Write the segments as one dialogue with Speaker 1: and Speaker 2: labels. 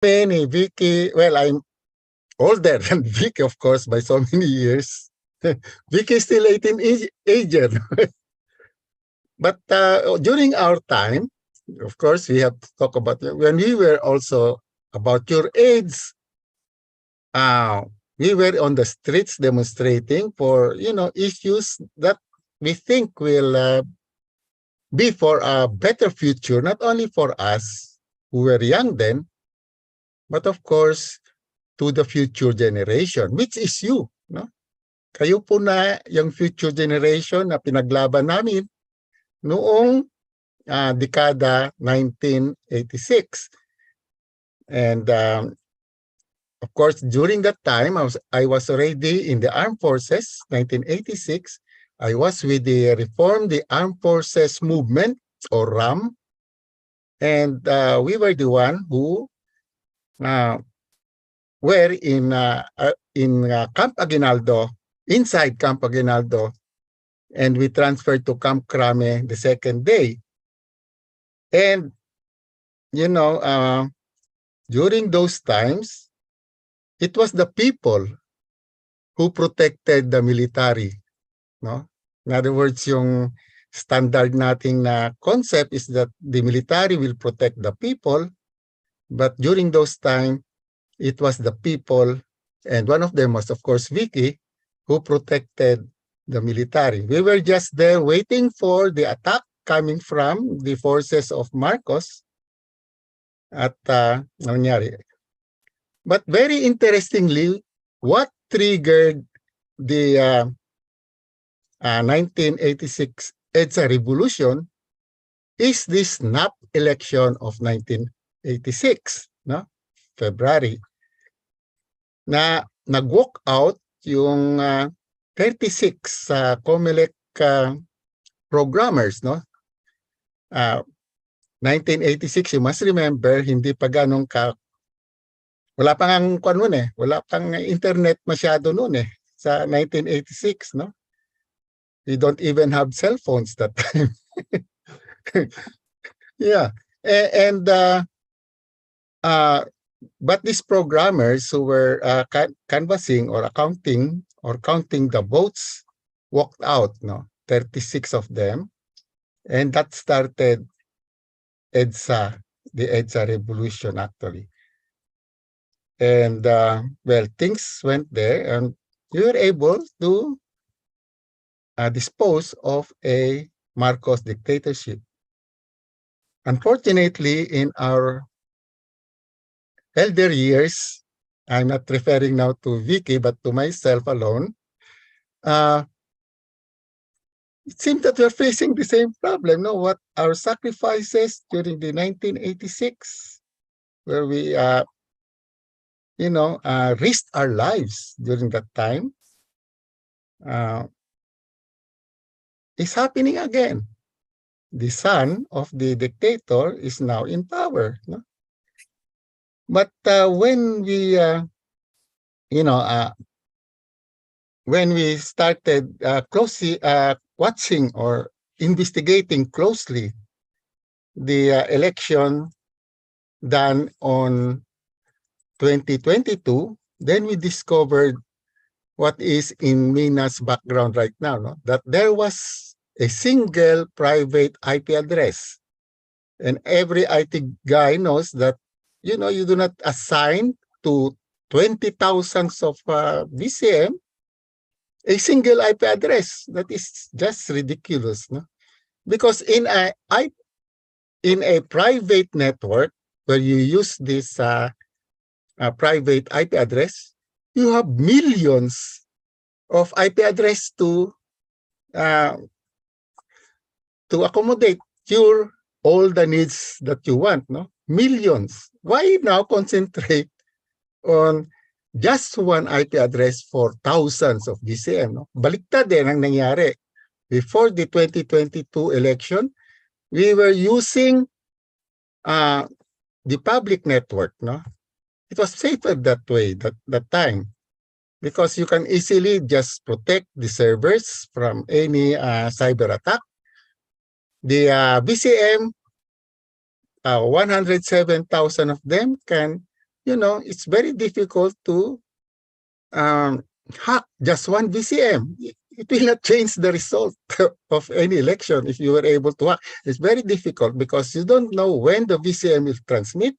Speaker 1: Many, Vicky, well, I'm older than Vicky, of course, by so many years. Vicky is still 18 ager. But during our time, of course, we have to talk about when we were also about your age. Uh, we were on the streets demonstrating for, issues that we think will be for a better future, not only for us who were young then, but of course, to the future generation, which is you. No? Kayo po na yung future generation na pinaglaban namin noong dekada 1986. And of course, during that time, I was already in the Armed Forces, 1986. I was with the Reform the Armed Forces Movement, or RAM. And we were the one who were in Camp Aguinaldo, inside Camp Aguinaldo, and we transferred to Camp Crame the second day. And, during those times, it was the people who protected the military. No? In other words, yung standard nating na concept is that the military will protect the people, but during those times, it was the people, and one of them was, of course, Vicky, who protected the military. We were just there waiting for the attack coming from the forces of Marcos at nangyari. But very interestingly, what triggered the 1986 EDSA revolution is this snap election of 1986, no? February, na nag-walk out yung 36 COMELEC programmers, no? 1986, you must remember, hindi pa ganong wala pang noon eh, wala pang internet masyado noon eh, sa 1986, no? We don't even have cell phones that time. Yeah, and but these programmers who were canvassing or counting the votes walked out, no, 36 of them, and that started EDSA, the EDSA revolution actually. And well, things went there, and we were able to dispose of a Marcos dictatorship. Unfortunately, in our elder years, I'm not referring now to Vicky, but to myself alone, it seems that we're facing the same problem, no? What our sacrifices during the 1986, where we, risked our lives during that time, is happening again. The son of the dictator is now in power, no? But when we, when we started closely watching or investigating closely the election done on 2022, then we discovered what is in Mina's background right now, no? That there was a single private IP address. And every IT guy knows that, you do not assign to 20,000 of VCM a single IP address. That is just ridiculous, no? Because in a private network where you use this private IP address, you have millions of IP address to accommodate all the needs that you want, no? Millions. Why now concentrate on just one IP address for thousands of DCM, no? Baliktad din ang nangyari. Before the 2022 election, we were using the public network, no? It was safer that way, that time, because you can easily just protect the servers from any cyber attack. The BCM, 107,000 of them can it's very difficult to hack just one VCM. It will not change the result of any election if you were able to hack. It's very difficult because you don't know when the VCM will transmit,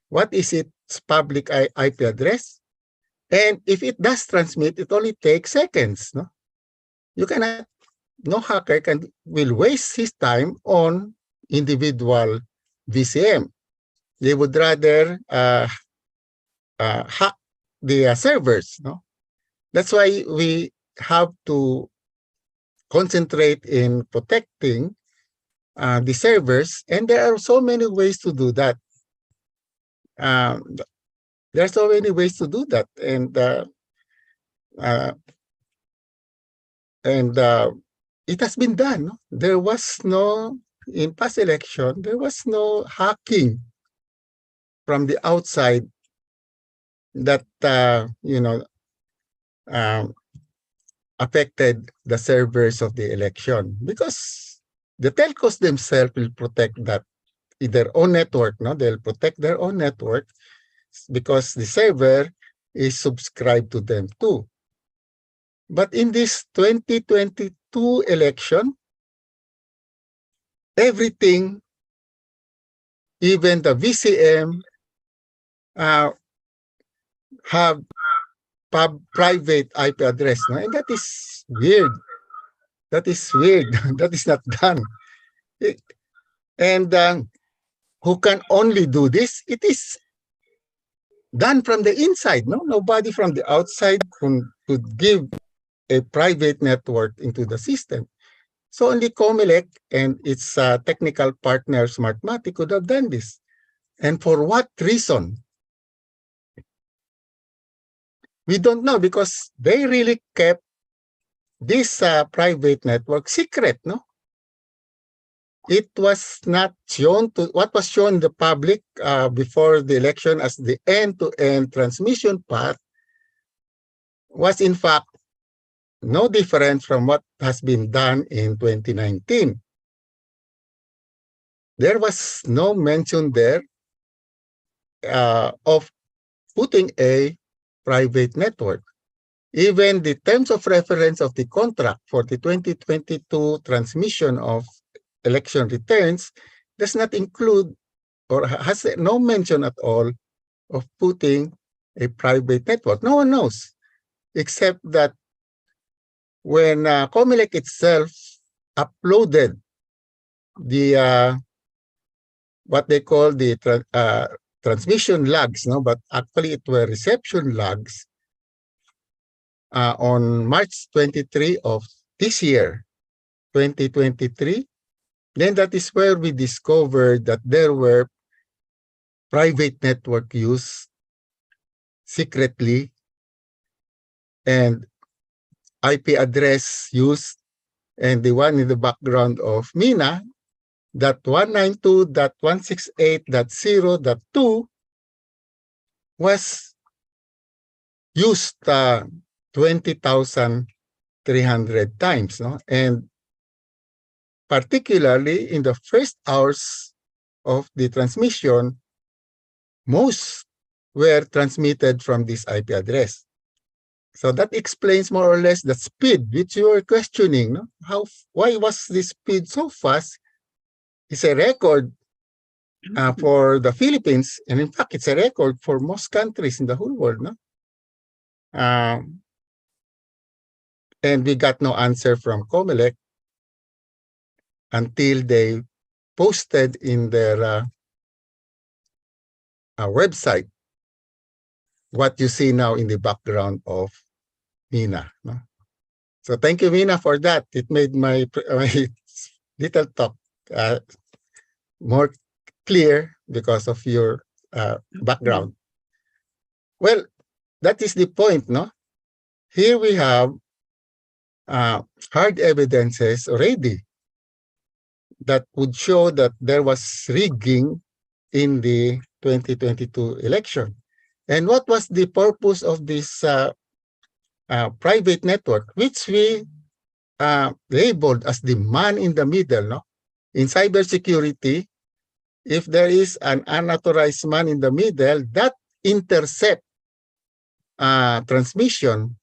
Speaker 1: what is its public IP address, and if it does transmit, it only takes seconds. No, you cannot. No hacker will waste his time on individual VCM. They would rather hack the servers. No, that's why we have to concentrate in protecting the servers, and there are so many ways to do that. There are so many ways to do that, and it has been done. No? There was no, in past election, there was no hacking from the outside that affected the servers of the election, because the telcos themselves will protect that in their own network. No, they'll protect their own network because the server is subscribed to them too. But in this 2022 election, everything, even the VCM, have private IP address, no? And that is weird. That is weird. That is not done. And who can only do this? It is done from the inside. No, nobody from the outside could give a private network into the system. So only Comelec and its technical partner Smartmatic could have done this. And for what reason? We don't know, because they really kept this private network secret, no? It was not shown to, what was shown in the public before the election as the end-to-end transmission path was in fact no different from what has been done in 2019. There was no mention there of putting a private network. Even the terms of reference of the contract for the 2022 transmission of election returns does not include or has no mention at all of putting a private network. No one knows, except that when Comelec itself uploaded the what they call the transmission logs, no, but actually it were reception logs on March 23 of this year, 2023. Then that is where we discovered that there were private network used secretly and IP address used, and the one in the background of Mina, that 192.168.0.2 was used 20,300 times, no? And particularly in the first hours of the transmission, most were transmitted from this IP address. So that explains more or less the speed which you were questioning. No? Why was this speed so fast? It's a record for the Philippines, and in fact, it's a record for most countries in the whole world. No? And we got no answer from Comelec until they posted in their website what you see now in the background of Mina. No? So thank you, Mina, for that. It made my little talk more clear because of your background. Well, that is the point, no? Here we have hard evidences already that would show that there was rigging in the 2022 election. And what was the purpose of this private network, which we labeled as the man in the middle, no? In cybersecurity, if there is an unauthorized man in the middle, that intercept transmission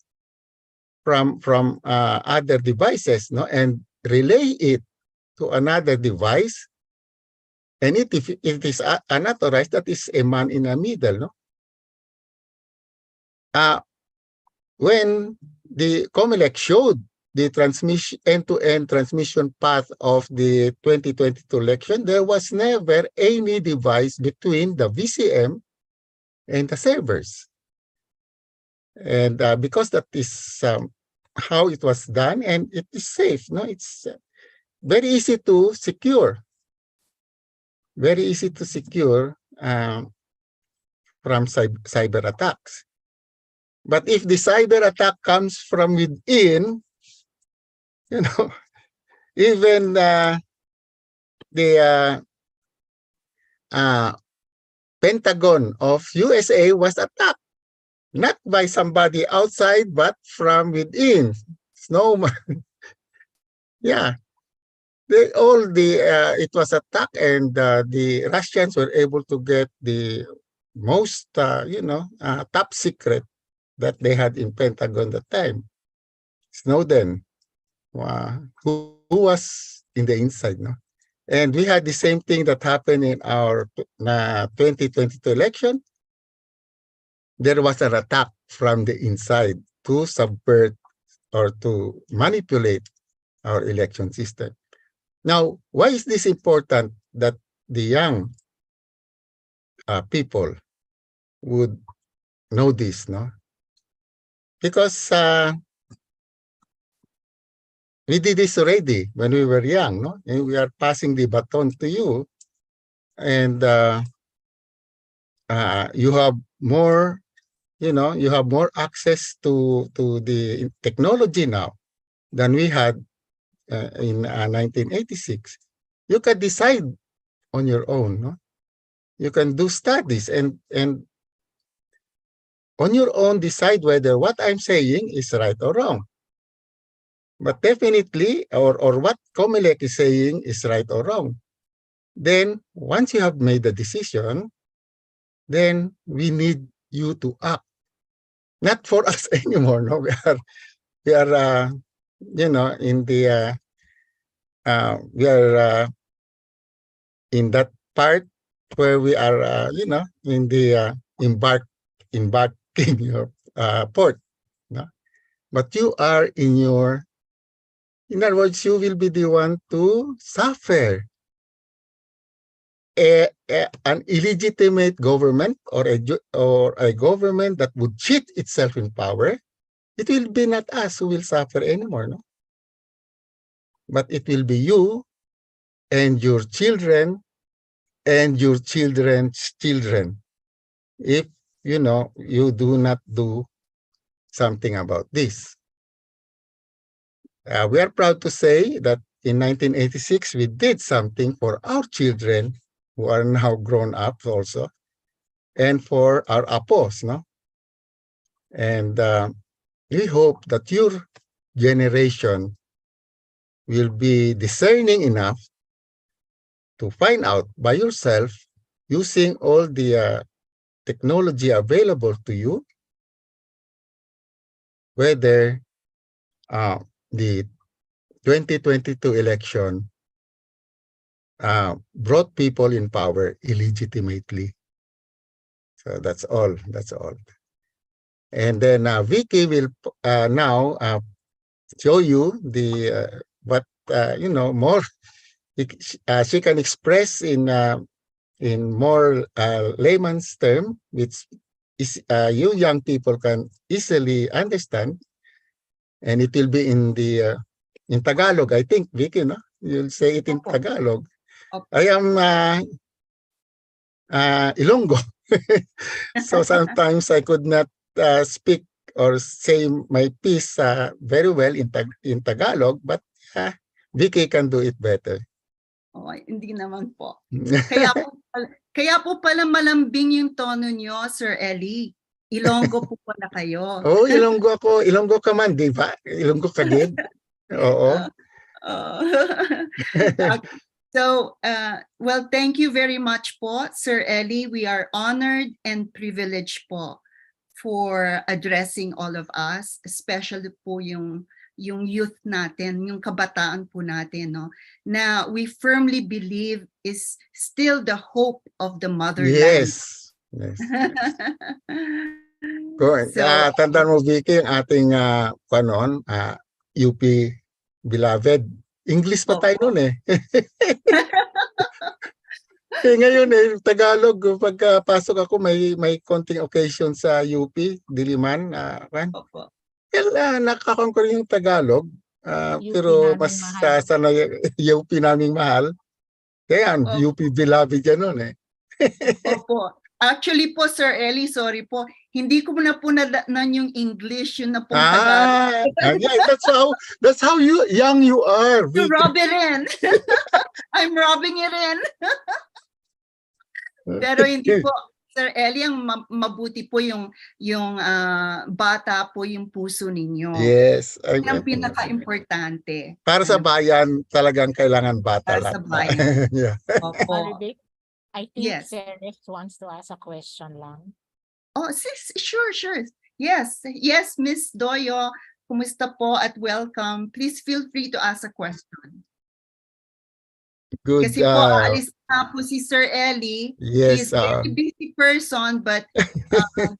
Speaker 1: from other devices, no, and relay it to another device. And if it is unauthorized, that is a man in the middle, no? When the COMELEC showed the transmission end-to-end transmission path of the 2022 election, there was never any device between the VCM and the servers. And because that is how it was done, and it is safe, no? It's very easy to secure. Very easy to secure from cyber attacks. But if the cyber attack comes from within, you know, even the Pentagon of USA was attacked, not by somebody outside, but from within. Snowman. Yeah. It was attacked, and the Russians were able to get the most, top secret that they had in Pentagon at the time. Snowden, who was in the inside, no? And we had the same thing that happened in our 2022 election. There was an attack from the inside to subvert or to manipulate our election system. Now, why is this important that the young people would know this, no? Because we did this already when we were young, no? And we are passing the baton to you, and you have more, you have more access to the technology now than we had in 1986. You can decide on your own, no? You can do studies and on your own decide whether what I'm saying is right or wrong. But definitely, or what COMELEC is saying is right or wrong. Then, once you have made the decision, then we need you to act. Not for us anymore, no? We are in the we are in that part where we are in the embarking your port, no? But you are in other words, you will be the one to suffer an illegitimate government or a government that would cheat itself in power. It will be not us who will suffer anymore, no? But it will be you and your children and your children's children if, you do not do something about this. We are proud to say that in 1986, we did something for our children who are now grown up also, and for our apos, no? And we hope that your generation will be discerning enough to find out by yourself using all the technology available to you whether the 2022 election brought people in power illegitimately. So that's all. That's all. And then Vicky will now show you the what more. She can express in more layman's term, which is you young people can easily understand, and it will be in Tagalog. I think, Vicky, no? You'll say it in Tagalog. I am Ilonggo. So sometimes I could not speak or say my piece very well in Tagalog, but Vicky can do it better.
Speaker 2: Oh, hindi naman po. Kaya po pala malambing yung tono nyo, Sir Eli. Ilonggo po pala kayo.
Speaker 1: Oh, Ilonggo ako. Ilonggo ka man, di ba? Ilonggo ka din. Oo.
Speaker 2: So, well, thank you very much po, Sir Eli. We are honored and privileged po for addressing all of us, especially po yung youth natin, yung kabataan po natin, no, na we firmly believe is still the hope of the motherland.
Speaker 1: Yes. Yes.
Speaker 2: So,
Speaker 1: Tandaan mo, Vicky, yung ating UP beloved. English pa tayo
Speaker 2: opo.
Speaker 1: noon eh. Ngayon Tagalog, pagkapasok ako, may konting occasion sa UP, Diliman.
Speaker 2: Opo.
Speaker 1: Nakakon ko rin yung Tagalog.
Speaker 3: UP
Speaker 1: Pero
Speaker 3: namin
Speaker 1: mas
Speaker 3: mahal.
Speaker 1: sana UP naming mahal. Kaya
Speaker 2: Opo.
Speaker 1: UP beloved yan nun eh.
Speaker 2: Opo. Actually po, Sir Eli, sorry po, hindi ko na po nadatnan yung English, yun na pong Tagalog.
Speaker 1: Yeah, that's how young you are.
Speaker 2: You rub it in. I'm rubbing it in. Pero hindi po, Sir Eli, ang mabuti po yung bata po yung puso ninyo.
Speaker 1: Yes.
Speaker 2: Yan ang pinaka-importante.
Speaker 1: Para sa bayan, talagang kailangan bata
Speaker 2: Para sa
Speaker 1: lahat.
Speaker 2: bayan.
Speaker 1: Yeah.
Speaker 2: Opo.
Speaker 3: Marivic, I think
Speaker 2: Yes.
Speaker 3: Ceres wants to ask a question lang.
Speaker 2: Oh, sure. Yes, Miss Doyo, kumusta po at welcome. Please feel free to ask a question.
Speaker 1: Good.
Speaker 2: Kasi po, aalis na po si Sir Eli.
Speaker 1: Yes.
Speaker 2: He's a very busy person, but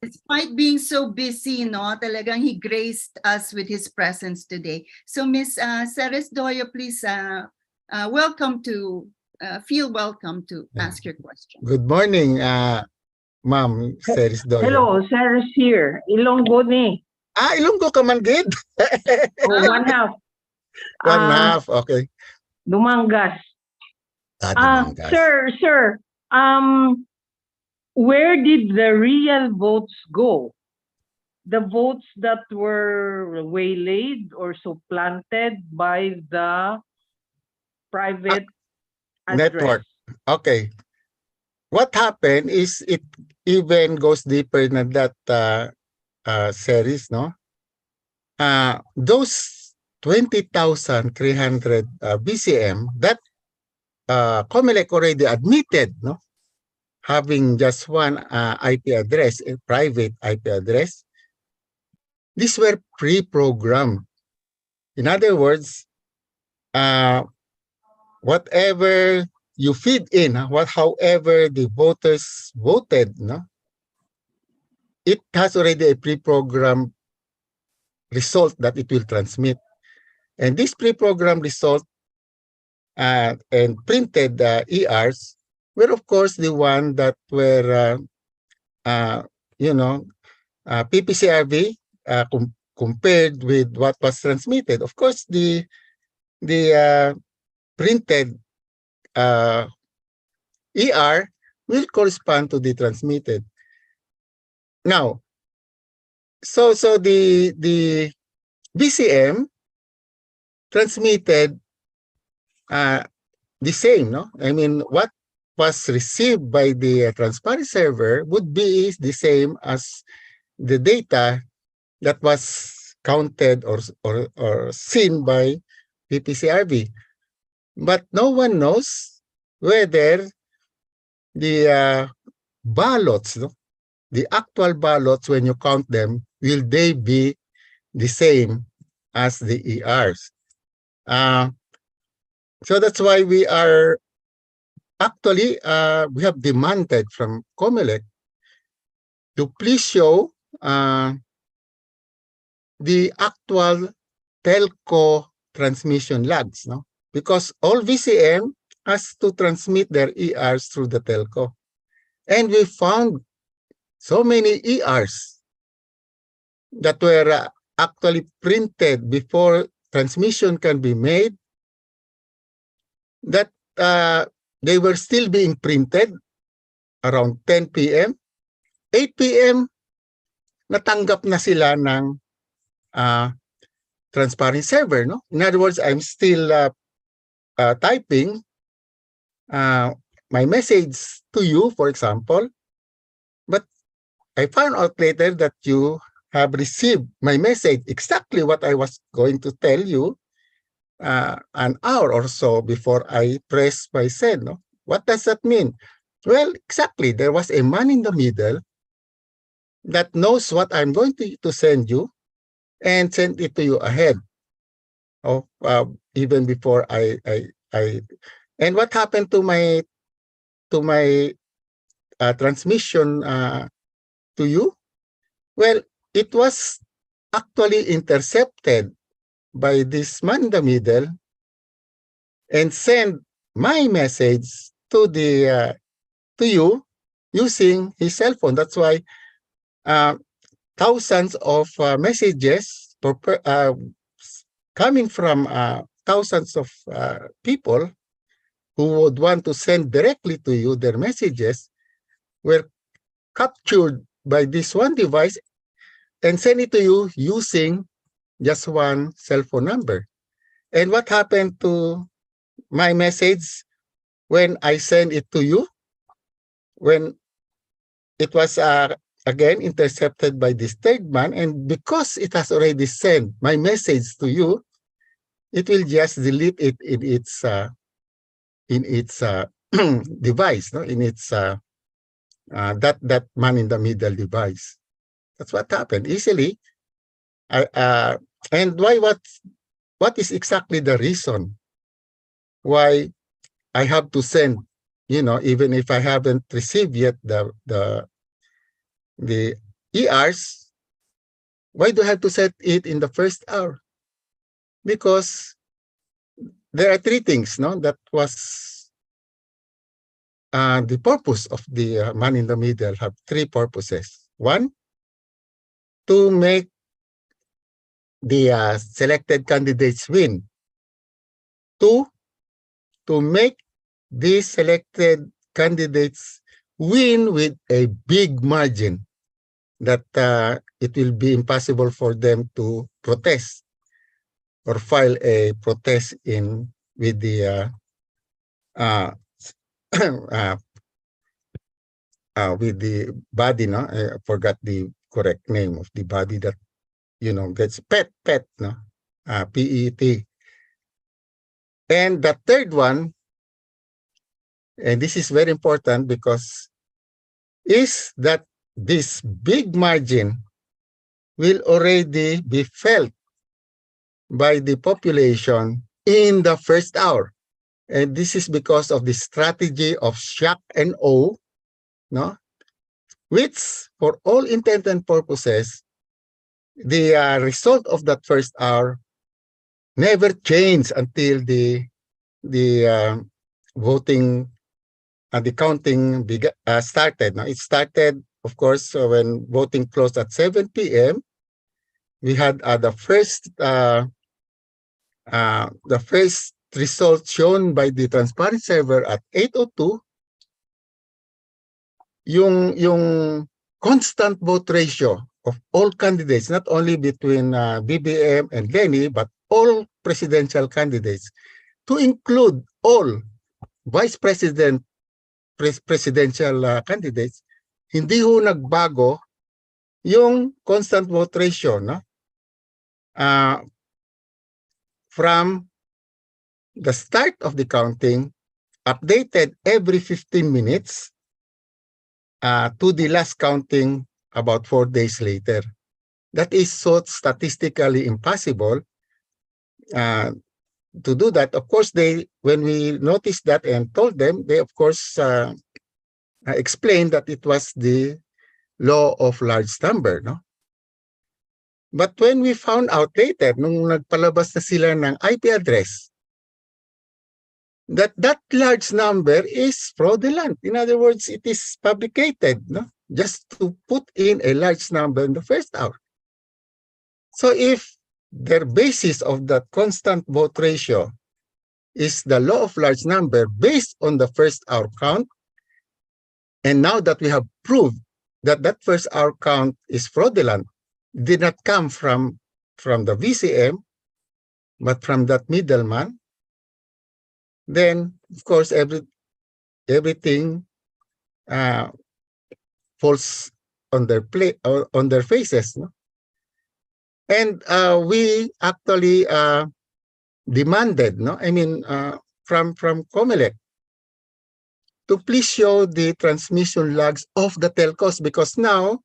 Speaker 2: despite being so busy, no, talagang he graced us with his presence today. So, Miss Ceres Doyo, please feel welcome to ask your question.
Speaker 1: Good morning, Ma'am Ceres Doyo.
Speaker 4: Hello, Ceres here. Ilonggo ni.
Speaker 1: Ilonggo ka man, gid.
Speaker 4: One half.
Speaker 1: One half, okay.
Speaker 4: Dumangas.
Speaker 1: Dumangas.
Speaker 4: Sir, where did the real votes go? The votes that were waylaid or supplanted by the private
Speaker 1: network.
Speaker 4: address?
Speaker 1: Okay. What happened is it even goes deeper than that series, no? Those 20,300 BCM that COMELEC already admitted, no, having just one IP address, a private IP address, these were pre-programmed. In other words, whatever you feed in, however the voters voted, no, it has already a pre-programmed result that it will transmit. And this pre-programmed result and printed ERs were, of course, the one that were, PPCRV compared with what was transmitted. Of course, the printed ER will correspond to the transmitted. Now, so the BCM transmitted the same, no? I mean, what was received by the transparent server would be the same as the data that was counted or seen by PPCRV. But no one knows whether the ballots, no? The actual ballots, when you count them, will they be the same as the ERs? So that's why we are actually, we have demanded from COMELEC to please show the actual telco transmission logs, no? Because all VCM has to transmit their ERs through the telco. And we found so many ERs that were actually printed before transmission can be made, that they were still being printed around 10 p.m. 8 p.m., natanggap na sila ng transparent server, no? In other words, I'm still typing my message to you, for example, but I found out later that you have received my message, exactly what I was going to tell you, an hour or so before I press my send. No? What does that mean? Well, exactly. There was a man in the middle that knows what I'm going to send you and send it to you ahead of even before I. And what happened to my transmission to you? Well, it was actually intercepted by this man in the middle and send my message to you using his cell phone. That's why thousands of messages coming from thousands of people who would want to send directly to you their messages were captured by this one device and send it to you using just one cell phone number. And what happened to my message when I send it to you? When it was again intercepted by this third man, and because it has already sent my message to you, it will just delete it in its device, no? In its that man in the middle device. That's what happened easily. And why? What is exactly the reason why I have to send? Even if I haven't received yet the ERs, why do I have to set it in the first hour? Because there are three things, no, that was the purpose of the man in the middle. Have three purposes. One, to make the selected candidates win. Two, to make these selected candidates win with a big margin that it will be impossible for them to protest or file a protest with the with the body, no, I forgot the correct name of the body that gets PET, no, PET. And the third one, and this is very important because is that this big margin will already be felt by the population in the first hour. And this is because of the strategy of shock and awe, no? Which, for all intents and purposes, the result of that first hour never changed until the voting and the counting started. Now, it started, of course, when voting closed at 7 p.m. We had the first result shown by the transparent server at 8:02. Yung constant vote ratio of all candidates, not only between BBM and Lenny, but all presidential candidates, to include all vice presidential candidates, hindi ho nagbago yung constant vote ratio, no? From the start of the counting, updated every 15 minutes to the last counting about 4 days later. That is so statistically impossible to do that. Of course, when we noticed that and told them, they of course explained that it was the law of large number, no? But when we found out later, nung nagpalabas na sila ng IP address, that large number is fraudulent. In other words, it is fabricated, no? Just to put in a large number in the first hour. So if their basis of that constant vote ratio is the law of large number based on the first hour count, and now that we have proved that first hour count is fraudulent, did not come from the VCM, but from that middleman, then of course everything falls on their faces, no? And we actually demanded, no? I mean, from COMELEC to please show the transmission logs of the telcos, because now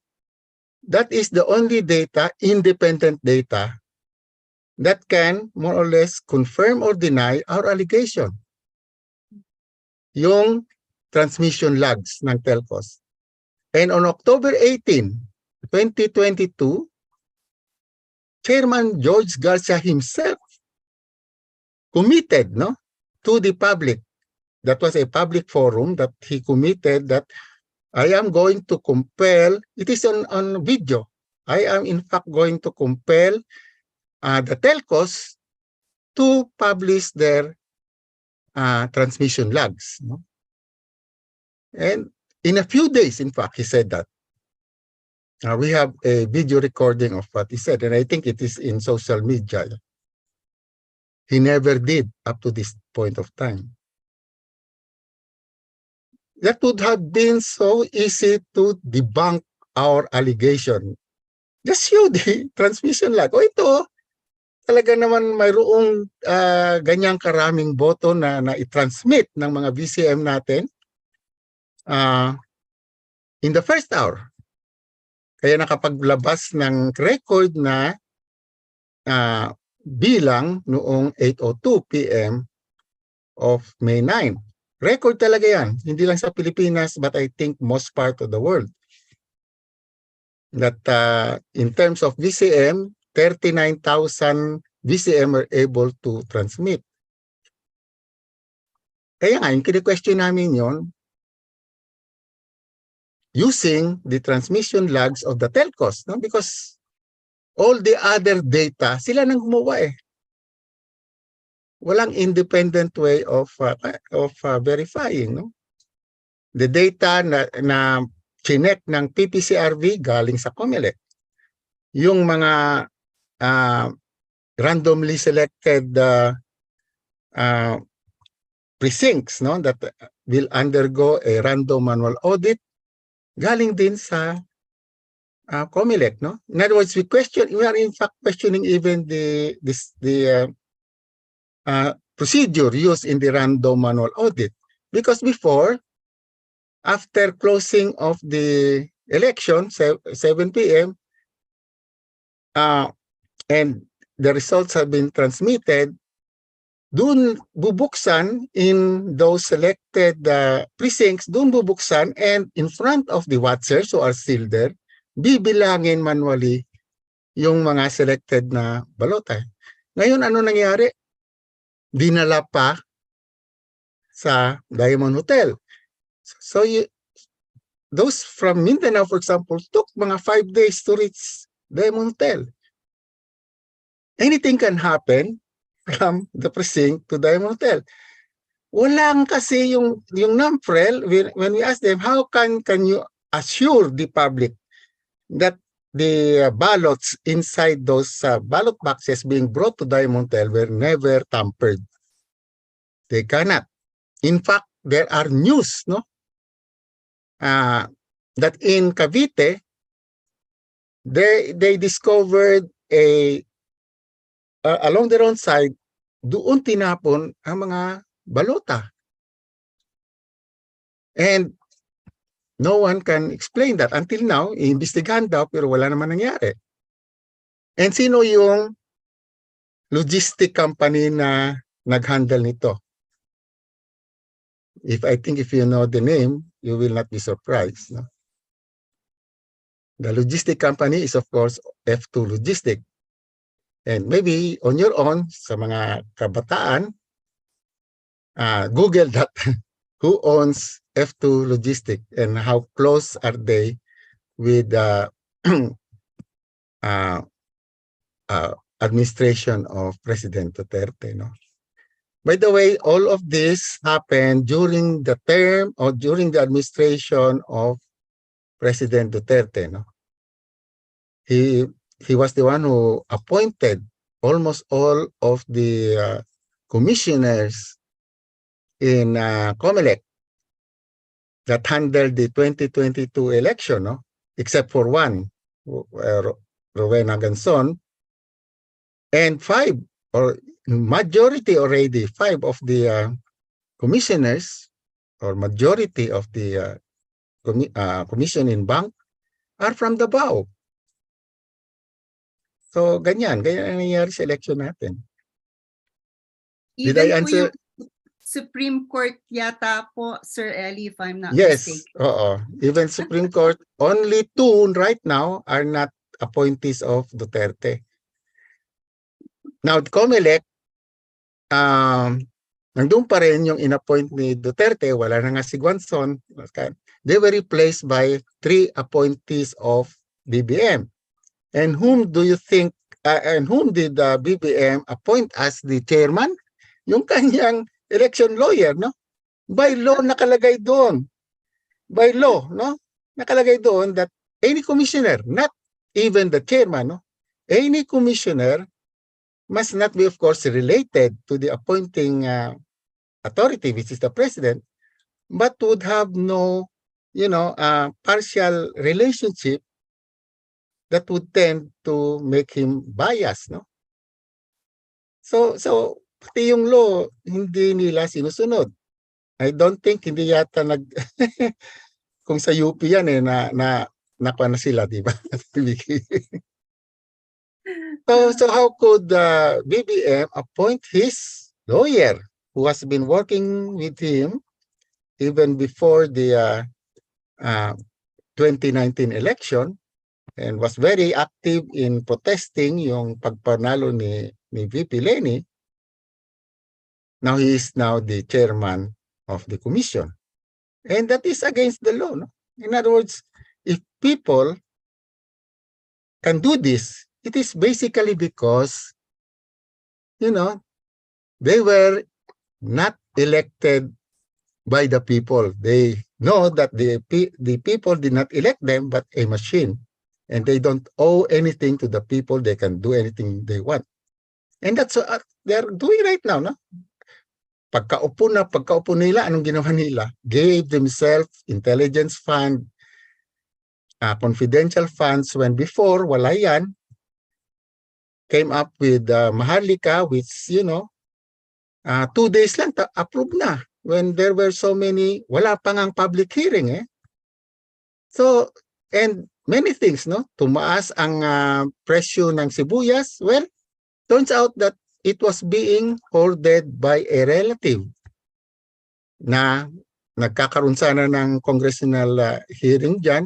Speaker 1: that is the only data, independent data, that can more or less confirm or deny our allegation. Yung transmission logs ng telcos. And on October 18, 2022, Chairman George Garcia himself committed, no, to the public. That was a public forum that he committed that I am going to compel, it is on video, I am in fact going to compel the telcos to publish their transmission logs. No? And in a few days, in fact, he said that. We have a video recording of what he said, and I think it is in social media. He never did up to this point of time. That would have been so easy to debunk our allegation. Just show the transmission log. O ito, talaga naman mayroong ganyang karaming boto na i-transmit ng mga VCM natin in the first hour. Kaya nakapaglabas ng record na bilang noong 8:02 p.m. of May 9. Record talaga yan. Hindi lang sa Pilipinas, but I think most part of the world. That in terms of VCM, 39,000 VCM are able to transmit. Kaya nga, yung kini-question namin yon using the transmission logs of the telcos, no? Because all the other data, sila nang gumawa eh. Walang independent way of verifying, no? The data na chinek ng PPCRV galing sa COMELEC. Yung mga randomly selected precincts, no, that will undergo a random manual audit, galing din sa COMELEC, no? In other words, we are in fact questioning even the procedure used in the random manual audit, because before, after closing of the election, 7 p.m., and the results have been transmitted, dun bubuksan in those selected precincts, dun bubuksan, and in front of the watchers who are still there, bibilangin manually yung mga selected na balota. Ngayon, ano nangyari? Dinala pa sa Diamond Hotel. So those from Mindanao, for example, took mga 5 days to reach Diamond Hotel. Anything can happen from the precinct to Diamond Hotel. Walang kasi yung NAMFREL, when we ask them, how can you assure the public that the ballots inside those ballot boxes being brought to Diamond Hotel were never tampered? They cannot. In fact, there are news, no, that in Cavite, they discovered along their own side, doon tinapon ang mga balota. And no one can explain that. Until now, iimbestigahan daw pero wala naman nangyari. And sino yung logistic company na nag-handle nito? I think if you know the name, you will not be surprised. No? The logistic company is of course F2 Logistic. And maybe on your own, sa mga kabataan, Google that. Who owns F2 Logistic and how close are they with the administration of President Duterte? No? By the way, all of this happened during the term or during the administration of President Duterte. No? He was the one who appointed almost all of the commissioners in COMELEC that handled the 2022 election, no? Except for one, Rowena Ganson, and 5 or majority already, 5 of the commissioners or majority of the commission in bank are from Davao. So ganyan ang nangyayari sa election natin. Did
Speaker 2: Even
Speaker 1: I
Speaker 2: po
Speaker 1: answer?
Speaker 2: yung Supreme Court yata po, Sir Ellie, if I'm not
Speaker 1: Yes,
Speaker 2: mistaken.
Speaker 1: oo. Even Supreme Court, only 2 right now are not appointees of Duterte. Now, COMELEC, nandun pa rin yung inappoint ni Duterte, wala na nga si Guanzon. They were replaced by 3 appointees of BBM. And whom do you think, and whom did the BBM appoint as the chairman? Yung kanyang election lawyer, no? By law, nakalagay doon. By law, no? Nakalagay doon that any commissioner, not even the chairman, no? Any commissioner must not be, of course, related to the appointing authority, which is the president, but would have no, partial relationship that would tend to make him biased, no? So pati yung law, hindi nila sinusunod. I don't think hindi yata kung sa UP yan nakuha na sila, di ba? So how could BBM appoint his lawyer who has been working with him even before the 2019 election and was very active in protesting yung pagpanalo ni VP Leni? Now he is now the chairman of the commission. And that is against the law, no? In other words, if people can do this, it is basically because, they were not elected by the people. They know that the people did not elect them, but a machine. And they don't owe anything to the people. They can do anything they want. And that's what they're doing right now, no? Pagkaupo nila, anong ginawa nila? Gave themselves intelligence fund, confidential funds, when before, wala yan. Came up with Maharlika, which, 2 days lang, approved na. When there were so many, wala pang ang public hearing, eh. So, and many things, no? Tumaas ang presyo ng sibuyas. Well, turns out that it was being hoarded by a relative na nagkakaroon sana ng congressional hearing dyan.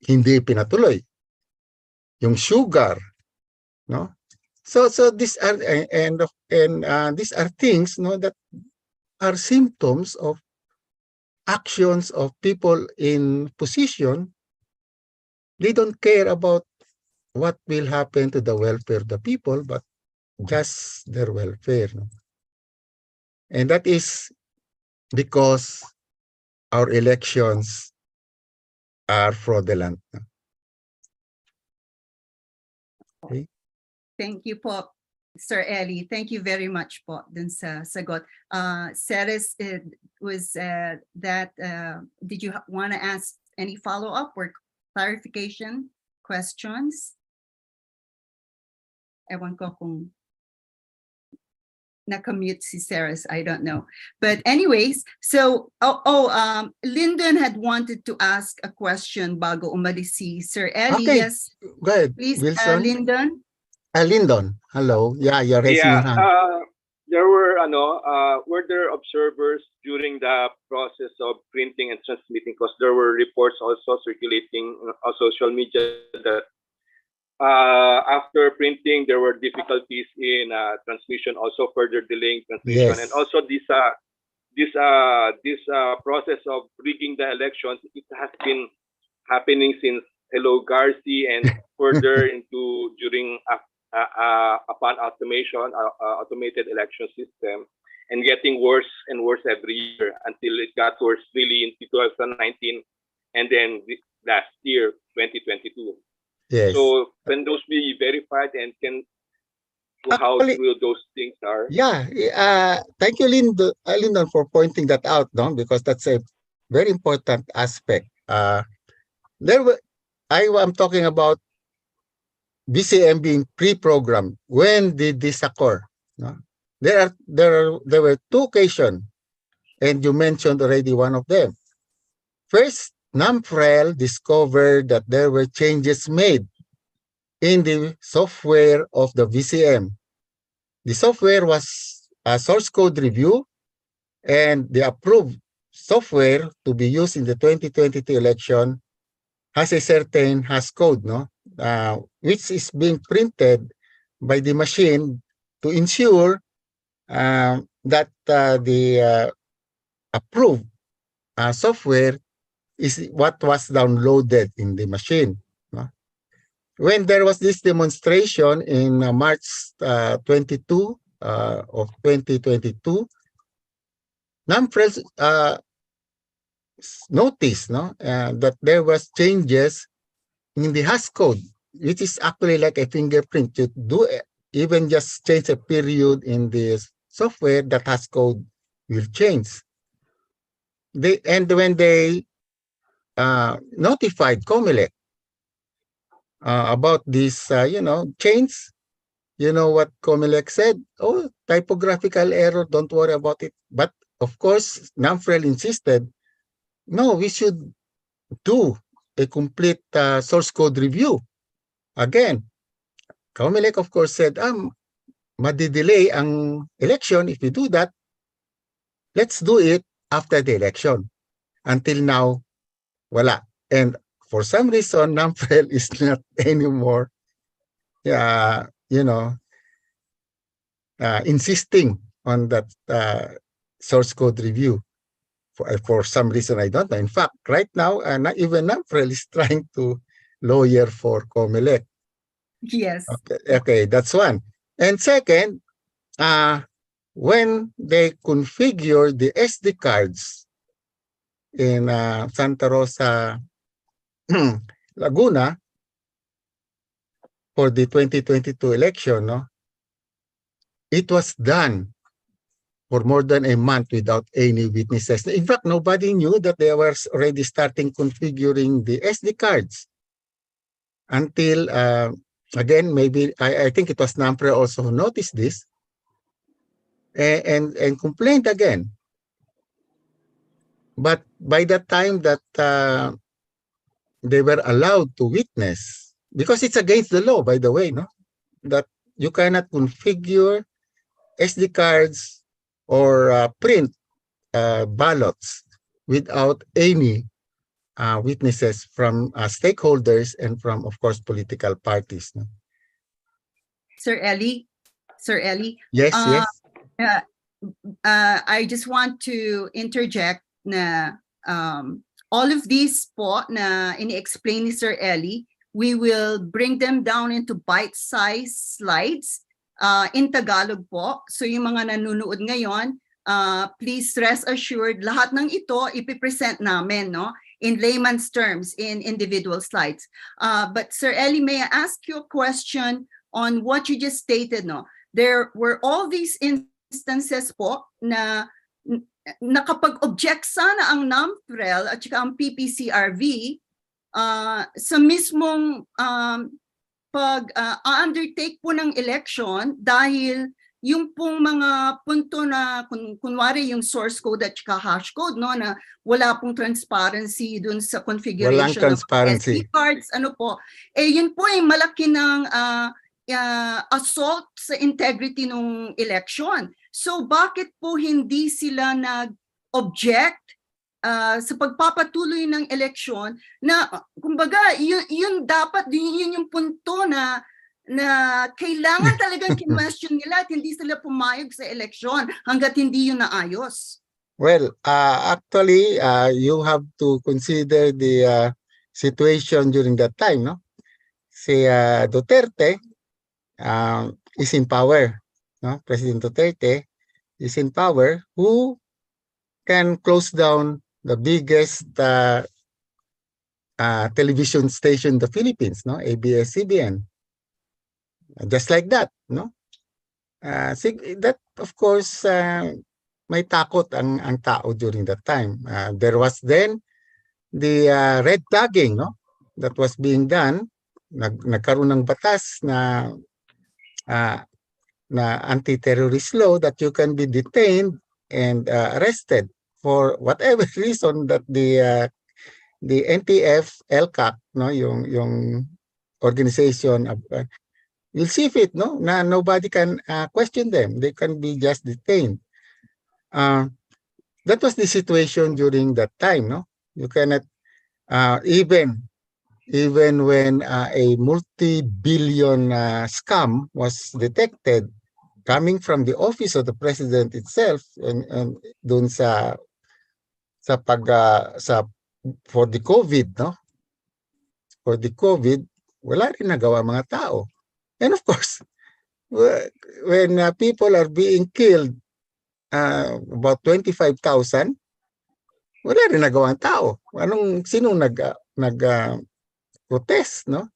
Speaker 1: Hindi pinatuloy. Yung sugar, no? So these are and these are things, no, that are symptoms of actions of people in position. They don't care about what will happen to the welfare of the people, but just their welfare. No? And that is because our elections are fraudulent. Okay.
Speaker 2: Thank you po, Sir Ellie. Thank you very much po dun sa sagot. Ceres, did you want to ask any follow-up or clarification questions? Ewan ko kung nakamute si Ceres, I don't know. But anyways, so, Lyndon had wanted to ask a question bago umalis si Sir Ellie.
Speaker 1: Okay.
Speaker 2: Yes,
Speaker 1: Go ahead,
Speaker 2: please,
Speaker 1: Wilson.
Speaker 2: Lyndon.
Speaker 1: Lyndon, hello. Yeah, you're raising your hand.
Speaker 5: There were there observers during the process of printing and transmitting? Because there were reports also circulating on social media that after printing there were difficulties in transmission, also further delaying transmission.
Speaker 1: Yes.
Speaker 5: And also this process of rigging the elections, it has been happening since Hello Garci and further into during upon automation, automated election system, and getting worse and worse every year until it got worse really in 2019 and then last year, 2022.
Speaker 1: Yes.
Speaker 5: So can those be verified, and how
Speaker 1: Actually,
Speaker 5: real those things are?
Speaker 1: Yeah, thank you, Lyndon, for pointing that out, no? Because that's a very important aspect. I'm talking about VCM being pre-programmed. When did this occur? No? There were two occasions, and you mentioned already one of them. First, NAMFREL discovered that there were changes made in the software of the VCM. The software was a source code review, and the approved software to be used in the 2022 election has a certain hash code, no? Which is being printed by the machine to ensure that the approved software is what was downloaded in the machine. No? When there was this demonstration in March 22 of 2022, NAMFREL noticed that there was changes in the hash code, which is actually like a fingerprint. You do even just change a period in the software, that hash code will change. And when they notified COMELEC about this, change, you know what COMELEC said? Oh, typographical error, don't worry about it. But of course, NAMFREL insisted, no, we should do a complete source code review. Again, COMELEC of course said, madidelay ang election. If you do that, let's do it after the election. Until now, wala. And for some reason, NAMFREL is not anymore, insisting on that source code review. For some reason, I don't know. In fact, right now, not even NAMFREL is trying to lawyer for COMELEC.
Speaker 2: Yes.
Speaker 1: Okay, that's one. And second, when they configure the SD cards in Santa Rosa, Laguna, for the 2022 election, it was done for more than a month without any witnesses. In fact, nobody knew that they were already starting configuring the SD cards until, again, maybe, I think it was NAMFREL also who noticed this and complained again. But by the time that they were allowed to witness, because it's against the law, by the way, that you cannot configure SD cards or print ballots without any witnesses from stakeholders and from, of course, political parties.
Speaker 2: Sir Ellie?
Speaker 1: Yes, yes.
Speaker 2: I just want to interject na all of these po na ini-explain ni Sir Ellie, we will bring them down into bite-sized slides in Tagalog po. So yung mga nanonood ngayon, please rest assured, lahat ng ito ipipresent namin in layman's terms in individual slides. But Sir Ellie, may I ask you a question on what you just stated? There were all these instances po na nakapag-object sana ang NAMFREL at saka ang PPCRV sa mismong pag-undertake po ng election dahil yung pong mga punto na kunwari yung source code at saka hash code na wala pong transparency dun sa configuration ng SD cards, yun po ay malaki ng assault sa integrity ng election. So bakit po hindi sila nag-object sa pagpapatuloy ng eleksyon na kumbaga yun dapat yun yung punto na kailangan talagang kinwestiyon nila at hindi sila pumayag sa eleksyon hanggat hindi yun naayos?
Speaker 1: Well, actually, you have to consider the situation during that time, Si Duterte is in power, President Duterte is in power, who can close down the biggest television station in the Philippines, ABS-CBN. Just like that, that of course may takot ang tao during that time. There was then the red tagging, that was being done nagkaroon ng batas na na anti-terrorist law that you can be detained and arrested for whatever reason that the NTF LCAC, no, yung organization will see fit, no, na nobody can question them. They can be just detained. That was the situation during that time, no. You cannot even when a multi-billion scam was detected coming from the office of the president itself, and doon sa for the COVID, no? For the COVID, wala rin nagawa mga tao. And of course, when people are being killed, about 25,000, wala rin nagawa ang tao. Sino protest, no?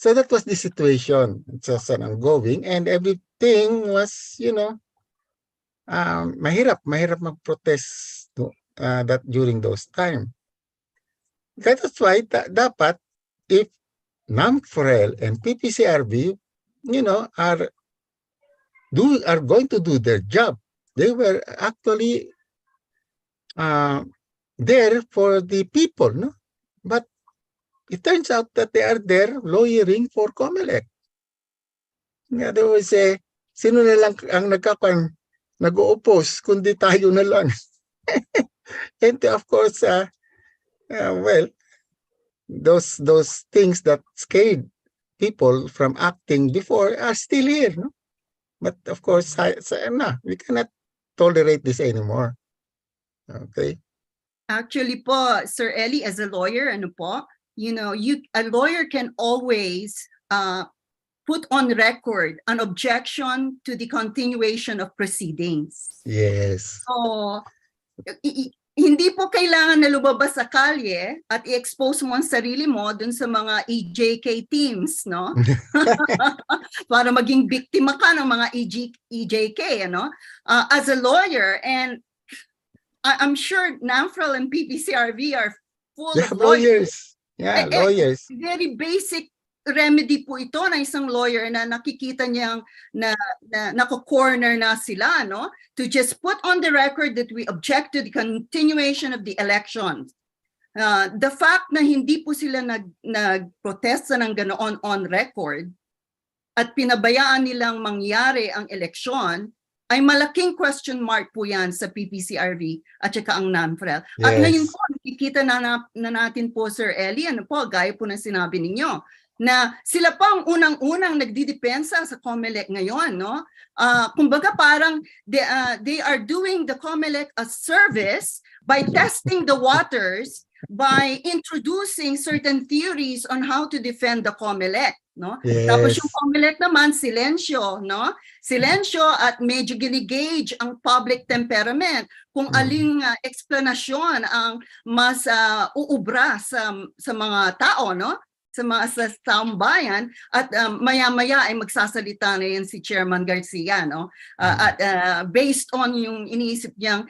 Speaker 1: So that was the situation. It's just ongoing, and everything was, mahirap mag-protest that during those time. That's why dapat, if NAMFREL and PPCRB, are going to do their job. They were actually there for the people, no? But it turns out that they are there lawyering for COMELEC. In other words, sino na lang ang nag-o-oppose, kundi tayo na lang. And of course, well, those things that scared people from acting before are still here, no? But of course, we cannot tolerate this anymore. Okay.
Speaker 2: Actually po, Sir Eli, as a lawyer, a lawyer can always put on record an objection to the continuation of proceedings.
Speaker 1: Yes.
Speaker 2: So, hindi po kailangan na lumabas sa kalye at i-expose mo ang sarili mo dun sa mga EJK teams, no? Para maging biktima ka ng mga EJK, ano? As a lawyer, and I'm sure NAMFREL and PPCRV are full of lawyers.
Speaker 1: Yeah, lawyers.
Speaker 2: Very basic remedy po ito na isang lawyer na nakikita niyang na nako-corner na sila, no? To just put on the record that we object to the continuation of the elections. The fact na hindi po sila nagprotesta ng ganoon on record at pinabayaan nilang mangyari ang eleksyon, ay malaking question mark po yan sa PPCRV at saka ang NAMFREL. Yes. At ngayon po, nakikita na natin po, Sir Eli, gaya po ng sinabi ninyo, na sila pa ang unang-unang nagdidepensa sa COMELEC ngayon, no? Kumbaga parang they are doing the COMELEC a service by testing the waters, by introducing certain theories on how to defend the COMELEC, no? Yes. Tapos yung COMELEC naman, silensyo, no? Silensyo at medyo ginigauge ang public temperament kung aling explanasyon ang mas uubra sa mga tao, no? Sa taong bayan, at maya-maya ay magsasalita na yan si Chairman Garcia, no? At based on yung iniisip niyang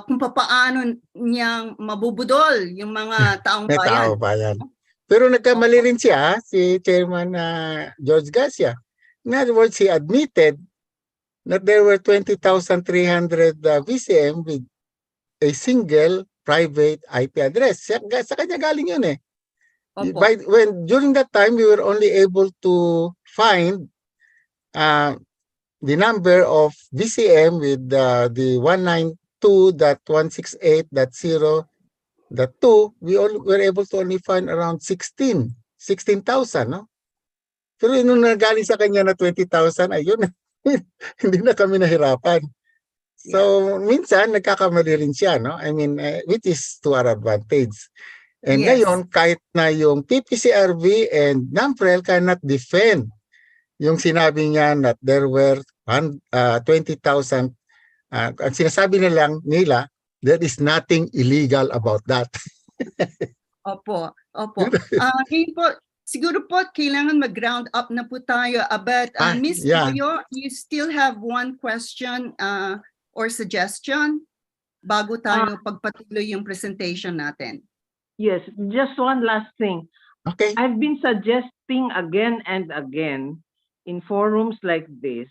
Speaker 2: kung paano niyang mabubudol yung mga taong bayan.
Speaker 1: Pero nagkamali rin siya, si Chairman George Garcia. In other words, he admitted that there were 20,300 VCM with a single private IP address. Sa kanya galing yun eh. During that time, we were only able to find the number of VCM with the 192.168.0.2. We were able to only find around 16,000, no? Pero nung nagaling sa kanya na 20,000, ayun, hindi na kami nahirapan. So, minsan, nagkakamali rin siya, no? I mean, which is to our advantage. And ngayon, kahit na yung PPCRV and NAMFREL cannot defend yung sinabi niya that there were 20,000, ang sinasabi nila, there is nothing illegal about that.
Speaker 2: Opo. Ngayon po, siguro po, kailangan mag-round up na po tayo. But Ms. Toyo, you still have one question or suggestion bago tayo pagpatuloy yung presentation natin.
Speaker 4: Yes, just one last thing.
Speaker 1: Okay.
Speaker 4: I've been suggesting again and again in forums like this,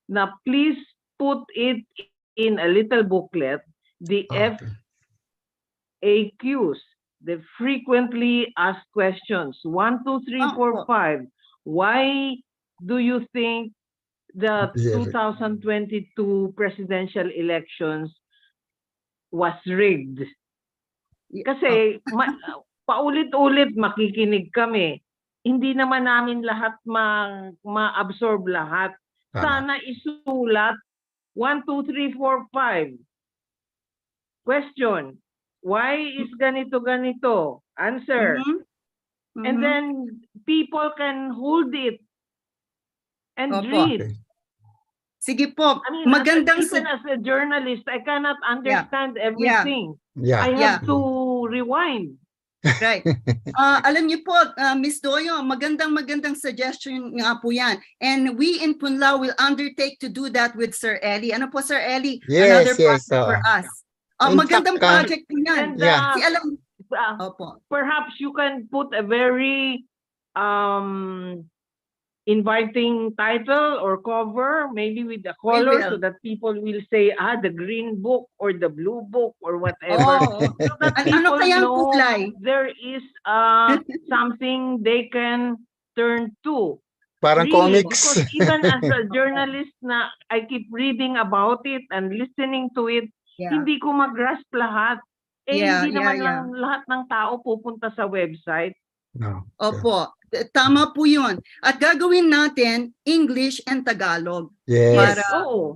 Speaker 4: na please put it in a little booklet, the
Speaker 1: Okay.
Speaker 4: FAQs, the frequently asked questions, 1, 2, 3, 4, 5. Why do you think the
Speaker 1: Yeah.
Speaker 4: 2022 presidential elections was rigged? Kasi paulit-ulit makikinig kami. Hindi naman namin lahat ma-absorb lahat.
Speaker 1: Tama.
Speaker 4: Sana isulat 1, 2, 3, 4, 5. Question. Why is ganito? Answer. And then people can hold it and
Speaker 2: Opo.
Speaker 4: read.
Speaker 1: Okay.
Speaker 2: Sige po.
Speaker 4: I mean,
Speaker 2: Magandang
Speaker 4: even as a journalist, I cannot understand everything.
Speaker 1: Yeah.
Speaker 4: I have
Speaker 2: Yeah.
Speaker 4: to rewind.
Speaker 2: Right. Alam niyo po, Ms. Doyo, magandang suggestion nga po yan. And we in Punla will undertake to do that with Sir Eli. Ano po, Sir Eli?
Speaker 1: Yes,
Speaker 2: Another
Speaker 1: yes.
Speaker 2: project for us.
Speaker 1: In
Speaker 2: Magandang
Speaker 1: fact,
Speaker 2: project po yan.
Speaker 4: And
Speaker 1: Yeah.
Speaker 2: Si alam, opo.
Speaker 4: perhaps you can put a very inviting title or cover, maybe with the color,
Speaker 2: will.
Speaker 4: so that people will say, the green book or the blue book or whatever.
Speaker 2: Oh,
Speaker 4: So that
Speaker 2: ano
Speaker 4: people
Speaker 2: kayang
Speaker 4: know
Speaker 2: kulay?
Speaker 4: there is something they can turn to.
Speaker 1: parang
Speaker 4: Really,
Speaker 1: comics.
Speaker 4: because even as a journalist na I keep reading about it and listening to it,
Speaker 2: Yeah.
Speaker 4: hindi ko mag-grasp lahat. Hindi naman
Speaker 2: Yeah.
Speaker 4: lang lahat ng tao pupunta sa website.
Speaker 1: No.
Speaker 2: Opo. Tama po yun. At gagawin natin English and Tagalog.
Speaker 1: Yes.
Speaker 2: Para
Speaker 4: Oo.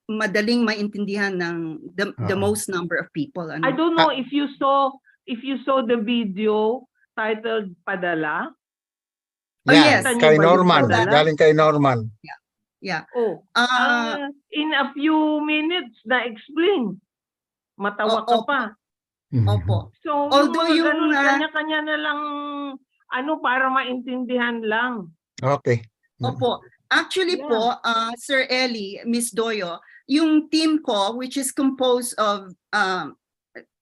Speaker 2: madaling maintindihan ng the most number of people.
Speaker 4: I don't know if you saw the video titled Padala.
Speaker 1: Yeah,
Speaker 2: yes.
Speaker 1: kay
Speaker 4: Nakita niyo ba yung
Speaker 1: Norman.
Speaker 4: padala?
Speaker 1: Galing kay Norman.
Speaker 2: Yeah.
Speaker 4: In a few minutes na-explain. Matawa ka
Speaker 2: Opo.
Speaker 4: pa.
Speaker 2: Opo.
Speaker 4: So,
Speaker 2: Although
Speaker 4: yung mga
Speaker 2: yung,
Speaker 4: ganun, kanya-kanya na lang, para maintindihan lang.
Speaker 1: Okay.
Speaker 2: Opo. Actually
Speaker 4: Yeah.
Speaker 2: po, Sir Eli, Miss Doyo, yung team ko, which is composed of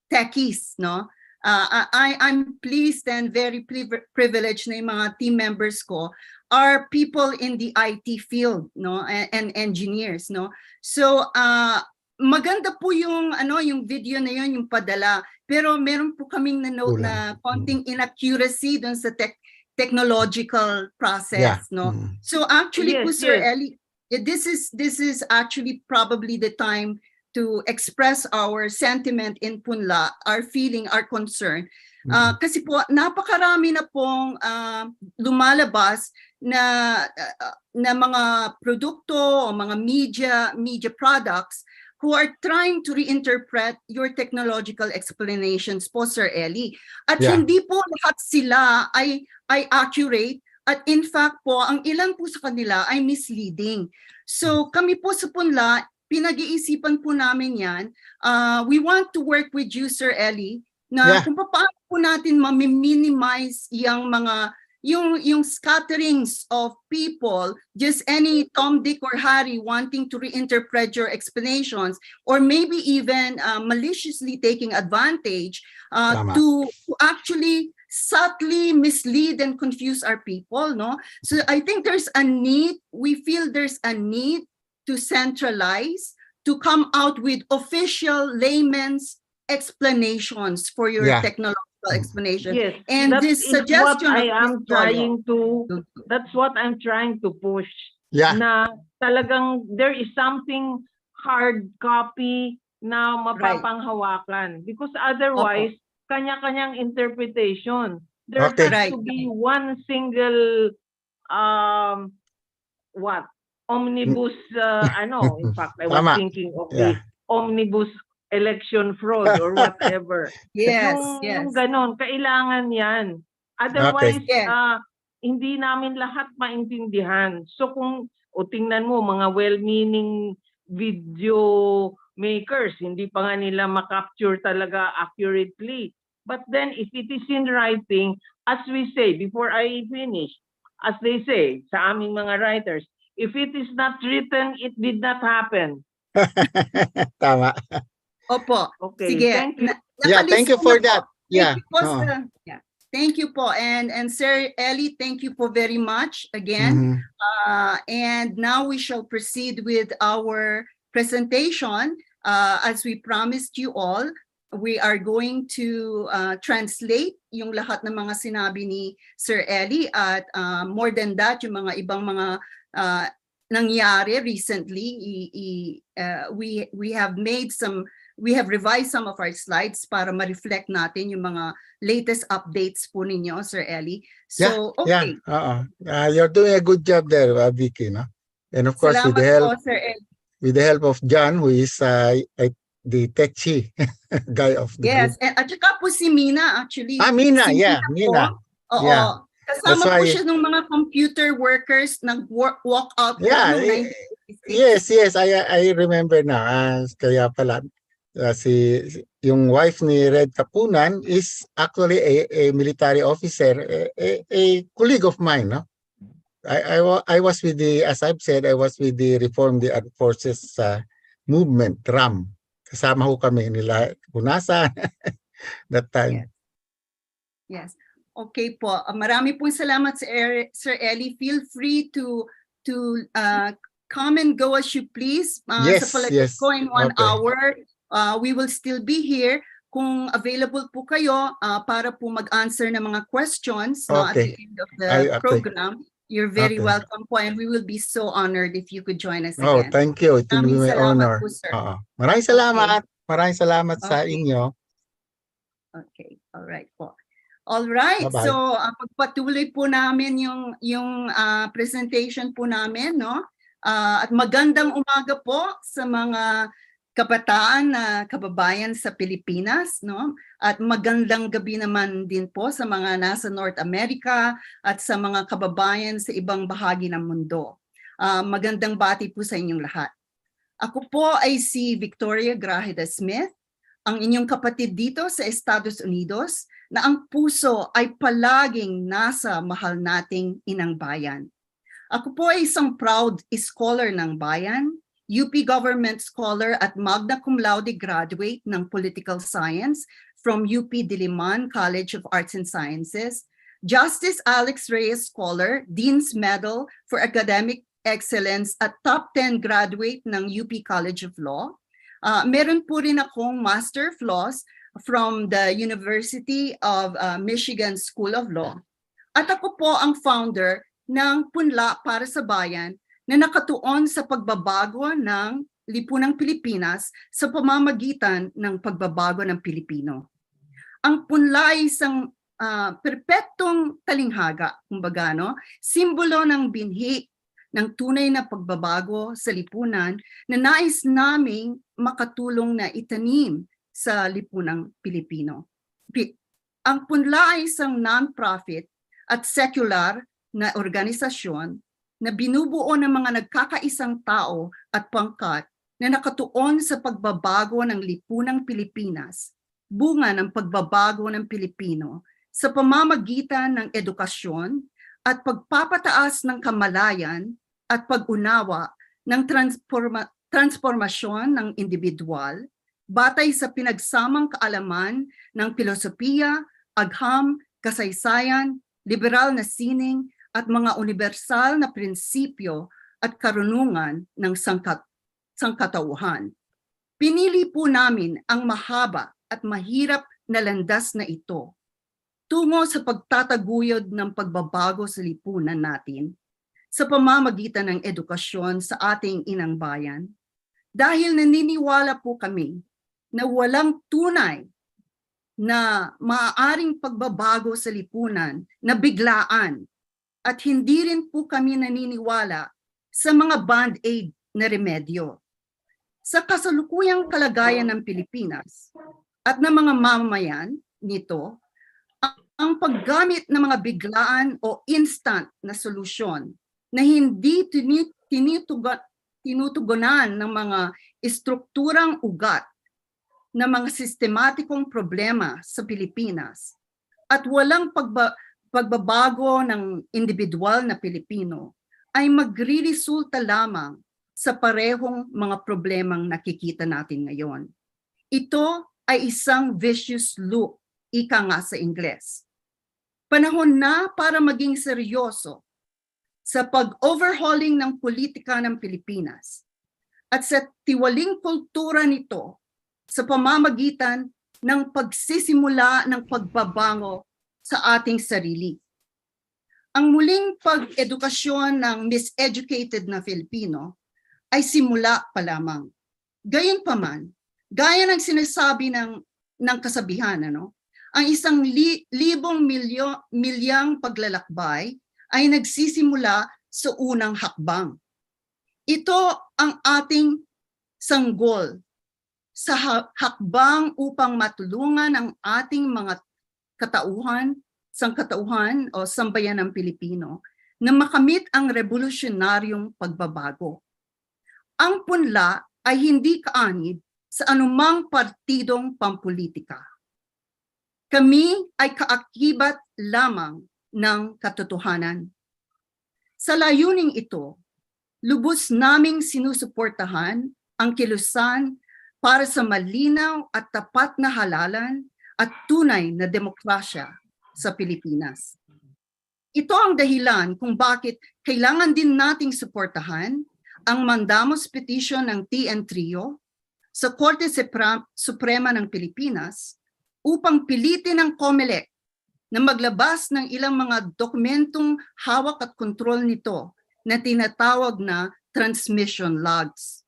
Speaker 2: techies, no? I'm pleased and very privileged na yung mga team members ko are people in the IT field, no? And engineers, no? So, maganda po yung yung video na yun, yung padala. Pero meron po kaming na-note na konting inaccuracy doon sa technological process, no? So actually po, Sir Eli, this is actually probably the time to express our sentiment in Punla, our feeling, our concern. Kasi po napakarami na pong lumalabas na mga produkto o mga media products who are trying to reinterpret your technological explanations po, Sir Eli. At hindi po lahat sila ay accurate, at in fact po, ang ilan po sa kanila ay misleading. So kami po sa Punla, pinag-iisipan po namin yan. We want to work with you, Sir Eli, na kung paano po natin ma-minimize yung mga yung scatterings of people, just any Tom, Dick, or Harry wanting to reinterpret your explanations, or maybe even maliciously taking advantage to actually subtly mislead and confuse our people, no? So I think we feel there's a need to centralize, to come out with official layman's explanations for your technological explanation.
Speaker 4: Yes,
Speaker 2: and this suggestion
Speaker 4: that's what I'm trying to push.
Speaker 1: Yeah.
Speaker 4: Na talagang there is something hard copy na mapapanghawakan, because otherwise kanya-kanyang interpretation. There has to be one single omnibus in fact I was thinking of the omnibus election fraud or whatever. Yung ganon, kailangan yan. Otherwise, hindi namin lahat maintindihan. So kung tingnan mo, mga well-meaning video makers, hindi pa nga nila makapture talaga accurately. But then if it is in writing, as we say, before I finish, as they say sa aming mga writers, if it is not written, it did not happen.
Speaker 1: Tama.
Speaker 2: Opo.
Speaker 4: Okay,
Speaker 2: sige.
Speaker 4: thank you.
Speaker 1: Thank you for that.
Speaker 2: Yeah. Thank you po. And Sir Ellie, thank you po very much again. And now we shall proceed with our presentation. As we promised you all, we are going to translate yung lahat ng mga sinabi ni Sir Ellie at more than that, yung mga ibang mga nangyari recently. We have revised some of our slides para ma-reflect natin yung mga latest updates po ninyo, Sir Ellie. So, okay.
Speaker 1: You're doing a good job there, Vicky, no? And of course,
Speaker 2: Salamat po, Sir Ellie.
Speaker 1: With the help of John, who is the techie guy of the group.
Speaker 2: Yes, at saka po si Mina actually.
Speaker 1: Mina,
Speaker 2: si
Speaker 1: Mina.
Speaker 2: Oo.
Speaker 1: Yeah.
Speaker 2: Kasama po siya ng mga computer workers nag-walk out.
Speaker 1: Yeah, yes, I remember na. Kaya pala, yung wife ni Red Kapunan is actually a military officer, a colleague of mine, no? I was with as I've said, I was with the Reform the Armed Forces movement, RAM. Kasama ho kami nila Punasa that time.
Speaker 2: Yes. Okay po. Marami pong salamat Sir Ellie. Feel free to come and go as you please.
Speaker 1: Yes,
Speaker 2: sa Politico in 1 hour. We will still be here. Kung available po kayo para po mag-answer ng mga questions at the end of the program, you're very welcome po, and we will be so honored if you could join us again.
Speaker 1: Thank you. It will be my honor.
Speaker 2: Po, sir.
Speaker 1: Maraming salamat. Maraming salamat sa inyo.
Speaker 2: Okay. All right po. All right.
Speaker 1: Bye-bye.
Speaker 2: So pagpatuloy po namin yung presentation po namin, no? At magandang umaga po sa mga kabataan na kababayan sa Pilipinas, no? At magandang gabi naman din po sa mga nasa North America at sa mga kababayan sa ibang bahagi ng mundo. Magandang bati po sa inyong lahat. Ako po ay si Victoria Grajeda Smith, ang inyong kapatid dito sa Estados Unidos, na ang puso ay palaging nasa mahal nating inang bayan. Ako po ay isang proud scholar ng bayan, UP Government Scholar at magna cum laude graduate ng Political Science from UP Diliman College of Arts and Sciences, Justice Alex Reyes Scholar, Dean's Medal for Academic Excellence at Top 10 graduate ng UP College of Law. Meron po rin akong Master of Laws from the University of Michigan School of Law. At ako po ang founder ng Punla para sa Bayan na nakatuon sa pagbabago ng lipunang Pilipinas sa pamamagitan ng pagbabago ng Pilipino. Ang Punla ay isang perpektong talinghaga, kumbaga, no? Simbolo ng binhi ng tunay na pagbabago sa lipunan na nais naming makatulong na itanim sa lipunang Pilipino. Ang Punla ay isang non-profit at secular na organisasyon na binubuo ng mga nagkakaisang tao at pangkat na nakatuon sa pagbabago ng lipunang Pilipinas, bunga ng pagbabago ng Pilipino sa pamamagitan ng edukasyon at pagpapataas ng kamalayan at pag-unawa ng transformasyon ng individual batay sa pinagsamang kaalaman ng filosofiya, agham, kasaysayan, liberal na sining at mga universal na prinsipyo at karunungan ng sangkatauhan. Pinili po namin ang mahaba at mahirap na landas na ito tungo sa pagtataguyod ng pagbabago sa lipunan natin sa pamamagitan ng edukasyon sa ating inang bayan, dahil naniniwala po kami na walang tunay na maaaring pagbabago sa lipunan na biglaan, at hindi rin po kami naniniwala sa mga band-aid na remedyo. Sa kasalukuyang kalagayan ng Pilipinas at ng mga mamamayan nito, ang paggamit ng mga biglaan o instant na solusyon na hindi tinutugunan ng mga estrukturang ugat ng mga sistematikong problema sa Pilipinas at walang pagbabago ng individual na Pilipino ay magriresulta lamang sa parehong mga problemang nakikita natin ngayon. Ito ay isang vicious loop, ika nga sa Ingles. Panahon na para maging seryoso sa pag-overhauling ng politika ng Pilipinas at sa tiwaling kultura nito sa pamamagitan ng pagsisimula ng pagbabago sa ating sarili. Ang muling pag-edukasyon ng miseducated na Filipino ay simula pa lamang. Gayunpaman, gaya ng sinasabi ng kasabihan, ang isang milyang paglalakbay ay nagsisimula sa unang hakbang. Ito ang ating sanggol sa hakbang upang matulungan ang ating mga sangkatauhan o sambayan ng Pilipino na makamit ang revolusyonaryong pagbabago. Ang punla ay hindi kaanib sa anumang partidong pampolitika. Kami ay kaakibat lamang ng katotohanan. Sa layuning ito, lubos naming sinusuportahan ang kilusan para sa malinaw at tapat na halalan at tunay na demokrasya sa Pilipinas. Ito ang dahilan kung bakit kailangan din nating suportahan ang mandamus petition ng TN Trio sa Korte Suprema ng Pilipinas upang pilitin ang COMELEC na maglabas ng ilang mga dokumentong hawak at kontrol nito na tinatawag na transmission logs.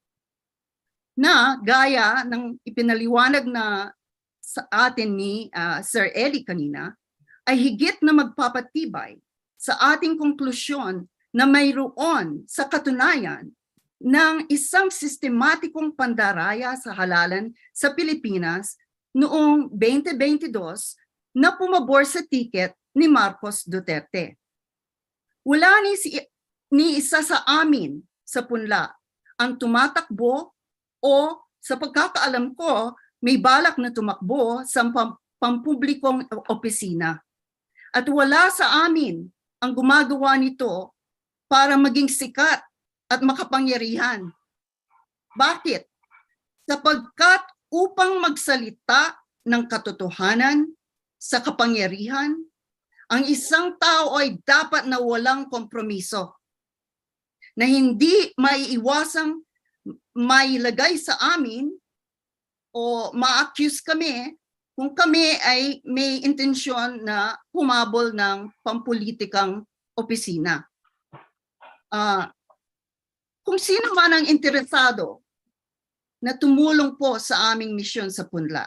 Speaker 2: Na gaya ng ipinaliwanag na sa atin ni Sir Eli kanina, ay higit na magpapatibay sa ating konklusyon na mayroon sa katunayan ng isang sistematikong pandaraya sa halalan sa Pilipinas noong 2022 na pumabor sa tiket ni Marcos Duterte. Wala ni isa sa amin sa punla ang tumatakbo o sa pagkakaalam ko may balak na tumakbo sa pampublikong opisina. At wala sa amin ang gumagawa nito para maging sikat at makapangyarihan. Bakit? Sapagkat upang magsalita ng katotohanan sa kapangyarihan, ang isang tao ay dapat na walang kompromiso, na hindi maiiwasang mailagay sa amin o ma-accuse kami kung kami ay may intensyon na humabol ng pampulitikang opisina. Kung sino man ang interesado na tumulong po sa aming misyon sa punla,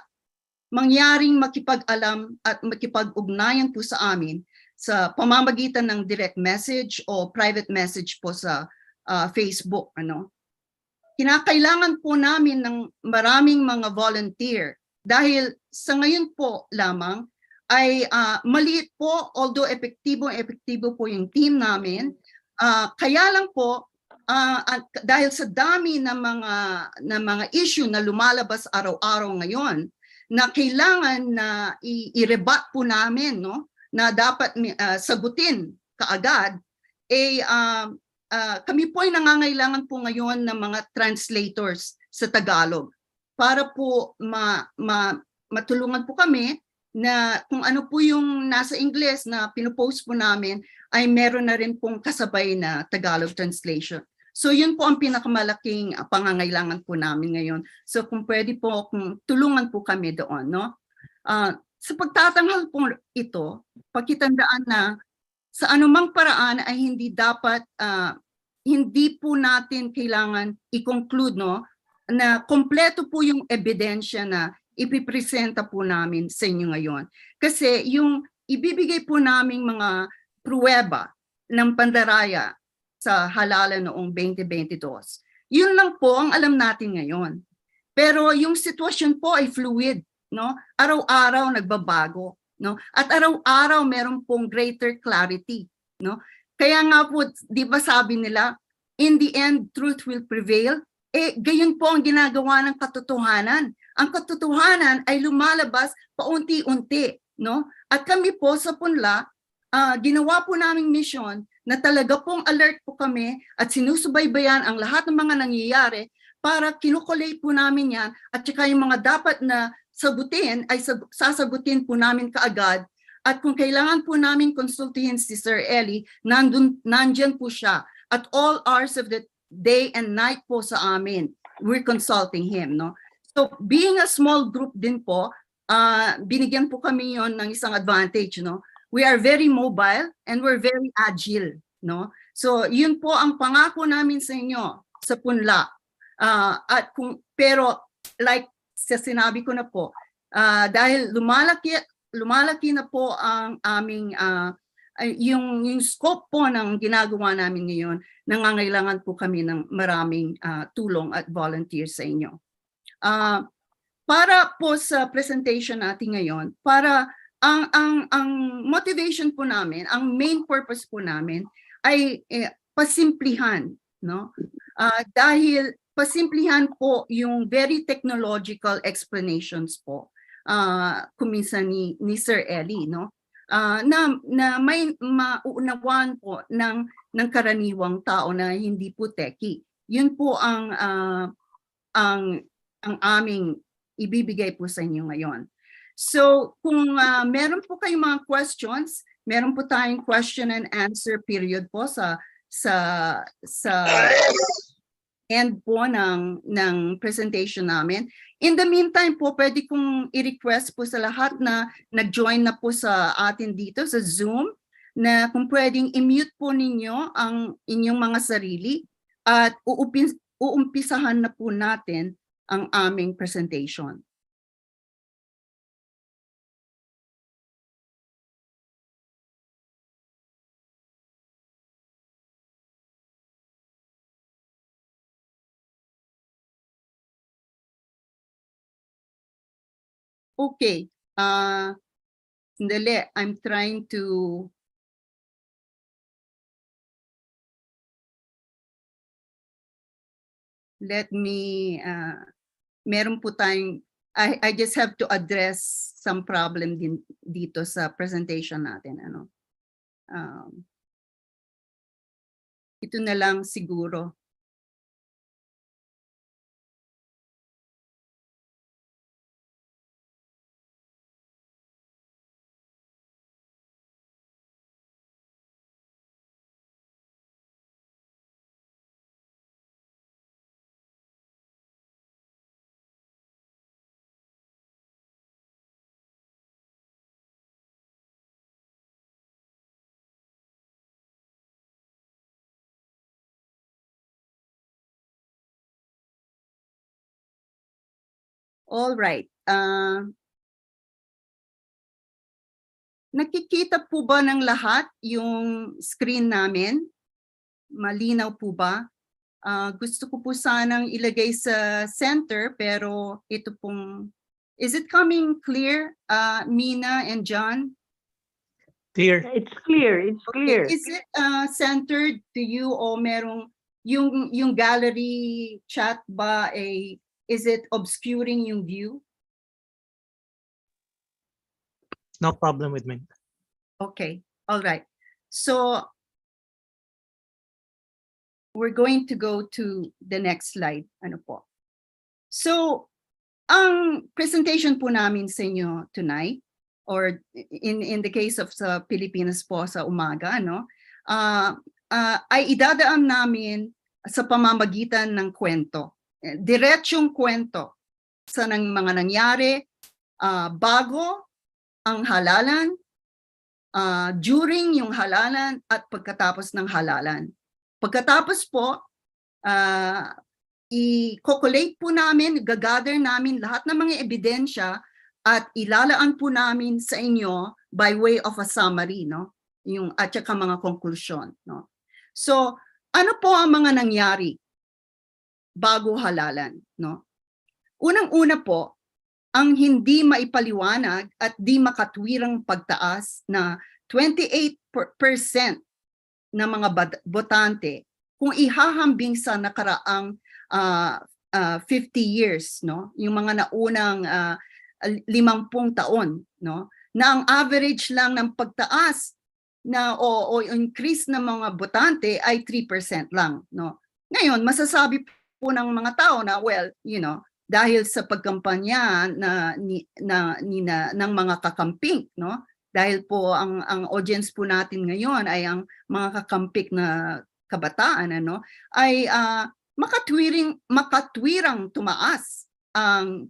Speaker 2: mangyaring makipag-alam at makipag-ugnayan po sa amin sa pamamagitan ng direct message o private message po sa Facebook. Kinakailangan po namin ng maraming mga volunteer dahil sa ngayon po lamang ay maliit po, although epektibo po yung team namin. Kaya lang po, dahil sa dami ng mga issue na lumalabas araw-araw ngayon, na kailangan na i-rebut po namin, na dapat sagutin kaagad, kami po ay nangangailangan po ngayon ng mga translators sa Tagalog para po matulungan po kami na kung ano po yung nasa Ingles na pinupost po namin ay meron na rin pong kasabay na Tagalog translation. So yun po ang pinakamalaking pangangailangan po namin ngayon. So kung pwede po, kung tulungan po kami doon, sa pagtatanghal po ito, pakitandaan na sa anumang paraan ay hindi po natin kailangan i-conclude na kompleto po yung ebidensya na ipipresenta po namin sa inyo ngayon. Kasi yung ibibigay po naming mga pruweba ng Pandaraya sa Halalan noong 2022, yun lang po ang alam natin ngayon. Pero yung sitwasyon po ay fluid, araw-araw nagbabago, at araw-araw meron pong greater clarity, Kaya nga po, di ba sabi nila, in the end, truth will prevail. Gayon po ang ginagawa ng katotohanan. Ang katotohanan ay lumalabas paunti-unti, At kami po sa punla, ginawa po naming mission na talaga pong alert po kami at sinusubaybayan ang lahat ng mga nangyayari para kinukolate po namin yan at saka yung mga dapat na sagutin ay sasagutin po namin kaagad At kung kailangan po namin konsultihin si Sir Eli, nandyan po siya. At all hours of the day and night po sa amin, we're consulting him, no? So being a small group din po, binigyan po kami yon ng isang advantage, no? We are very mobile and we're very agile, no? So yun po ang pangako namin sa inyo sa punla. Pero like sa sinabi ko na po, dahil lumalaki na po ang aming yung scope po ng ginagawa namin ngayon, nangangailangan po kami ng maraming tulong at volunteers sa inyo. Para po sa presentation natin ngayon, para ang motivation po namin, ang main purpose po namin ay pasimplihan, no? Dahil pasimplihan po yung very technological explanations po kuminsan ni Sir Eli, no? Na may maunawaan po ng karaniwang tao na hindi po techie. Yun po ang aming ibibigay po sa inyo ngayon. So kung meron po kayong mga questions, meron po tayong question and answer period po sa end po ng presentation namin. In the meantime po, pwede kong i-request po sa lahat na nag-join na po sa atin dito sa Zoom na kung pwedeng i-mute po ninyo ang inyong mga sarili at uumpisahan na po natin ang aming presentation. Okay, sandali, I'm trying to let me, meron po tayong, I just have to address some problem din dito sa presentation natin. Ito na lang siguro. All right. Nakikita po ba ng lahat yung screen namin? Malinaw po ba? Gusto ko po sanang ilagay sa center pero ito pong, is it coming clear, Mina and John?
Speaker 6: Clear.
Speaker 4: It's clear. It's clear.
Speaker 2: Okay. Is it centered to you o merong yung gallery chat ba is it obscuring yung view?
Speaker 6: No problem with me.
Speaker 2: Okay, all right. So we're going to go to the next slide. Ano po? So ang presentation po namin sa inyo tonight, or in the case of sa Pilipinas po sa umaga, no? Ay idadaan namin sa pamamagitan ng kwento. Diretsong kwento sa mga nangyari bago ang halalan, during yung halalan at pagkatapos ng halalan. Pagkatapos po, i-collate po namin, gagather namin lahat ng mga ebidensya at ilalaan po namin sa inyo by way of a summary, no? Yung at saka mga conclusion, no? So, ano po ang mga nangyari bago halalan, no? Unang-una po, ang hindi maipaliwanag at di makatwirang pagtaas na 28% ng mga botante kung ihahambing sa nakaraang 50 years, no? Yung mga naunang 50 taon, no? Na ang average lang ng pagtaas na o increase ng mga botante ay 3% lang, no? Ngayon, masasabi po ng mga tao na, well, you know, dahil sa pagkampanya ng mga kakamping, no? dahil po ang audience po natin ngayon ay ang mga kakampik na kabataan, ano, ay makatwirang tumaas ang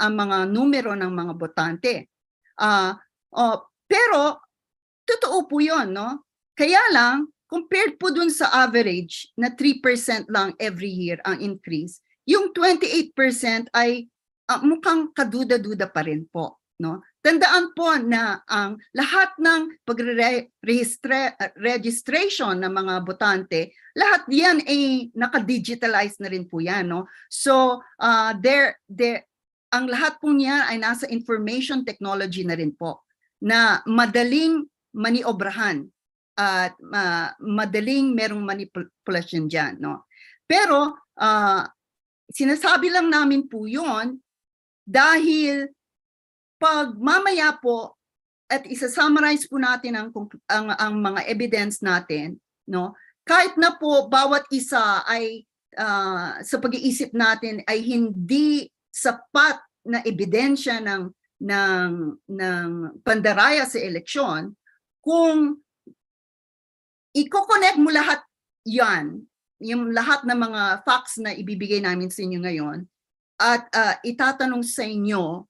Speaker 2: mga numero ng mga botante. Pero totoo po 'yon, no? Kaya lang compared po dun sa average na 3% lang every year ang increase, yung 28% ay mukhang kaduda-duda pa rin po, no? Tandaan po na ang lahat ng registration ng mga botante, lahat yan ay naka-digitalize na rin po yan, no? So, ang lahat po niya ay nasa information technology na rin po, na madaling maniobrahan at madaling merong manipulation dyan, no? Pero, sinasabi lang namin po yun dahil pag mamaya po at isa-summarize po natin ang mga evidence natin, no? Kahit na po bawat isa ay sa pag-iisip natin ay hindi sapat na ebidensya ng pandaraya sa eleksyon, kung i-connect mo lahat yan, yung lahat ng mga facts na ibibigay namin sa inyo ngayon, at itatanong sa inyo,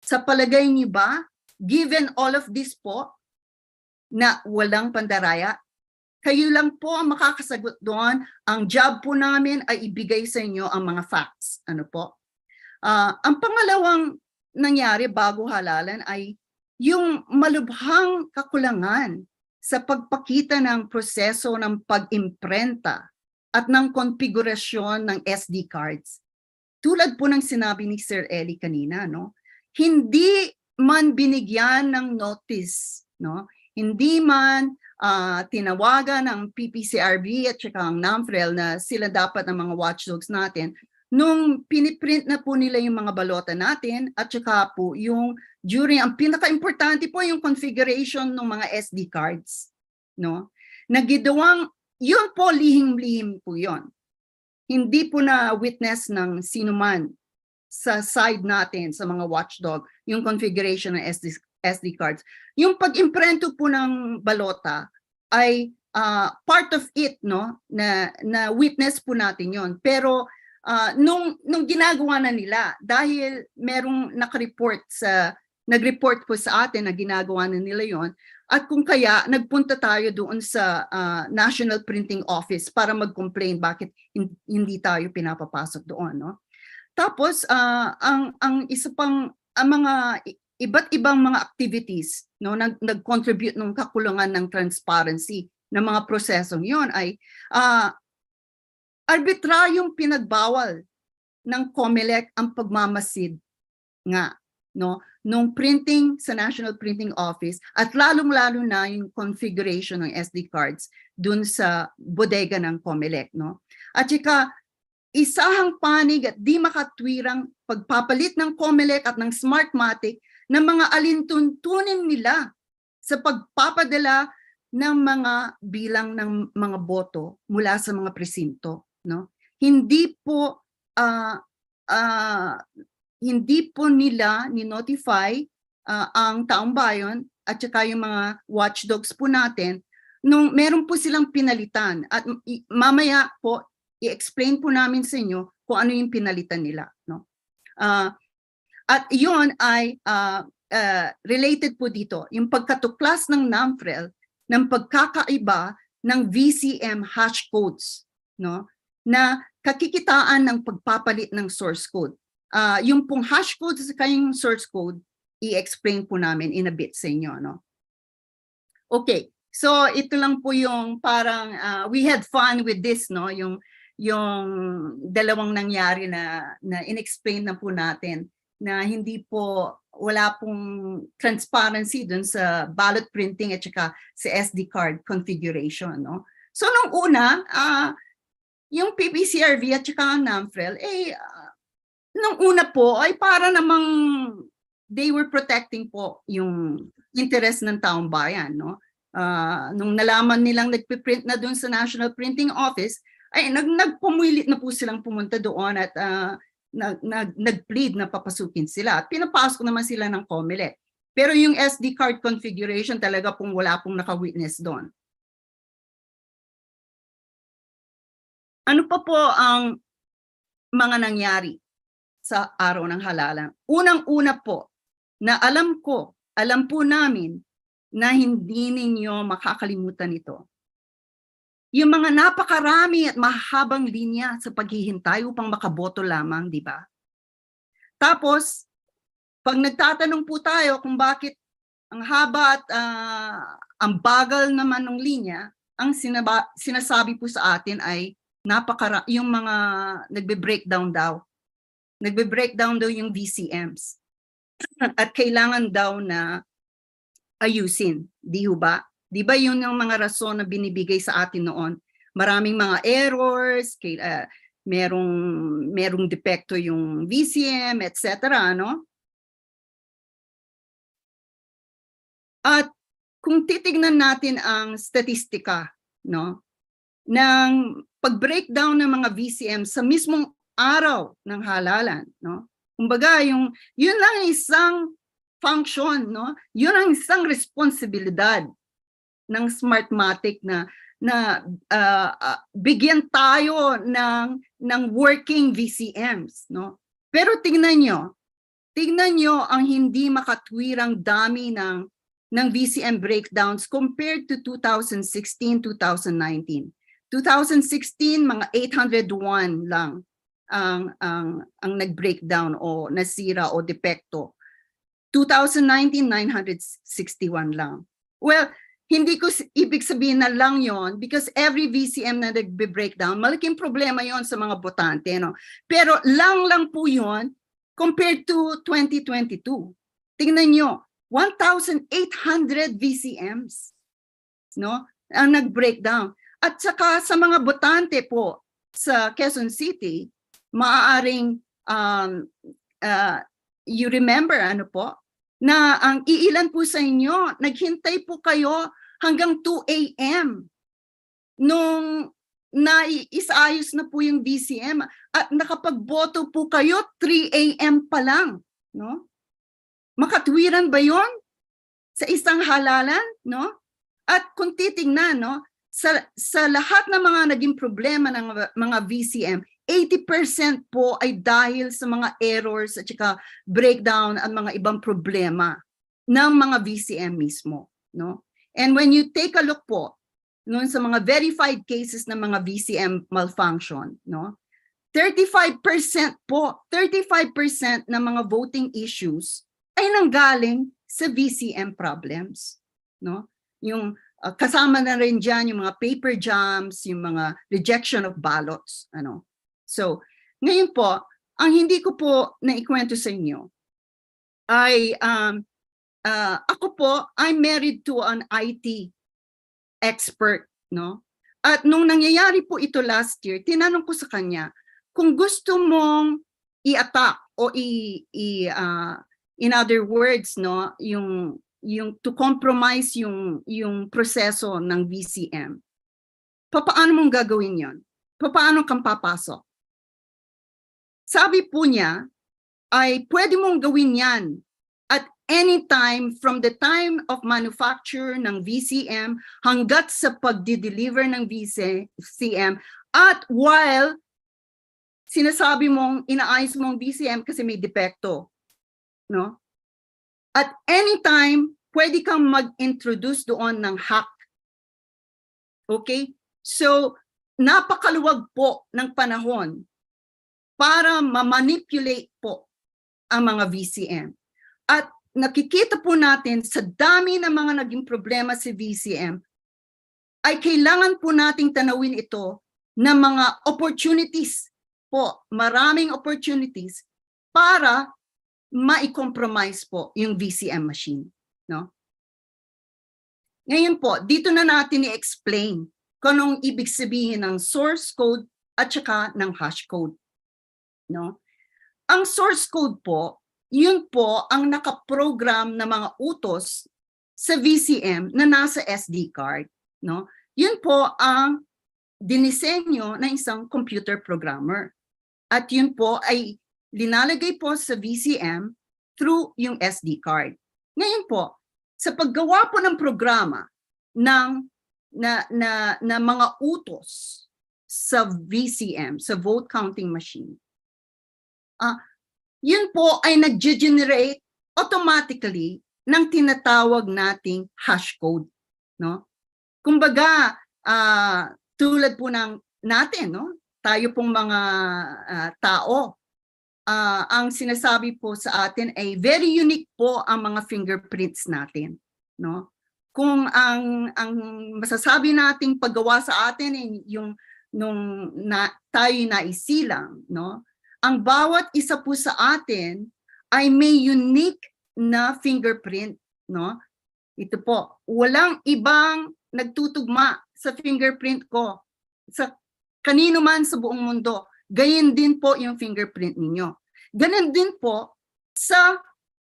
Speaker 2: sa palagay niyo ba, given all of this po, na walang pandaraya, kayo lang po ang makakasagot doon. Ang job po namin ay ibigay sa inyo ang mga facts. Ano po? Ang pangalawang nangyari bago halalan ay yung malubhang kakulangan sa pagpakita ng proseso ng pag-imprenta at ng konfigurasyon ng SD cards. Tulad po ng sinabi ni Sir Eli kanina, no? Hindi man binigyan ng notice, no? Hindi man tinawagan ng PPCRB at saka ang NAMFREL na sila dapat ang mga watchdogs natin nung piniprint na po nila yung mga balota natin, at saka po yung during, ang pinaka-importante po yung configuration ng mga SD cards, no? Nagidawang, yun po lihim-lihim po yun. Hindi po na witness ng sinuman sa side natin, sa mga watchdog, yung configuration ng SD cards. Yung pag-imprento po ng balota ay part of it, no? Na witness po natin yon. Pero nung ginagawa na nila, dahil merong nag-report po sa atin na ginagawa na nila yon, at kung kaya nagpunta tayo doon sa National Printing Office para mag-complain bakit hindi tayo pinapapasok doon, no? Tapos ang isa pang ang mga iba't ibang mga activities, no, nag-contribute ng kakulangan ng transparency ng mga prosesong yon ay arbitraryong pinagbawal ng COMELEC ang pagmamasid nga, no, nung printing sa National Printing Office, at lalong-lalo na yung configuration ng SD cards dun sa bodega ng COMELEC, no? At saka isahang panig at di makatwirang pagpapalit ng COMELEC at ng Smartmatic ng mga alintuntunin nila sa pagpapadala ng mga bilang ng mga boto mula sa mga presinto, no? Hindi po nila ni-notify ang taong bayan at saka yung mga watchdogs po natin nung meron po silang pinalitan, at mamaya po i-explain po namin sa inyo kung ano yung pinalitan nila, no? At iyon ay related po dito, yung pagkatuklas ng NAMFREL ng pagkakaiba ng VCM hash codes, no? Na kakikitaan ng pagpapalit ng source code. Yung pong hash code sa kayong source code, i-explain po namin in a bit sa inyo, no? Okay, so ito lang po yung parang we had fun with this, no? Yung dalawang nangyari na in-explain na po natin na hindi po, wala pong transparency dun sa ballot printing at saka sa SD card configuration, no? So nung una, yung PPCRV at saka ang NAMFREL, nung una po ay para namang they were protecting po yung interest ng taong bayan, no? Nung nalaman nilang nagpiprint na dun sa National Printing Office, ay nagpumulit na po silang pumunta doon at nag-plead na papasukin sila. At pinapasok naman sila ng COMELEC. Pero yung SD card configuration talaga pong wala pong naka-witness doon. Ano pa po ang mga nangyari sa araw ng halalan? Unang-una po, na alam po namin na hindi ninyo makakalimutan ito. Yung mga napakarami at mahabang linya sa paghihintay upang makaboto lamang, di ba? Tapos, pag nagtatanong po tayo kung bakit ang haba at ang bagal naman ng linya, ang sinasabi po sa atin ay yung mga nagbe-breakdown daw. Nagbe-breakdown daw yung VCMs. At kailangan daw na ayusin. Di ba? Di ba yun yung mga rason na binibigay sa atin noon? Maraming mga errors, merong depekto yung VCM, etc. No? At kung titignan natin ang statistika, no, ng pag-breakdown ng mga VCM sa mismong araw ng halalan, no? Kumbaga, yun lang isang function, no? Yun ang isang responsibilidad ng Smartmatic na bigyan tayo ng working VCMs, no? Pero tignan nyo ang hindi makatwirang dami ng VCM breakdowns compared to 2016, 2019. 2016, mga 801 lang ang nag-breakdown o nasira o depekto. 2019, 961 lang. Well, hindi ko ibig sabihin na lang yon because every VCM na nag-breakdown, malaking problema yon sa mga botante. No? Pero lang po yon compared to 2022. Tingnan nyo, 1,800 VCMs, no, ang nag-breakdown. At saka sa mga botante po sa Quezon City, maaaring you remember ano po, na ang iilan po sa inyo, naghintay po kayo hanggang 2 a.m. nung naiisayos na po yung VCM at nakapagboto po kayo 3 a.m. pa lang, no? Makatwiran ba yon sa isang halalan, no? At kung titingnan, no, sa lahat ng mga naging problema ng mga VCM, 80% po ay dahil sa mga errors at saka breakdown at mga ibang problema ng mga VCM mismo, no? And when you take a look po noon sa mga verified cases ng mga VCM malfunction, no? 35% po, 35% ng mga voting issues ay nanggaling sa VCM problems, no? Yung kasama na rin diyan yung mga paper jams, yung mga rejection of ballots, ano. So, ngayon po, ang hindi ko po naikwento sa inyo ay ako po, I'm married to an IT expert, no? At nung nangyayari po ito last year, tinanong ko sa kanya, kung gusto mong i-attack o in other words, no, yung to compromise yung proseso ng VCM, paano mong gagawin yon? Paano kang papasok? Sabi po niya, ay pwede mong gawin yan at any time from the time of manufacture ng VCM hanggat sa pagdi-deliver ng VCM at while sinasabi mong inaayos mong VCM kasi may depekto, no? At anytime, pwede kang mag-introduce doon ng hack. Okay? So, napakaluwag po ng panahon para ma-manipulate po ang mga VCM. At nakikita po natin sa dami ng mga naging problema sa VCM, ay kailangan po nating tanawin ito ng mga opportunities po, maraming opportunities para ma-compromise po yung VCM machine, no? Ngayon po, dito na natin i-explain kung anong ibig sabihin ng source code at saka ng hash code, no? Ang source code po, yun po ang nakaprogram na mga utos sa VCM na nasa SD card, no? Yun po ang dinisenyo ng isang computer programmer. At yun po ay linalagay po sa VCM through yung SD card. Ngayon po, sa paggawa po ng programa ng na mga utos sa VCM, sa vote counting machine, yun po ay nag-generate automatically ng tinatawag nating hash code, no? Kumbaga, tulad po ng natin, no? Tayo pong mga tao, ang sinasabi po sa atin ay very unique po ang mga fingerprints natin, no? Kung ang masasabi nating paggawa sa atin ay yung nung tayo naisilang, no? Ang bawat isa po sa atin ay may unique na fingerprint, no? Ito po, walang ibang nagtutugma sa fingerprint ko sa kanino man sa buong mundo. Gayon din po yung fingerprint ninyo. Ganon din po sa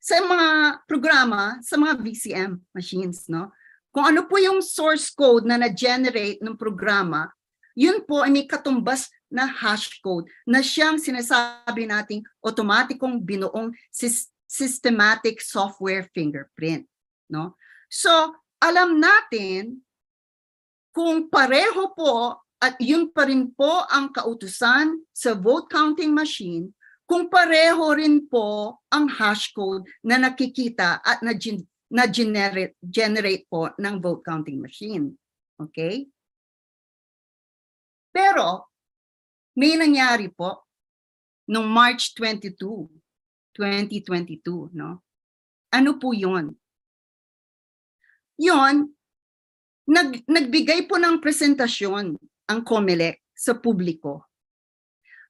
Speaker 2: mga programa, sa mga VCM machines, no? Kung ano po yung source code na na-generate ng programa, yun po ay may katumbas na hash code na siyang sinasabi nating otomatikong binuong systematic software fingerprint, no? So, alam natin kung pareho po at yun pa rin po ang kautusan sa vote counting machine, kung pareho rin po ang hash code na nakikita at na-generate po ng vote counting machine. Okay? Pero, may nangyari po noong March 22, 2022, no? Ano po yun? Yun, nagbigay po ng presentasyon ang COMELEC sa publiko.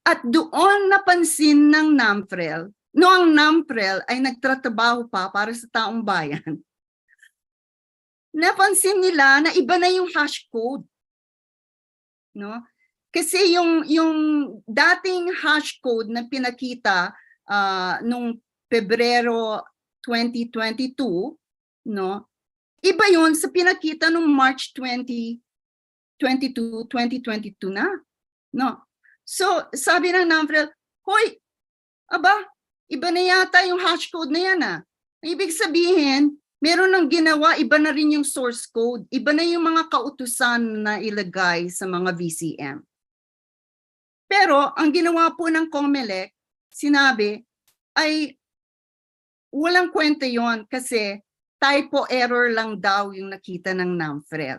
Speaker 2: At doon napansin ng NAMFREL, noong NAMFREL ay nagtratrabaho pa para sa taong bayan, napansin nila na iba na yung hash code. No? Kasi yung dating hash code na pinakita nung Pebrero 2022, no? Iba yun sa pinakita nung March 2022 na. No? So, sabi ng NAMFREL, hoy, aba, iba na yata yung hash code na yan ah. Ibig sabihin, meron ng ginawa, iba na rin yung source code. Iba na yung mga kautusan na ilagay sa mga VCM. Pero, ang ginawa po ng COMELEC, sinabi, ay walang kwenta yon kasi typo error lang daw yung nakita ng NAMFREL.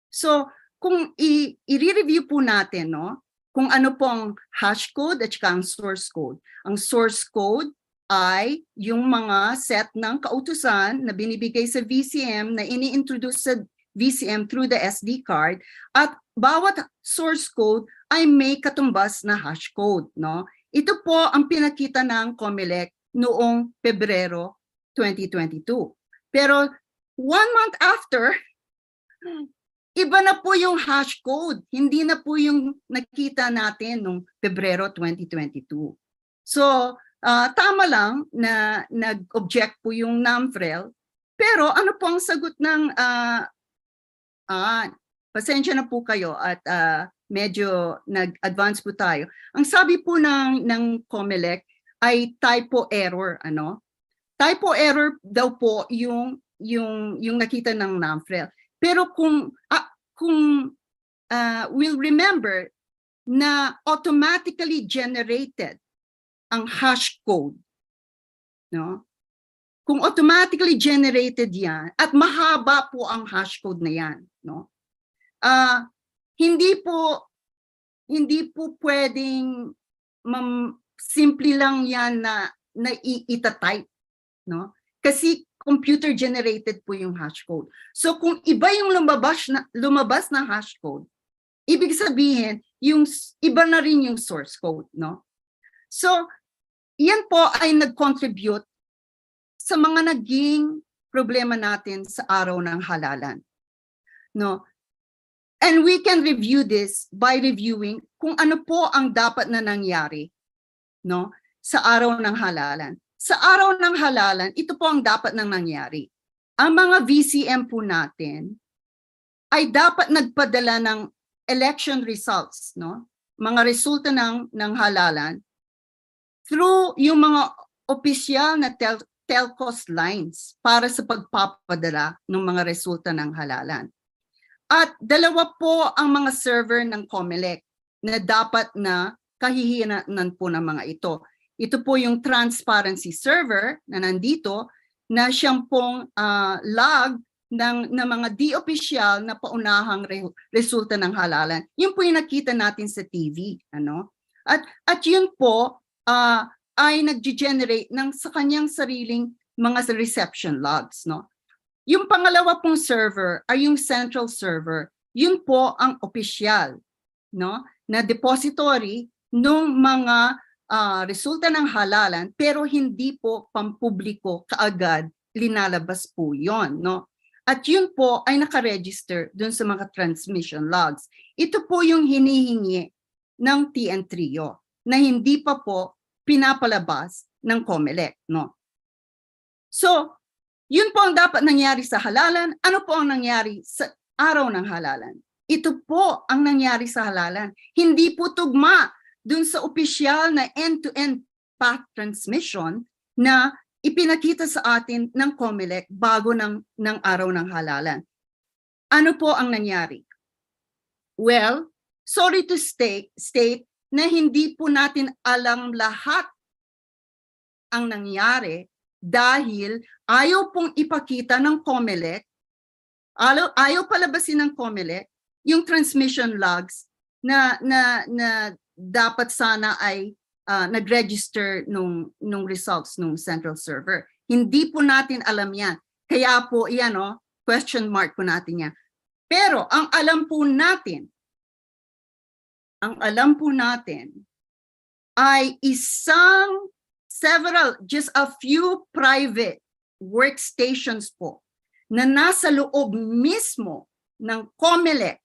Speaker 2: So, kung i-review po natin, no, kung ano pong hash code at saka ang source code. Ang source code ay yung mga set ng kautusan na binibigay sa VCM na ini-introduce sa VCM through the SD card at bawat source code ay may katumbas na hash code, no? Ito po ang pinakita ng COMELEC noong Pebrero 2022. Pero 1 month after, iba na po yung hash code. Hindi na po yung nakita natin noong Pebrero 2022. So, tama lang na nag-object po yung NAMFREL. Pero ano po ang sagot ng, pasensya na po kayo at medyo nag-advance po tayo. Ang sabi po ng COMELEC ay typo error, ano? Typo error daw po yung nakita ng NAMFREL. Pero kung we'll remember na automatically generated ang hash code, no? Kung automatically generated yan at mahaba po ang hash code na yan, no? Hindi po pwedeng simple lang yan na ita-type, no? Kasi computer generated po yung hash code. So kung iba yung lumabas na hash code, ibig sabihin yung iba na rin yung source code, no? So yan po ay nag-contribute sa mga naging problema natin sa araw ng halalan, no? And we can review this by reviewing kung ano po ang dapat na nangyari, no, sa araw ng halalan. Sa araw ng halalan, ito po ang dapat nang nangyari. Ang mga VCM po natin ay dapat nagpadala ng election results, no? Mga resulta ng halalan through yung mga opisyal na telcos lines para sa pagpapadala ng mga resulta ng halalan. At dalawa po ang mga server ng COMELEC na dapat na kahihinatnan po ng mga ito. Ito po yung transparency server na nandito na siyang pong log ng mga di-opisyal na paunahang resulta ng halalan. Yun po yung nakita natin sa TV. Ano? At yun po ay nag-generate ng sa kanyang sariling mga reception logs. No? Yung pangalawa pong server ay yung central server. Yun po ang opisyal, no? Na depository ng mga resulta ng halalan, pero hindi po pampubliko kaagad linalabas po yon, no? At yun po ay nakaregister dun sa mga transmission logs. Ito po yung hinihingi ng TN-TRIO na hindi pa po pinapalabas ng COMELEC, no? So, yun po ang dapat nangyari sa halalan. Ano po ang nangyari sa araw ng halalan? Ito po ang nangyari sa halalan. Hindi po tugma dun sa opisyal na end-to-end path transmission na ipinakita sa atin ng COMELEC bago ng araw ng halalan. Ano po ang nangyari? Well, sorry to state na hindi po natin alam lahat ang nangyari dahil ayaw pong ipakita ng COMELEC, ayaw palabasin ng COMELEC yung transmission logs na dapat sana ay nag-register nung results nung central server. Hindi po natin alam yan. Kaya po yan, question mark po natin yan. Pero ang alam po natin ay just a few private workstations po na nasa loob mismo ng COMELEC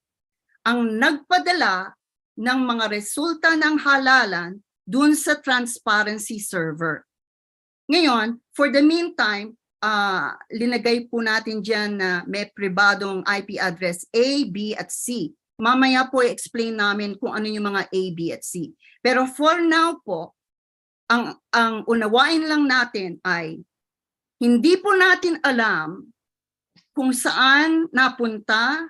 Speaker 2: ang nagpadala ng mga resulta ng halalan dun sa transparency server. Ngayon, for the meantime, linagay po natin dyan na may pribadong IP address A, B, at C. Mamaya po i-explain namin kung ano yung mga A, B, at C. Pero for now po, ang unawain lang natin ay hindi po natin alam kung saan napunta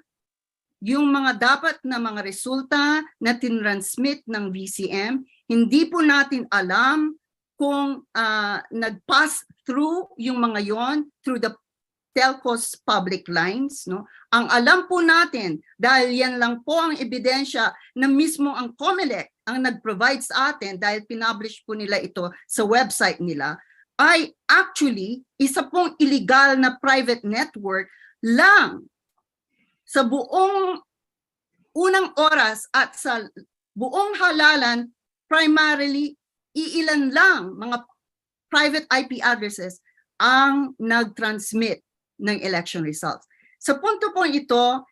Speaker 2: yung mga dapat na mga resulta na tinransmit ng VCM. Hindi po natin alam kung nag-pass through yung mga yon through the telcos public lines. No? Ang alam po natin, dahil yan lang po ang ebidensya na mismo ang COMELEC ang nag-provide sa atin dahil pinublish po nila ito sa website nila, ay actually isa pong illegal na private network lang sa buong unang oras at sa buong halalan. Primarily, iilan lang mga private IP addresses ang nag-transmit ng election results. Sa punto po ito,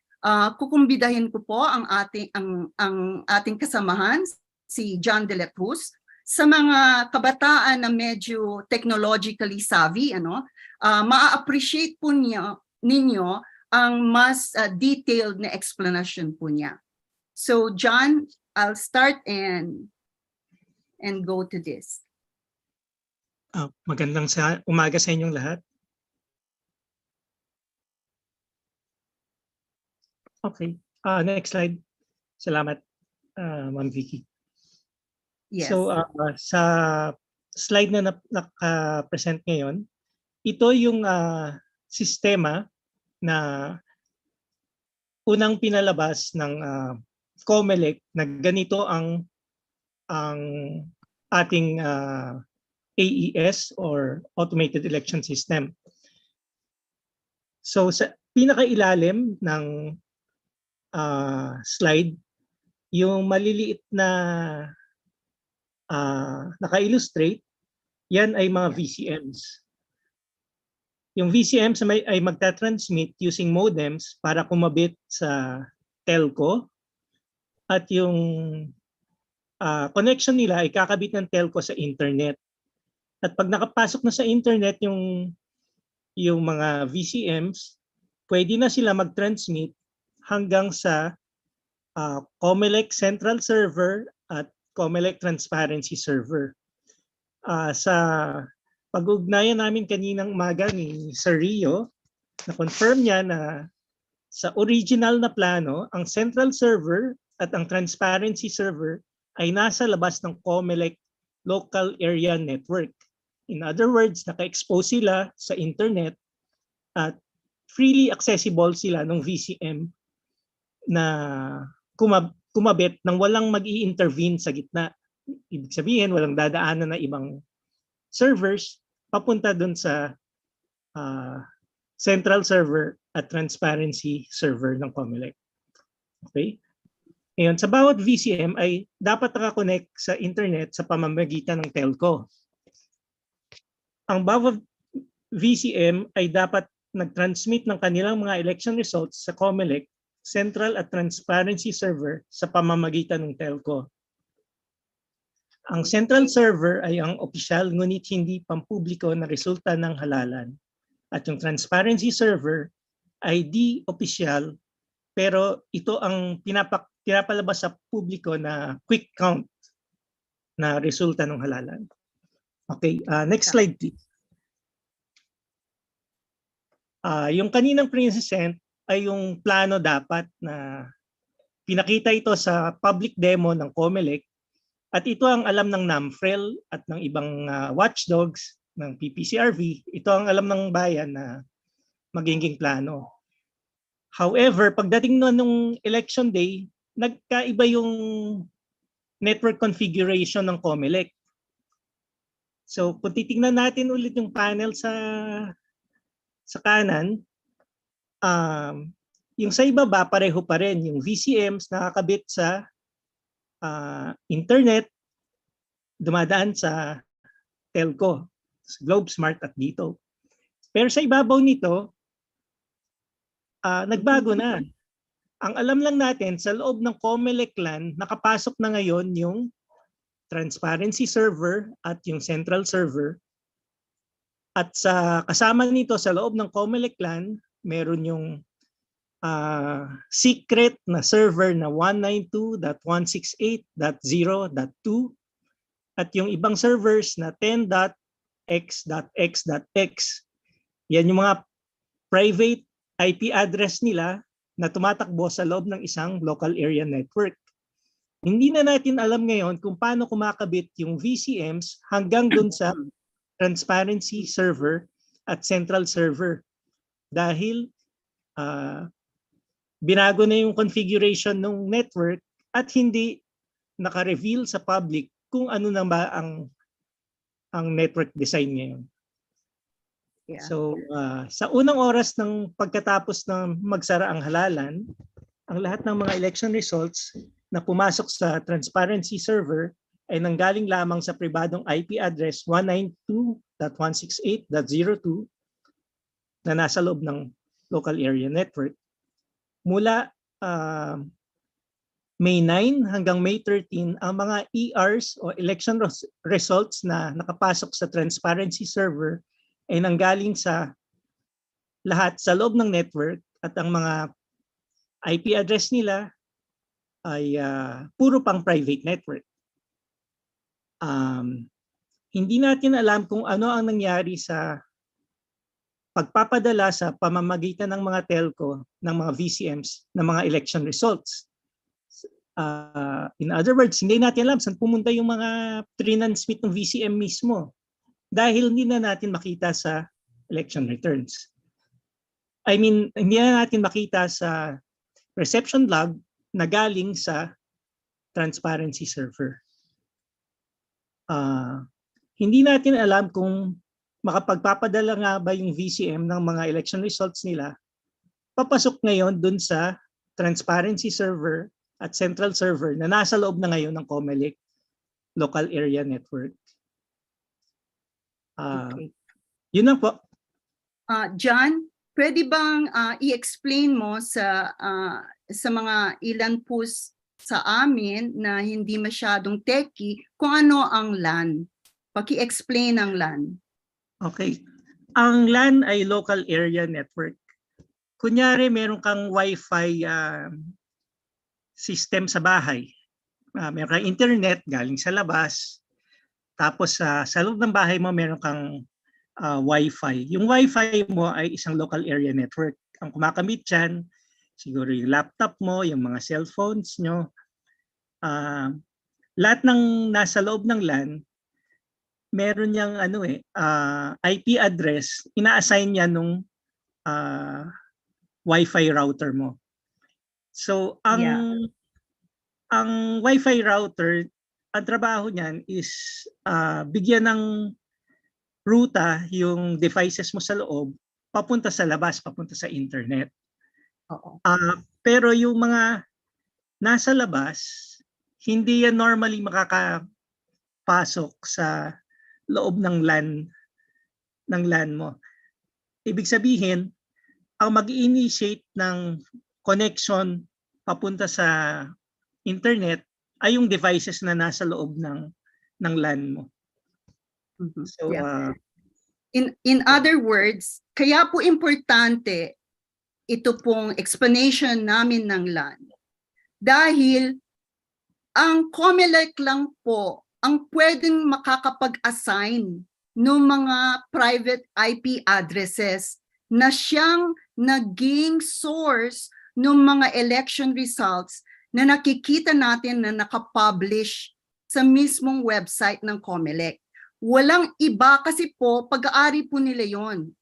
Speaker 2: kukumbidahin ko po ang ating kasamahan, si John De La Cruz, sa mga kabataan na medyo technologically savvy, maa-appreciate po ninyo ang mas detailed na explanation po niya. So John, I'll start and go to this.
Speaker 6: Magandang umaga sa inyong lahat. Okay, next slide. Salamat, Ma'am Vicky.
Speaker 2: Yes.
Speaker 6: So sa slide na naka-present ngayon, ito yung sistema na unang pinalabas ng COMELEC na ganito ang ating AES or Automated Election System. So sa pinakailalim ng slide, yung maliliit na naka-illustrate, yan ay mga VCMs. Yung VCMs ay magta-transmit using modems para kumabit sa telco, at yung connection nila ay kakabit ng telco sa internet. At pag nakapasok na sa internet yung mga VCMs, pwede na sila mag-transmit hanggang sa COMELEC Central Server at COMELEC Transparency Server. Sa pag-ugnayan namin kaninang umaga ni Sir Rio, na-confirm niya na sa original na plano, ang central server at ang transparency server ay nasa labas ng COMELEC local area network. In other words, naka-expose sila sa internet at freely accessible sila ng VCM na kumabit nang walang mag-i-intervene sa gitna. Ibig sabihin, walang dadaanan na ibang servers papunta dun sa central server at transparency server ng COMELEC. Okay? Ngayon, sa bawat VCM ay dapat nakakonect sa internet sa pamamagitan ng telco. Ang bawat VCM ay dapat nag-transmit ng kanilang mga election results sa COMELEC, central at transparency server sa pamamagitan ng telco. Ang central server ay ang opisyal ngunit hindi pampubliko na resulta ng halalan. At yung transparency server ay di opisyal pero ito ang pinapalabas sa publiko na quick count na resulta ng halalan. Okay, next slide please. Yung kaninang present ay yung plano dapat na pinakita ito sa public demo ng COMELEC at ito ang alam ng NAMFREL at ng ibang watchdogs ng PPCRV. Ito ang alam ng bayan na magiging plano. However, pagdating nung election day, nagkaiba yung network configuration ng COMELEC. So kung titingnan natin ulit yung panel sa kanan, yung sa ibaba pareho pa rin. Yung VCMs nakakabit sa internet, dumadaan sa telco, sa Globe Smart at dito. Pero sa ibabaw nito, nagbago na. Ang alam lang natin, sa loob ng COMELEC LAN, nakapasok na ngayon yung transparency server at yung central server. At sa kasama nito sa loob ng COMELEC LAN, meron yung secret na server na 192.168.0.2 at yung ibang servers na 10.x.x.x. Yan yung mga private IP address nila na tumatakbo sa loob ng isang local area network. Hindi na natin alam ngayon kung paano kumakabit yung VCMs hanggang dun sa transparency server at central server dahil binago na yung configuration ng network at hindi naka-reveal sa public kung ano na ba ang network design ngayon.
Speaker 2: Yeah.
Speaker 6: So sa unang oras ng pagkatapos ng magsara ang halalan, ang lahat ng mga election results na pumasok sa transparency server ay nanggaling lamang sa pribadong IP address 192.168.0.2 na nasa loob ng local area network. Mula May 9 hanggang May 13, ang mga ERs o election results na nakapasok sa transparency server ay nanggaling sa lahat sa loob ng network at ang mga IP address nila ay puro pang private network. Hindi natin alam kung ano ang nangyari sa pagpapadala sa pamamagitan ng mga telco ng mga VCMs ng mga election results. In other words, hindi natin alam saan pumunta yung mga transmit ng VCM mismo dahil hindi na natin makita sa election returns. I mean, hindi na natin makita sa reception log na galing sa transparency server. Hindi natin alam kung makapagpapadala nga ba yung VCM ng mga election results nila papasok ngayon dun sa transparency server at central server na nasa loob na ngayon ng COMELEC local area network.
Speaker 2: Okay.
Speaker 6: Yun lang po.
Speaker 2: John, pwede bang i-explain mo sa mga ilan po sa amin na hindi masyadong techie kung ano ang LAN? Paki-explain ang LAN.
Speaker 6: Okay. Ang LAN ay local area network. Kunyari, meron kang Wi-Fi system sa bahay. Meron kang internet galing sa labas. Tapos sa loob ng bahay mo, meron kang Wi-Fi. Yung Wi-Fi mo ay isang local area network. Ang kumakamit dyan, siguro yung laptop mo, yung mga cellphones nyo, lahat ng nasa loob ng LAN, meron niyang IP address, ina-assign niya nung Wi-Fi router mo. So ang Wi-Fi router, ang trabaho niyan is bigyan ng ruta yung devices mo sa loob papunta sa labas, papunta sa internet. Pero yung mga nasa labas, hindi yan normally makakapasok sa loob ng LAN mo. Ibig sabihin, ang mag-initiate ng connection papunta sa internet ay yung devices na nasa loob ng LAN mo. So,
Speaker 2: in other words, kaya po importante ito pong explanation namin ng LAN. Dahil ang COMELEC lang po ang pwedeng makakapag-assign ng mga private IP addresses na siyang naging source ng mga election results na nakikita natin na nakapublish sa mismong website ng COMELEC. Walang iba kasi po, pag-aari po nila yon.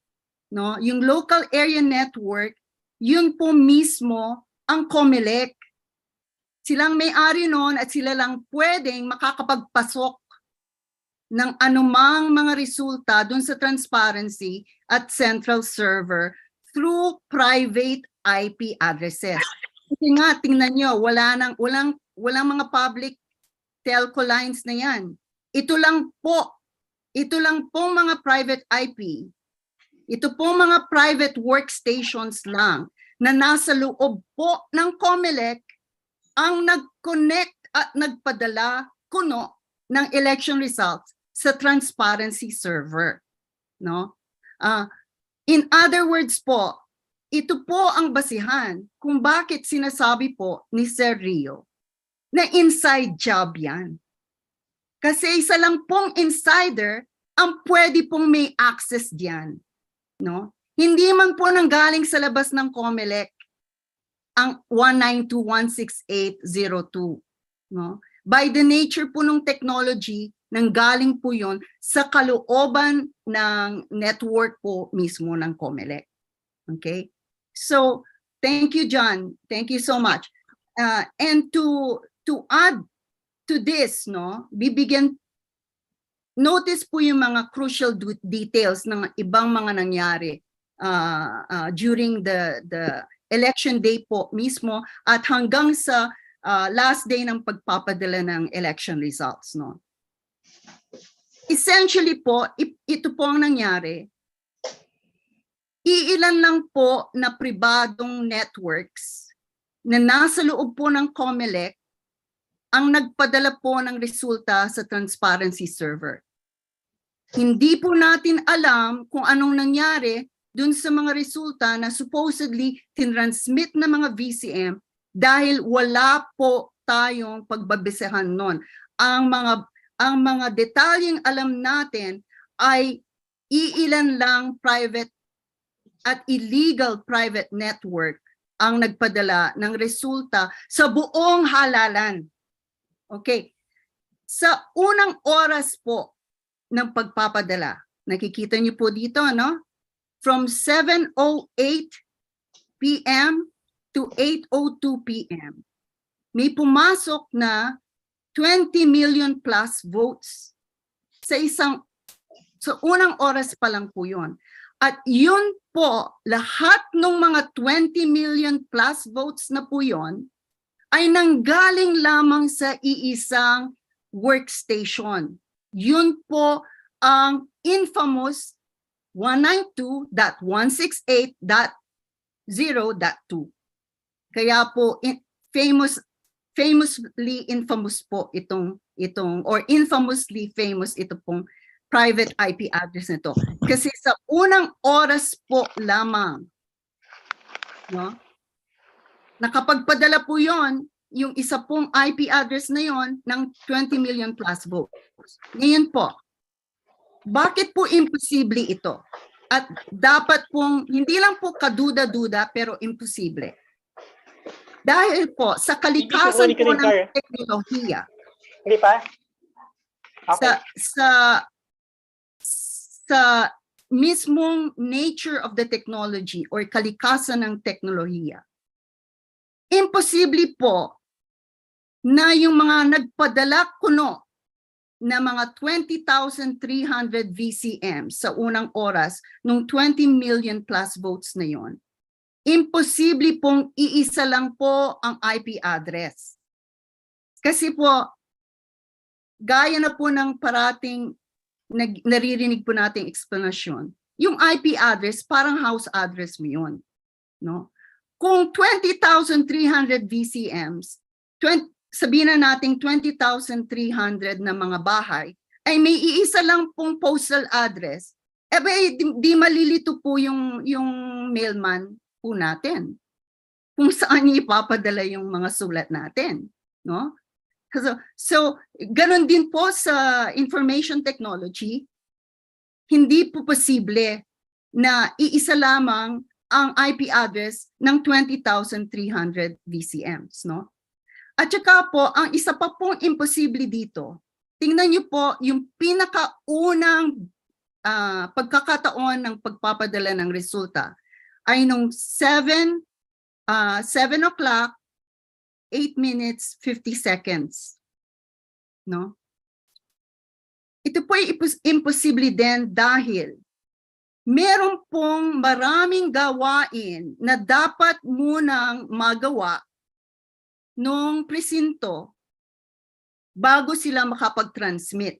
Speaker 2: No? Yung local area network, yun po mismo ang COMELEC. Silang may-ari noon at sila lang pwedeng makakapagpasok ng anumang mga resulta dun sa transparency at central server through private IP addresses. Kasi nga, tingnan nyo, walang mga public telco lines na yan. Ito lang po mga private IP. Ito po mga private workstations lang na nasa loob po ng COMELEC ang nag-connect at nagpadala kuno ng election results sa transparency server. No? In other words po, ito po ang basihan kung bakit sinasabi po ni Sir Rio na inside job yan. Kasi isa lang pong insider ang pwede pong may access diyan. No? Hindi man po nanggaling sa labas ng COMELEC ang 192.168.02. No? By the nature po ng technology, nanggaling po yon sa kalooban ng network po mismo ng COMELEC. Okay? So, thank you, John. Thank you so much. And to add to this, no, notice po yung mga crucial details ng ibang mga nangyari during the election day po mismo at hanggang sa last day ng pagpapadala ng election results. No? Essentially po, ito po ang nangyari. Iilan lang po na pribadong networks na nasa loob po ng COMELEC ang nagpadala po ng resulta sa transparency server. Hindi po natin alam kung anong nangyari dun sa mga resulta na supposedly tinransmit na mga VCM dahil wala po tayong pagbabisehan nun. Ang mga detalyeng alam natin ay iilan lang private at illegal private network ang nagpadala ng resulta sa buong halalan. Okay. Sa unang oras po ng pagpapadala, nakikita niyo po dito, no? From 7:08 p.m. to 8:02 p.m. May pumasok na 20 million plus votes sa unang oras pa lang po yun. At yun po, lahat ng mga 20 million plus votes na po yun ay nanggaling lamang sa iisang workstation. Yun po ang infamous 192.168.0.2. Kaya po famously infamous po itong or infamously famous ito pong private IP address nito. Kasi sa unang oras po lamang, no? Nakapagpadala po yon yung isa pong IP address na yon ng 20 million plus votes. Ngayon po, Bakit po imposible ito? At dapat pong, hindi lang po kaduda-duda, pero imposible. Dahil po, sa kalikasan po ng teknolohiya,
Speaker 6: Hindi pa? Okay.
Speaker 2: sa mismong nature of the technology or kalikasan ng teknolohiya, imposible po na yung mga nagpadala kuno na mga 20,300 VCM sa unang oras nung 20 million plus votes na yon, imposible pong iisa lang po ang IP address. Kasi po, gaya na po ng parating naririnig po nating explanation, yung IP address parang house address mo yun. No? Kung 20,300 VCMs, sabihin na natin 20,300 na mga bahay, ay may iisa lang pong postal address, di malilito po yung mailman po natin kung saan ipapadala yung mga sulat natin. No? So ganun din po sa information technology, hindi po posible na iisa lamang ang IP address ng 20,300 VCMs, no? At saka po, ang isa pa pong imposible dito, tingnan niyo po yung pinakaunang pagkakataon ng pagpapadala ng resulta ay nung 7 o'clock, 8 minutes, 50 seconds. No? Ito po ay imposible din dahil meron pong maraming gawain na dapat munang magawa nung presinto bago sila makapag-transmit.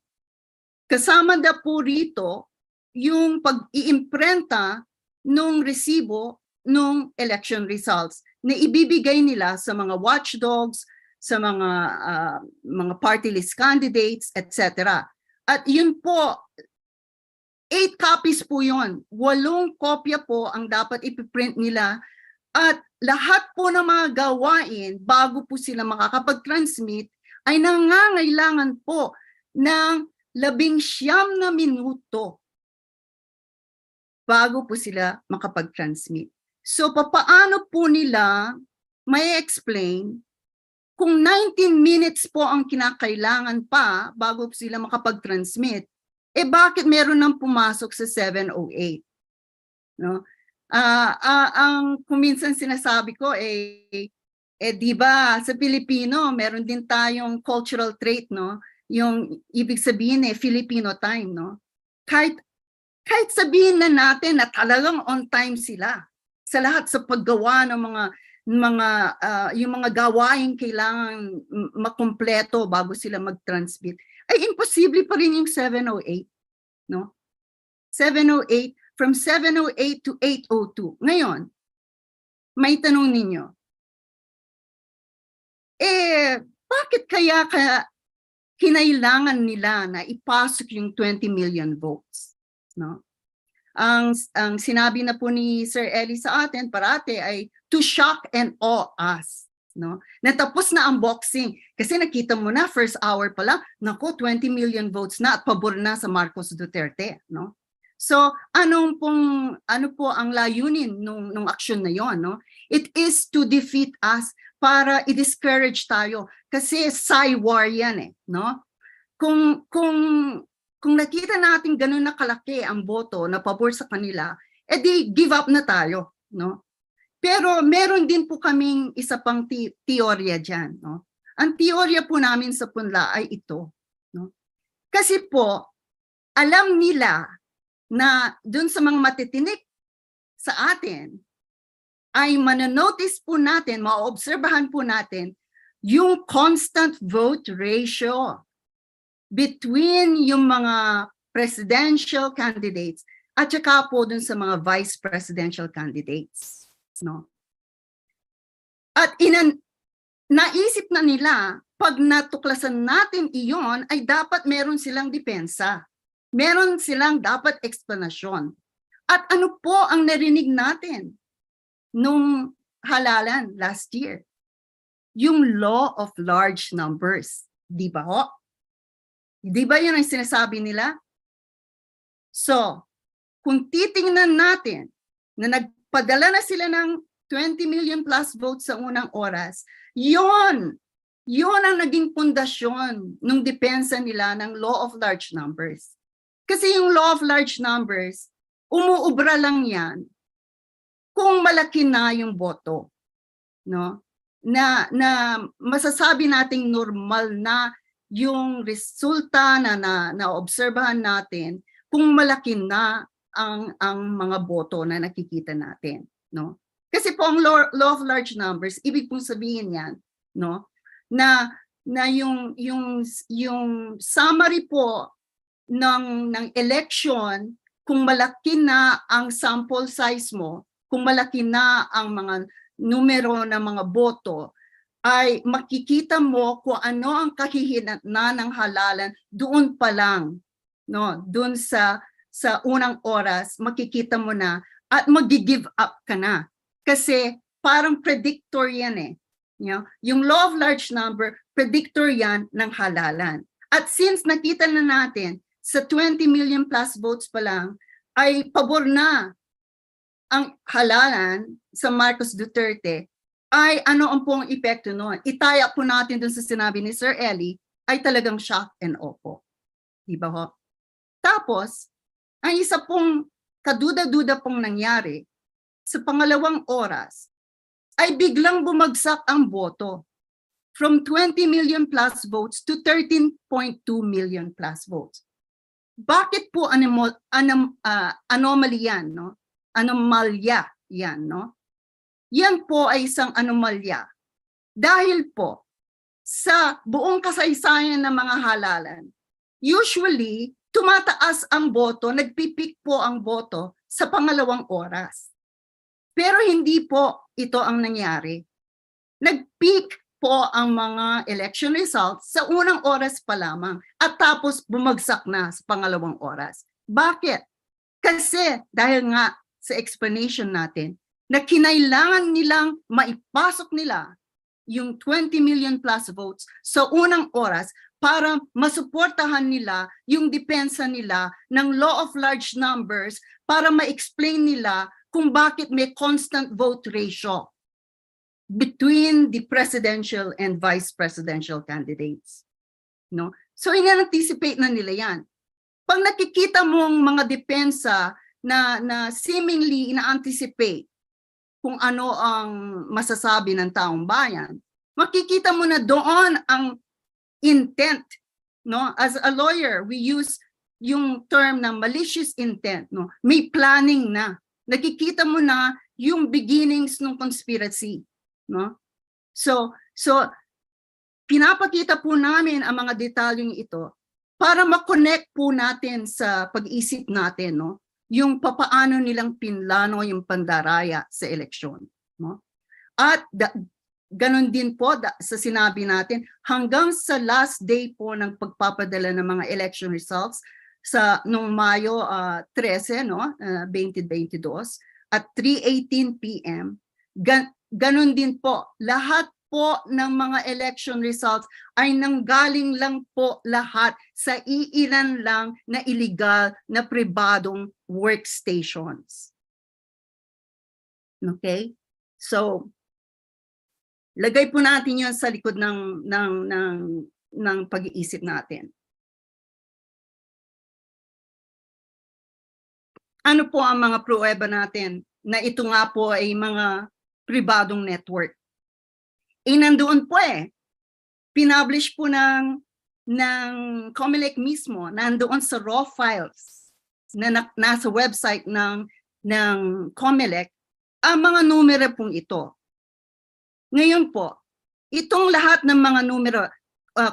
Speaker 2: Kasama na po rito yung pag-iimprenta nung resibo nung election results na ibibigay nila sa mga watchdogs, sa mga party list candidates, etc. At yun po, 8 copies po yun. 8 kopya po ang dapat ipiprint nila. At lahat po ng mga gawain bago po sila makakapag-transmit ay nangangailangan po ng 19 na minuto bago po sila makapag-transmit. So papaano po nila may explain kung 19 minutes po ang kinakailangan pa bago po sila makapag-transmit, bakit meron nang pumasok sa 7:08? No? Ang kuminsan sinasabi ko di ba sa Pilipino meron din tayong cultural trait, no? Yung ibig sabihin Filipino time, no? Kahit sabihin na natin na talagang on time sila sa lahat sa paggawa ng yung mga gawain kailangan makumpleto bago sila mag-transmit, ay imposible pa rin yung 7:08, no? 7:08, from 7:08 to 8:02. Ngayon, may tanong ninyo, bakit kaya kinailangan nila na ipasok yung 20 million votes? No? Ang sinabi na po ni Sir Eli sa atin parate ay to shock and awe us. No? Natapos na ang boxing kasi nakita mo na first hour pa lang, nako 20 million votes na at pabor na sa Marcos Duterte. No? So, ano po ang layunin nung aksyon na yon, no? It is to defeat us para i-discourage tayo kasi war yan no? Kung nakita natin ganun na kalaki ang boto na pabor sa kanila, di give up na tayo, no? Pero meron din po kaming isa pang teorya diyan, no? Ang teorya po namin sa punla ay ito, no? Kasi po alam nila na dun sa mga matitinik sa atin ay mananotice po natin, maobserbahan po natin yung constant vote ratio between yung mga presidential candidates at saka po dun sa mga vice presidential candidates. No? At naisip na nila, pag natuklasan natin iyon, ay dapat meron silang depensa. Meron silang dapat eksplanasyon. At ano po ang narinig natin nung halalan last year? Yung law of large numbers. Di ba ho? Di ba yun ang sinasabi nila? So, kung titingnan natin na nagpadala na sila ng 20 million plus votes sa unang oras, yon ang naging pundasyon ng depensa nila ng law of large numbers. Kasi yung law of large numbers, umuubra lang yan kung malaki na yung boto, no? Na masasabi nating normal na yung resulta na obserbahan natin kung malaki na ang mga boto na nakikita natin, no? Kasi po ang law of large numbers, ibig pong sabihin yan, no? Na yung summary po ng election, kung malaki na ang sample size mo, kung malaki na ang mga numero ng mga boto, ay makikita mo kung ano ang kahihinatnan ng halalan doon pa lang, no? Doon sa unang oras, makikita mo na at mag-give up ka na. Kasi parang predictor yan eh. You know? Yung law of large number, predictor yan ng halalan. At since nakita na natin sa 20 million plus votes pa lang, ay pabor na ang halalan sa Marcos Duterte, ay ano ang pong epekto noon? Itaya po natin dun sa sinabi ni Sir Eli, ay talagang shock and awe po. Diba ho? Tapos, ang isa pong kaduda-duda pong nangyari, sa pangalawang oras, ay biglang bumagsak ang boto from 20 million plus votes to 13.2 million plus votes. Bakit po anomaly yan, no? Anomalya yan, no? Yan po ay isang anomalya. Dahil po, sa buong kasaysayan ng mga halalan, usually, tumataas ang boto, nagpipik po ang boto sa pangalawang oras. Pero hindi po ito ang nangyari. Nag-peak po ang mga election results sa unang oras pa lamang at tapos bumagsak na sa pangalawang oras. Bakit? Kasi dahil nga sa explanation natin na kinailangan nilang maipasok nila yung 20 million plus votes sa unang oras para masuportahan nila yung depensa nila ng law of large numbers para ma-explain nila kung bakit may constant vote ratio between the presidential and vice presidential candidates. No? So in-anticipate na nila yan. Pag nakikita mong mga depensa na seemingly ina-anticipate kung ano ang masasabi ng taong bayan, makikita mo na doon ang intent. No? As a lawyer, we use yung term na malicious intent. No? May planning na. Nakikita mo na yung beginnings ng conspiracy, no? So pinapakita po namin ang mga detalyeng ito para ma-connect po natin sa pag-isip natin, no? Yung papaano nilang pinlano yung Pandaraya sa eleksyon, no? At ganon din po sa sinabi natin hanggang sa last day po ng pagpapadala ng mga election results sa noong Mayo 13, no, 2022 at 3:18 p.m. Ganon din po, lahat po ng mga election results ay nanggaling lang po lahat sa iilan lang na illegal na pribadong workstations. Okay? So, lagay po natin 'yon sa likod ng pag-iisip natin. Ano po ang mga pruweba natin na ito nga po ay mga pribadong network? Nandoon po Pinublish po ng COMELEC mismo, nandoon sa raw files na nasa website ng COMELEC ang mga numero pong ito. Ngayon po, itong lahat ng mga numero,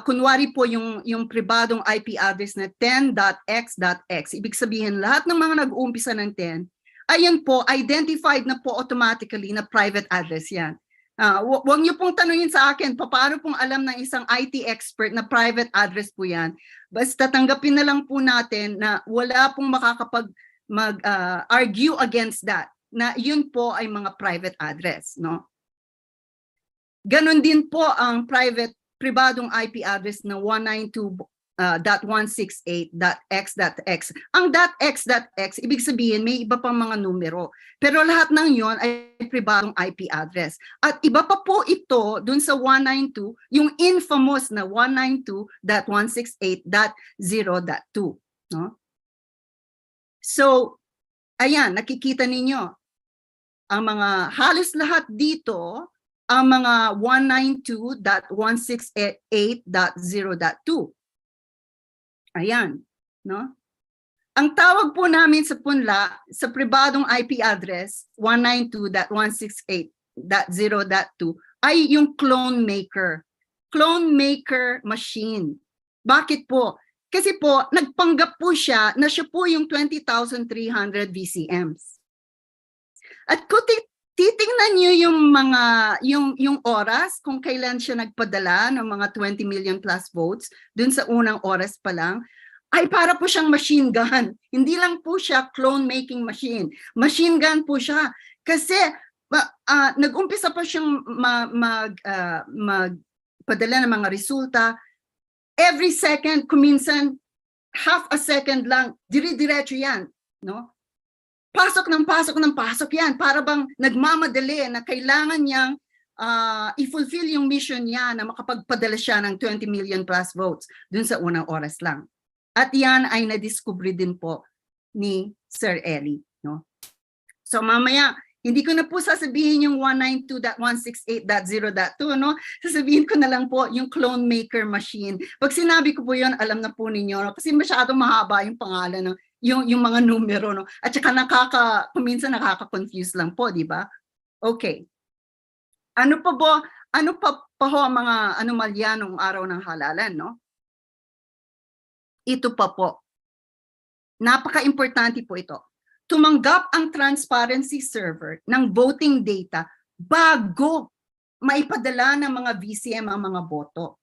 Speaker 2: kunwari po yung pribadong IP address na 10.x.x, ibig sabihin lahat ng mga nag-uumpisa ng 10, ayan po, identified na po automatically na private address yan. Huwag niyo pong tanungin sa akin, paano pong alam ng isang IT expert na private address po yan. Basta tanggapin na lang po natin na wala pong argue against that, na yun po ay mga private address, no? Ganon din po ang pribadong IP address na .168.x.x. Ang .x.x, ibig sabihin may iba pang mga numero. Pero lahat ng yon ay pribadong IP address. At iba pa po ito dun sa 192, yung infamous na 192.168.0.2. No? So, ayan, nakikita ninyo, ang mga halos lahat dito, ang mga 192.168.0.2. Ayan, no? Ang tawag po namin sa punla, sa pribadong IP address, 192.168.0.2, ay yung clone maker. Clone maker machine. Bakit po? Kasi po, nagpanggap po siya na siya po yung 20,300 VCMs. At kung titingnan niyo yung mga yung oras kung kailan siya nagpadala ng mga 20 million plus votes dun sa unang oras pa lang, ay para po siyang machine gun. Hindi lang po siya clone making machine. Machine gun po siya kasi nag-umpisa pa siyang magpadala ng mga resulta. Every second, kuminsan half a second lang, dire-diretso yan, no? Pasok ng pasok yan, para bang nagmamadali na kailangan niyang i-fulfill yung mission niya na makapagpadala siya ng 20 million plus votes dun sa unang oras lang. At yan ay nadiskubre din po ni Sir Eli. No? So mamaya, hindi ko na po sasabihin yung 192.168.0.2, no? Sasabihin ko na lang po yung clone maker machine. Pag sinabi ko po yun, alam na po ninyo, no? Kasi masyadong mahaba yung pangalan, no? Yung mga numero, no? At saka kuminsan nakaka-confuse lang po, di ba? Okay. Ano pa ho ang mga anomalya nung araw ng halalan, no? Ito pa po. Napaka-importante po ito. Tumanggap ang transparency server ng voting data bago maipadala ng mga VCM ang mga boto.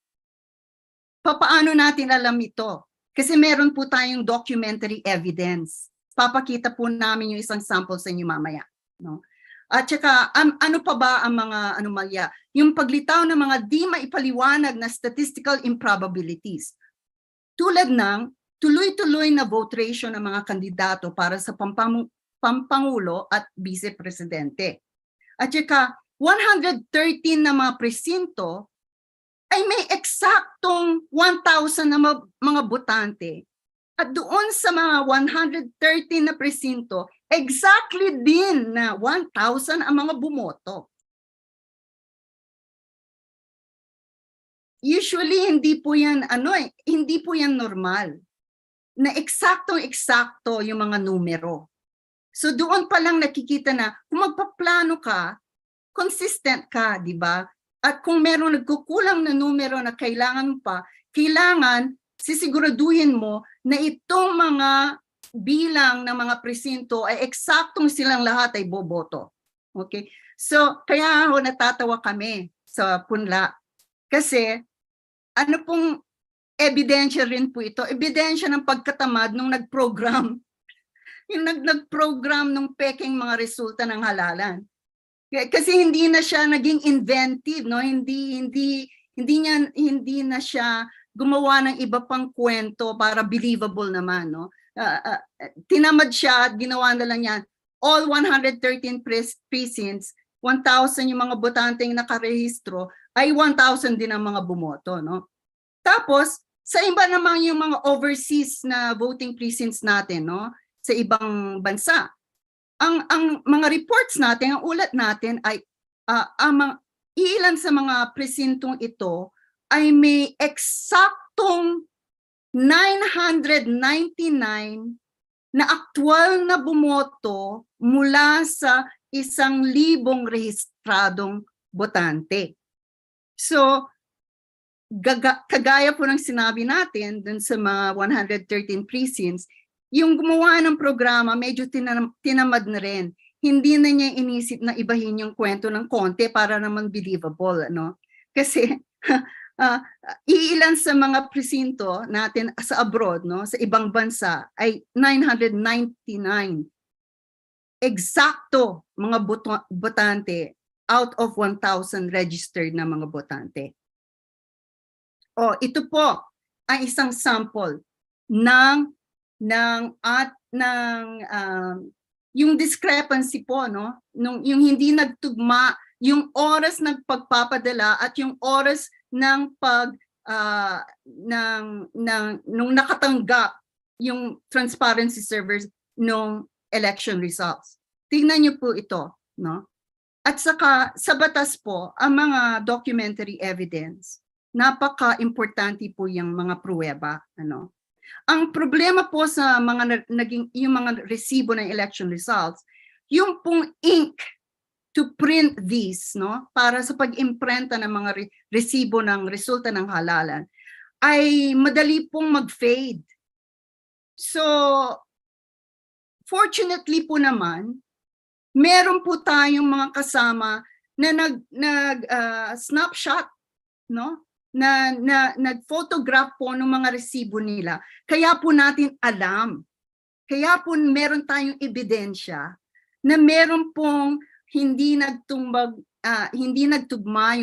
Speaker 2: Papaano natin alam ito? Kasi meron po tayong documentary evidence. Papakita po namin yung isang sample sa inyo mamaya. No? At saka, ano pa ba ang mga anomalya? Yung paglitaw ng mga di maipaliwanag na statistical improbabilities. Tulad ng tuloy-tuloy na vote ratio ng mga kandidato para sa pampangulo at vice-presidente. At saka, 113 na mga presinto ay may eksaktong 1,000 na mga botante. At doon sa mga 113 na presinto, exactly din na 1,000 ang mga bumoto. Usually, hindi po yan normal. Na eksaktong-eksakto yung mga numero. So doon pa lang nakikita na kung magpaplano ka, consistent ka, di ba? At kung meron nagkukulang na numero na kailangan pa, kailangan sisiguraduhin mo na itong mga bilang ng mga presinto ay eksaktong silang lahat ay boboto. Okay? So, kaya ako natatawa kami sa punla. Kasi, ano pong ebidensya rin po ito? Ebidensya ng pagkatamad nung nag-program. Yung nag-program nung peking mga resulta ng halalan. Kasi hindi na siya naging inventive, no? Hindi na siya gumawa ng iba pang kwento para believable naman, no? Tinamad siya at ginawa na lang yan. All 113 precincts, 1,000 yung mga botanteng nakarehistro, ay 1,000 din ang mga bumoto, no? Tapos, sa iba naman yung mga overseas na voting precincts natin, no? Sa ibang bansa. Ang mga reports natin, ang ulat natin ay ilan sa mga presintong ito ay may eksaktong 999 na aktwal na bumoto mula sa 1,000 rehistradong botante. So, kagaya po ng sinabi natin dun sa mga 113 precincts, yung gumawa ng programa, medyo tinamad na rin. Hindi na niya inisip na ibahin yung kwento ng konti para naman believable. No? Kasi iilan sa mga presinto natin sa abroad, no, sa ibang bansa, ay 999. Eksakto mga botante out of 1,000 registered na mga botante. Ito po, ang isang sample ng yung discrepancy po, no, yung hindi nagtugma yung oras ng pagpapadala at yung oras ng nung nakatanggap yung transparency servers nung election results. Tingnan niyo po ito, no? At saka sa batas po, ang mga documentary evidence, napaka-importante po yung mga pruweba, ano? Ang problema po sa yung mga resibo ng election results, yung pong ink to print these, no, para sa pag-imprenta ng mga resibo ng resulta ng halalan, ay madali pong mag-fade. So, fortunately po naman, meron po tayong mga kasama na snapshot, no, na nag-photograph po ng mga resibo nila. Kaya po natin alam, kaya po meron tayong ebidensya na meron pong hindi nagtugma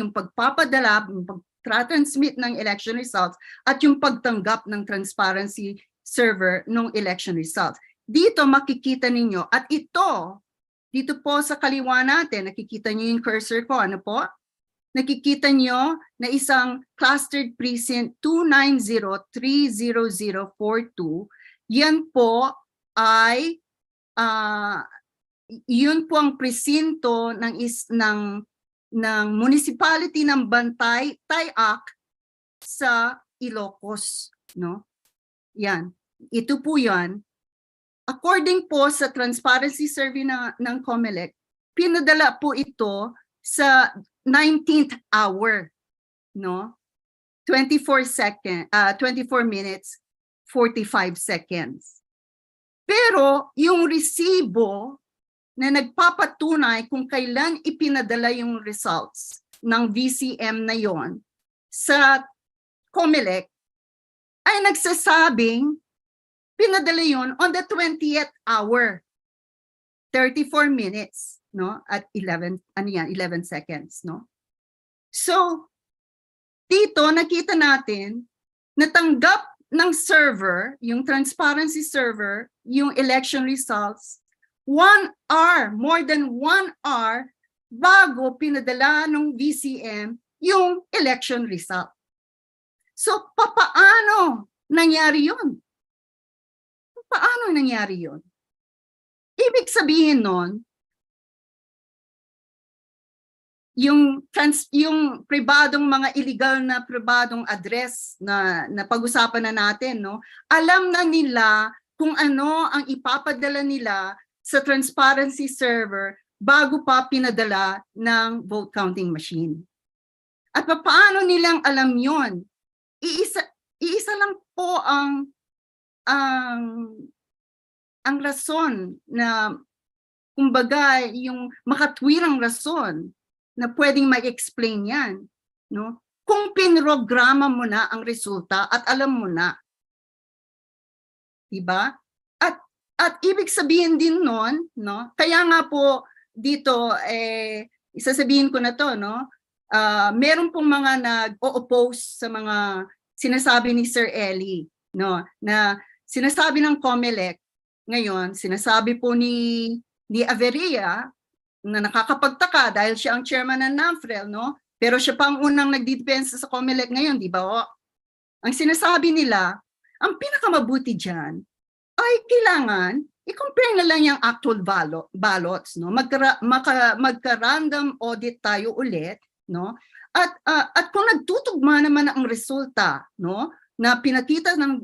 Speaker 2: yung pagpapadala, yung pag-transmit ng election results at yung pagtanggap ng transparency server ng election results. Dito makikita ninyo, at dito po sa kaliwa natin, nakikita niyo yung cursor ko, ano po? Nakikita niyo na isang clustered precinct 290-30042. Yan po ay yun po ang presinto ng municipality ng Bantay, Tayac sa Ilocos, no? Yan. Ito po 'yan. According po sa transparency survey ng COMELEC, pinadala po ito sa 19th hour, no? 24 minutes 45 seconds. Pero yung resibo na nagpapatunay kung kailan ipinadala yung results ng VCM na yon sa COMELEC ay nagsasabing pinadala yon on the 20th hour, 34 minutes, no, at 11 seconds, no. So dito nakita natin natanggap ng server, yung transparency server, yung election results 1 hour, more than 1 hour bago pinadala ng VCM yung election result. So, paano nangyari yun? Paano nangyari yun? Ibig sabihin nun, yung mga illegal na pribadong address na pag-usapan na natin, no? Alam na nila kung ano ang ipapadala nila sa transparency server bago pa pinadala ng vote counting machine. At paano nilang alam yon? Iisa lang po ang rason na, kumbaga, yung makatwirang rason na pwedeng ma-explain yan, no? Kung pinrograma mo na ang resulta at alam mo na, diba? At ibig sabihin din nun, no? Kaya nga po dito, isasabihin ko na to, no? Meron pong mga nag-o-oppose sa mga sinasabi ni Sir Eli, no? Na sinasabi ng COMELEC ngayon, sinasabi po ni Averia na nakakapagtaka dahil siya ang chairman ng NAMFREL, no? Pero siya pa ang unang nagdidepensa sa COMELEC ngayon, di ba? O, ang sinasabi nila, ang pinakamabuti dyan ay kailangan i-compare na lang yung actual ballots, no? Magka-random audit tayo ulit, no? At kung nagtutugma naman ang resulta, no, na pinakita na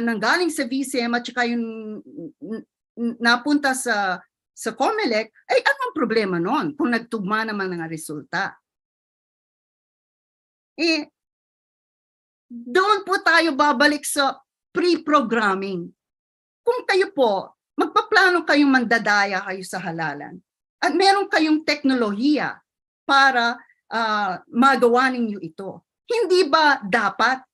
Speaker 2: nanggaling sa VCM at saka yung napunta sa COMELEC, ay anong problema noon kung nagtugma naman ang resulta? Doon po tayo babalik sa pre-programming. Kung kayo po, magpaplano kayong mandadaya kayo sa halalan at meron kayong teknolohiya para magawa ninyo ito. Hindi ba dapat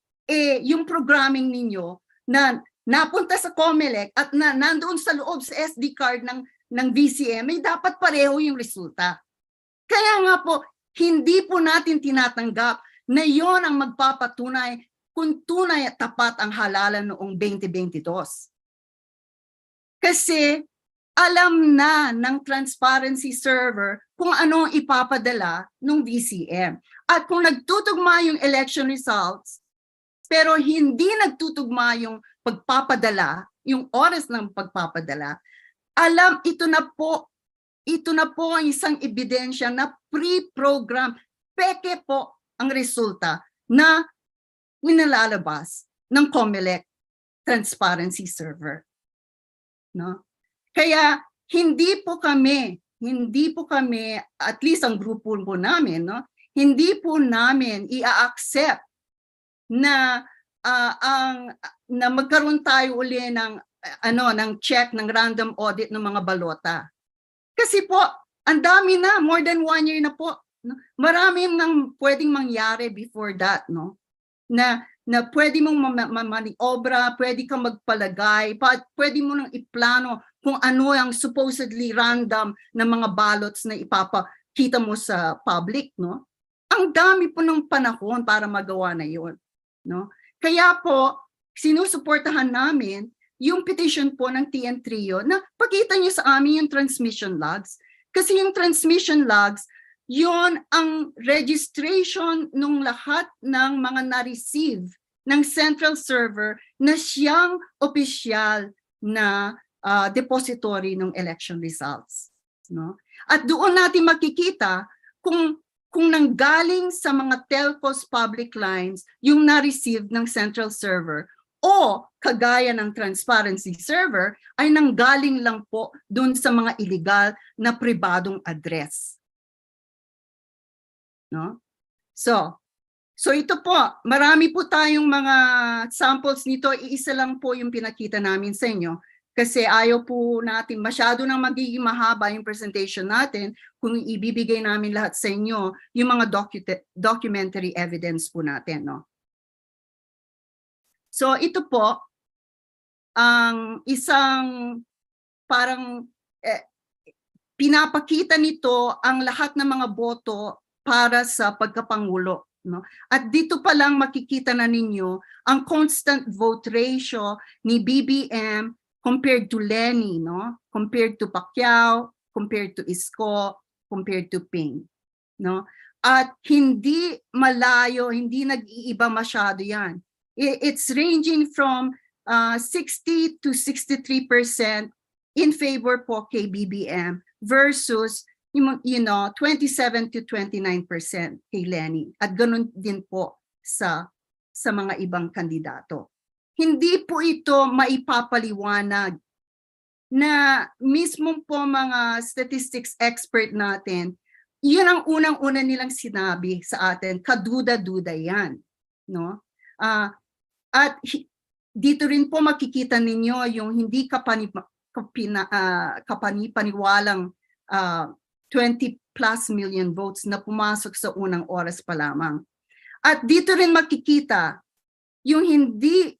Speaker 2: yung programming ninyo na napunta sa COMELEC at nandoon sa loob sa SD card ng VCM, ay dapat pareho yung resulta. Kaya nga po, hindi po natin tinatanggap na yon ang magpapatunay kung tunay at tapat ang halalan noong 2022. Kasi alam na ng transparency server kung ano ang ipapadala ng VCM. At kung nagtutugma yung election results, pero hindi nagtutugma yung pagpapadala, yung oras ng pagpapadala, ito na po ang isang ebidensya na pre-program, peke po ang resulta na nilalabas ng COMELEC transparency server. No? Kaya hindi po kami, at least ang grupo po namin, no? Hindi po namin i-accept na na magkaroon tayo uli ng check, ng random audit ng mga balota. Kasi po, ang dami na, more than 1 year na po. No? Marami nang pwedeng mangyari before that, no? Na pwede mong maniobra, pwede kang magpalagay, pwede mo nang iplano kung ano ang supposedly random na mga ballots na ipapakita mo sa public, no? Ang dami po ng panahon para magawa na 'yon, no? Kaya po sinusuportahan namin yung petition po ng TN Trio na pakita niyo sa amin yung transmission logs, kasi yung transmission logs, yon ang registration ng lahat ng mga na-receive ng central server na siyang opisyal na depository ng election results, no? At doon natin makikita kung nanggaling sa mga telcos public lines yung na-receive ng central server o kagaya ng transparency server ay nanggaling lang po doon sa mga illegal na pribadong address. No? So ito po, marami po tayong mga samples nito, iisa lang po yung pinakita namin sa inyo. Kasi ayaw po natin, masyado nang magiging mahaba yung presentation natin kung ibibigay namin lahat sa inyo yung mga documentary evidence po natin. No? So ito po, ang isang parang pinapakita nito ang lahat ng mga boto para sa pagkapangulo. No? At dito pa lang makikita na ninyo ang constant vote ratio ni BBM compared to Lenny, no? Compared to Pacquiao, compared to Isko, compared to Ping, no? At hindi malayo, hindi nag-iiba masyado 'yan. It's ranging from 60 to 63% in favor po kay BBM versus 27 to 29% kay Lenny. At ganun din po sa mga ibang kandidato. Hindi po ito maipapaliwanag na mismo po mga statistics expert natin, yun ang unang-una nilang sinabi sa atin, kaduda-duda yan. No? At dito rin po makikita ninyo yung hindi kapanipaniwalang 20 plus million votes na pumasok sa unang oras pa lamang. At dito rin makikita yung hindi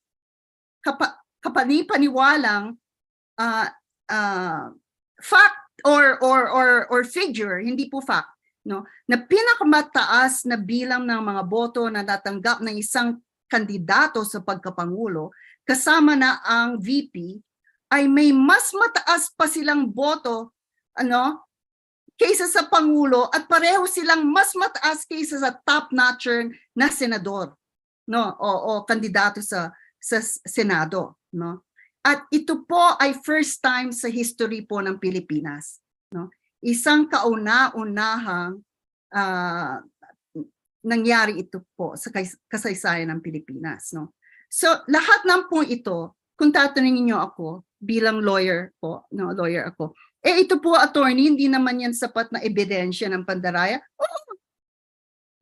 Speaker 2: kapanipaniwalang fact or figure, hindi po fact, no, na pinakamataas na bilang ng mga boto na natanggap ng isang kandidato sa pagkapangulo kasama na ang VP ay may mas mataas pa silang boto kaysa sa pangulo at pareho silang mas mataas kaysa sa top-notcher na senador, no, o kandidato sa Senado, no? At ito po ay first time sa history po ng Pilipinas, no? Isang kauna-unahang nangyari ito po sa kasaysayan ng Pilipinas, no? So lahat ng po ito, kung tatanungin niyo ako bilang lawyer po, no, lawyer ako. Ito po, attorney, hindi naman yan sapat na ebidensya ng Pandaraya.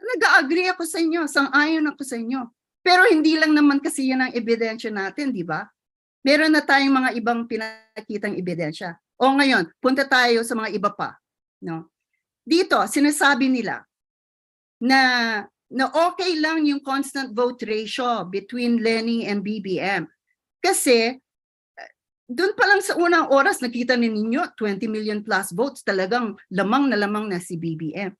Speaker 2: Nag-agree ako sa inyo, sang-ayon ako sa inyo. Pero hindi lang naman kasi yan ang ebidensya natin, di ba? Meron na tayong mga ibang pinakitang ebidensya. O ngayon, punta tayo sa mga iba pa. No? Dito, sinasabi nila na okay lang yung constant vote ratio between Lenny and BBM. Kasi doon pa lang sa unang oras, nakita ninyo 20 million plus votes, talagang lamang na si BBM.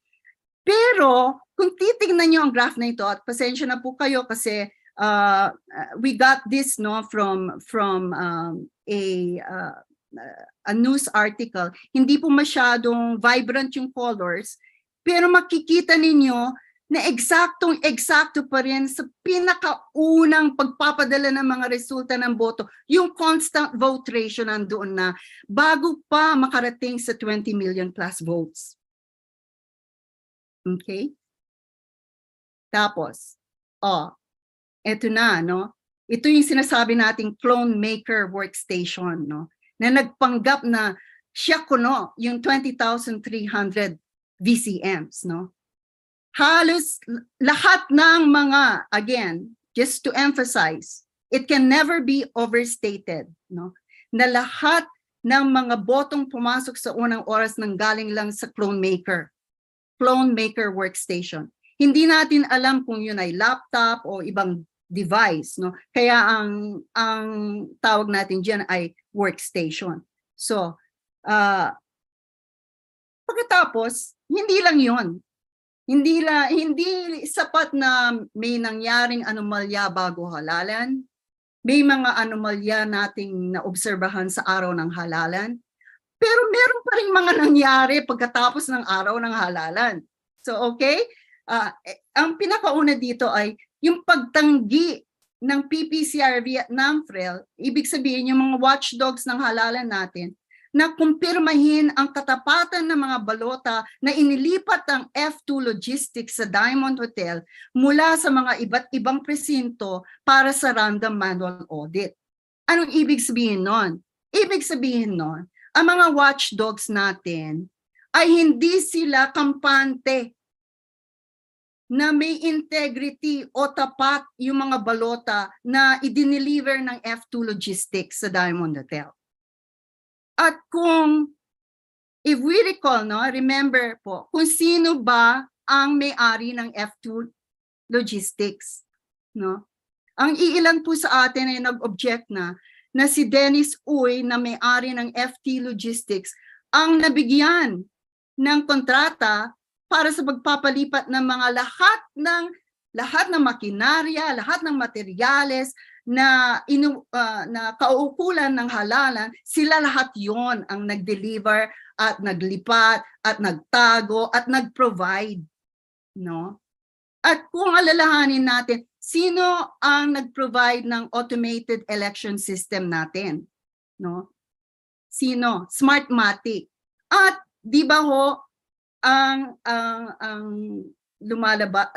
Speaker 2: Pero kung titingnan nyo ang graph na ito, at pasensya na po kayo kasi we got this from a news article. Hindi po masyadong vibrant yung colors, pero makikita ninyo na eksakto pa rin sa pinakaunang pagpapadala ng mga resulta ng boto. Yung constant vote ratio nandoon na bago pa makarating sa 20 million plus votes. Okay? Tapos, eto na, no? Ito yung sinasabi nating clone maker workstation, no? Na nagpanggap na siya kuno yung 20,300 VCMs, no? Halos lahat ng mga, again, just to emphasize, it can never be overstated, no? Na lahat ng mga botong pumasok sa unang oras nang galing lang sa clone maker workstation. Hindi natin alam kung yun ay laptop o ibang device, no? Kaya ang tawag natin diyan ay workstation. So, pagkatapos, hindi lang yun. Hindi sapat na may nangyaring anomalya bago halalan. May mga anomalya nating naobserbahan sa araw ng halalan. Pero meron pa rin mga nangyari pagkatapos ng araw ng halalan. So, okay? Ang pinakauna dito ay yung pagtanggi ng PPCR Vietnam FREL, ibig sabihin yung mga watchdogs ng halalan natin, na kumpirmahin ang katapatan ng mga balota na inilipat ng F2 Logistics sa Diamond Hotel mula sa mga iba't ibang presinto para sa random manual audit. Anong ibig sabihin nun? Ibig sabihin nun, ang mga watchdogs natin ay hindi sila kampante na may integrity o tapat yung mga balota na i-deliver ng F2 Logistics sa Diamond Hotel. At kung, if we recall, no, remember po, kung sino ba ang may-ari ng F2 Logistics, no? Ang iilan po sa atin ay nag-object na si Dennis Uy na may-ari ng FT Logistics ang nabigyan ng kontrata para sa pagpapalipat ng mga lahat ng makinarya, lahat ng materyales na kauukulan ng halalan, sila lahat yon ang nag-deliver at naglipat at nagtago at nag-provide, no? At kung alalahanin natin, sino ang nag-provide ng automated election system natin, no? Sino? Smartmatic. At di ba ho ang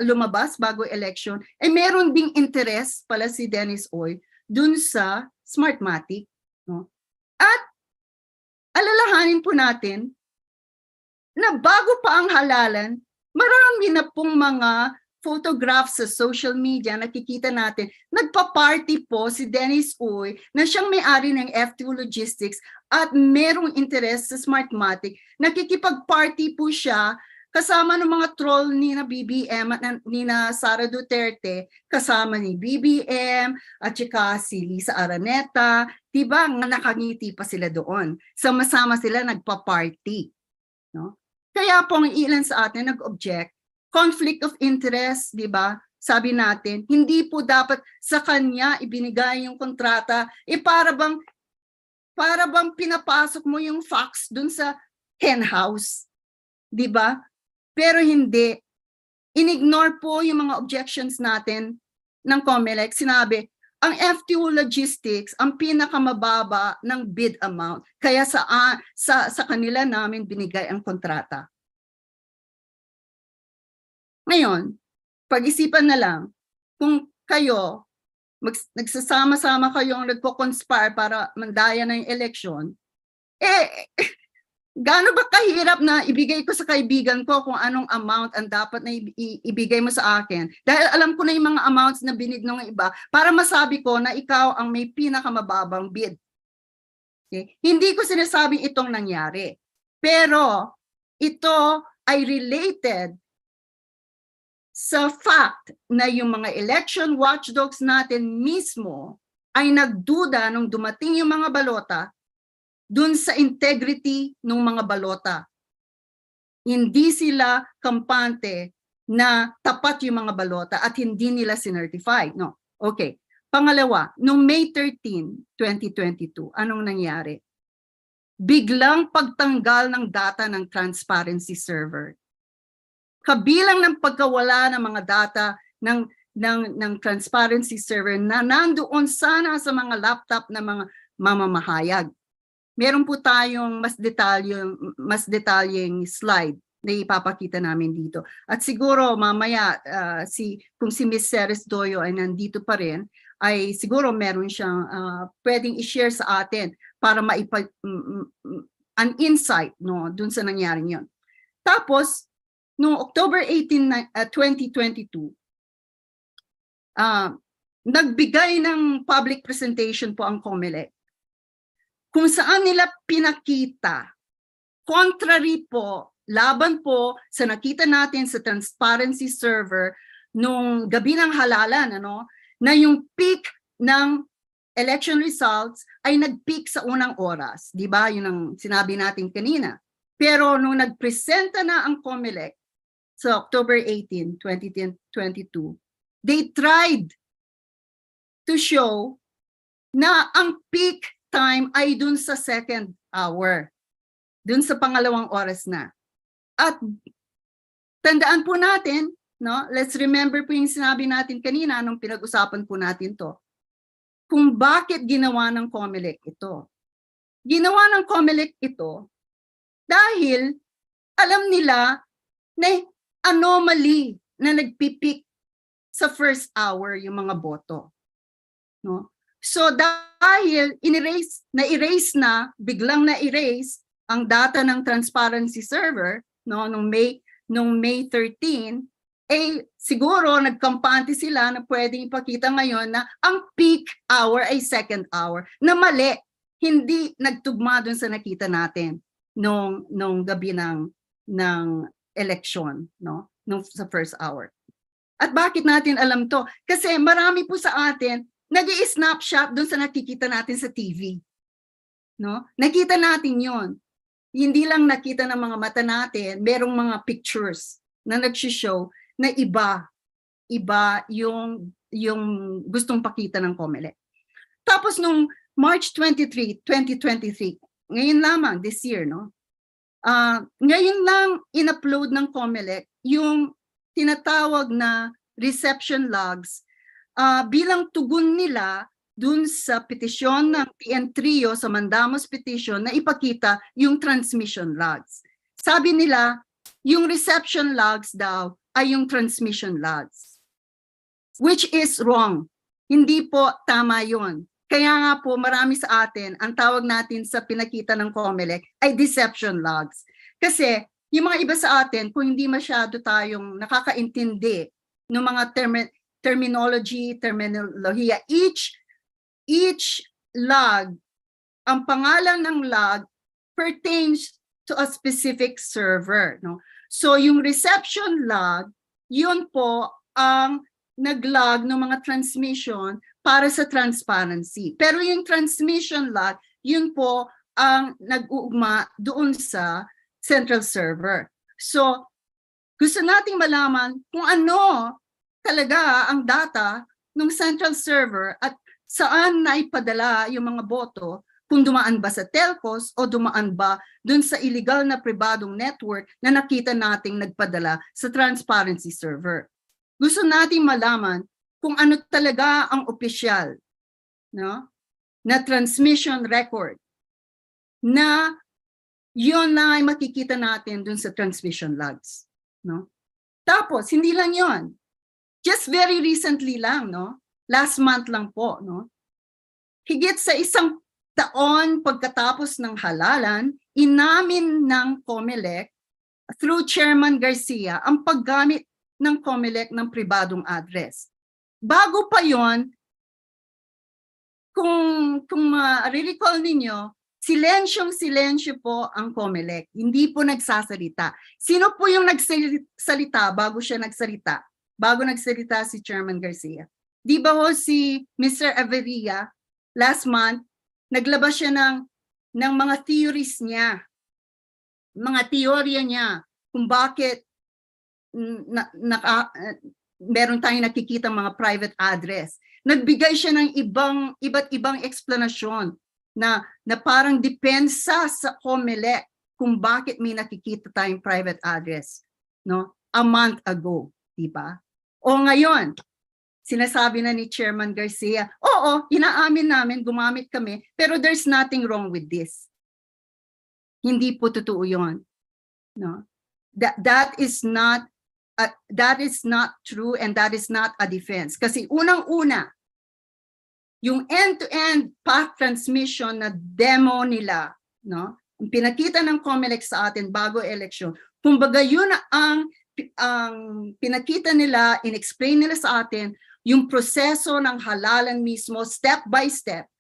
Speaker 2: lumabas bago election, meron ding interest pala si Dennis Uy dun sa Smartmatic, no? At alalahanin po natin na bago pa ang halalan, marami na pong mga photographs sa social media, nakikita natin, nagpa-party po si Dennis Uy na siyang may-ari ng F2 Logistics at merong interest sa Smartmatic. Nakikipag-party po siya kasama ng mga troll ni na BBM at ni na Sara Duterte, kasama ni BBM at saka si Lisa Araneta, diba? Nakangiti pa sila doon. Sama-sama sila nagpa-party, no? Kaya po ang ilan sa atin nag-object, conflict of interest, diba? Sabi natin, hindi po dapat sa kanya ibinigay yung kontrata, para bang pinapasok mo yung fax dun sa hen house, diba? Pero hindi. Inignore po yung mga objections natin ng COMELEC. Sinabi, ang FTO Logistics ang pinakamababa ng bid amount. Kaya sa kanila namin binigay ang kontrata. Ngayon, pag-isipan na lang, kung kayo, nagsasama-sama kayong nagko-conspire para mandaya na yung eleksyon, gaano ba kahirap na ibigay ko sa kaibigan ko kung anong amount ang dapat na ibigay mo sa akin? Dahil alam ko na yung mga amounts na binid ng iba para masabi ko na ikaw ang may pinakamababang bid. Okay? Hindi ko sinasabing itong nangyari. Pero ito ay related sa fact na yung mga election watchdogs natin mismo ay nagduda nung dumating yung mga balota dun sa integrity ng mga balota. Hindi sila kampante na tapat yung mga balota at hindi nila sinertify. No. Okay. Pangalawa, noong May 13, 2022, anong nangyari? Biglang pagtanggal ng data ng transparency server. Kabilang ng pagkawala ng mga data ng transparency server na nandoon sana sa mga laptop ng mga mamamahayag. Meron po tayong mas detalyeng slide na ipapakita namin dito. At siguro mamaya kung si Ms. Ceres Doyo ay nandito pa rin, ay siguro meron siyang pwedeng i-share sa atin para an insight dun sa nangyari yun. Tapos, noong October 18, 2022, nagbigay ng public presentation po ang COMELEC kung saan nila pinakita, contrary po, laban po sa nakita natin sa transparency server nung gabi ng halalan, na yung peak ng election results ay nag-peak sa unang oras. Di ba? Yun ang sinabi natin kanina. Pero nung nagpresenta na ang COMELEC sa October 18, 2022, they tried to show na ang peak time ay dun sa second hour. Dun sa pangalawang oras na. At tandaan po natin, let's remember po yung sinabi natin kanina nung pinag-usapan po natin to, kung bakit ginawa ng COMELEC ito. Ginawa ng COMELEC ito dahil alam nila na anomaly na nagpipik sa first hour yung mga boto. So dahil biglang na-erase ang data ng transparency server nung May 13, siguro nagkampante sila na pwedeng ipakita ngayon na ang peak hour ay second hour, na mali, hindi nagtugma dun sa nakita natin nung gabi ng election, nung sa first hour. At bakit natin alam to? Kasi marami po sa atin nag-i-snapshot dun sa nakikita natin sa TV. Nakita natin yon. Hindi lang nakita ng mga mata natin, merong mga pictures na nag-show na iba yung gustong pakita ng COMELEC. Tapos nung March 23, 2023, ngayon lamang this year, ngayon lang in-upload ng COMELEC yung tinatawag na reception logs bilang tugon nila dun sa petisyon ng TN Trio sa Mandamus petition na ipakita yung transmission logs. Sabi nila, yung reception logs daw ay yung transmission logs. Which is wrong. Hindi po tama yun. Kaya nga po marami sa atin, ang tawag natin sa pinakita ng COMELEC ay deception logs. Kasi yung mga iba sa atin, kung hindi masyado tayong nakakaintindi ng mga terminolohiya, each log, ang pangalan ng log pertains to a specific server. So yung reception log, yun po ang nag-log ng mga transmission para sa transparency. Pero yung transmission log, yun po ang nag-uugma doon sa central server. So gusto nating malaman kung ano talaga ang data ng central server at saan naipadala yung mga boto, kung dumaan ba sa telcos o dumaan ba dun sa illegal na pribadong network na nakita nating nagpadala sa transparency server. Gusto nating malaman kung ano talaga ang opisyal na transmission record na yun na ay makikita natin dun sa transmission logs. Tapos, hindi lang yon. Just very recently lang, last month lang po, higit sa 1 taon pagkatapos ng halalan, inamin ng COMELEC through Chairman Garcia ang paggamit ng COMELEC ng pribadong address. Bago pa yon, kung recall ninyo, silensyo po ang COMELEC. Hindi po nagsasalita. Sino po yung nagsalita bago siya nagsalita? Bago nagsalita si Chairman Garcia. Di ba ho si Mr. Averia, last month, naglabas siya ng mga theories niya, mga teorya niya, kung bakit meron tayong nakikita mga private address. Nagbigay siya ng iba't ibang explanation na parang depensa sa COMELEC kung bakit may nakikita tayong private address, no? A month ago, di ba? O ngayon, sinasabi na ni Chairman Garcia, oo, inaamin namin, gumamit kami, pero there's nothing wrong with this. Hindi po totoo yun. No? That is not true, and that is not a defense. Kasi unang-una, yung end-to-end path transmission na demo nila, no? Ang pinakita ng COMELEC sa atin bago eleksyon, kumbaga yun ang pinakita nila, in-explain nila sa atin, yung proseso ng halalan mismo, step by step.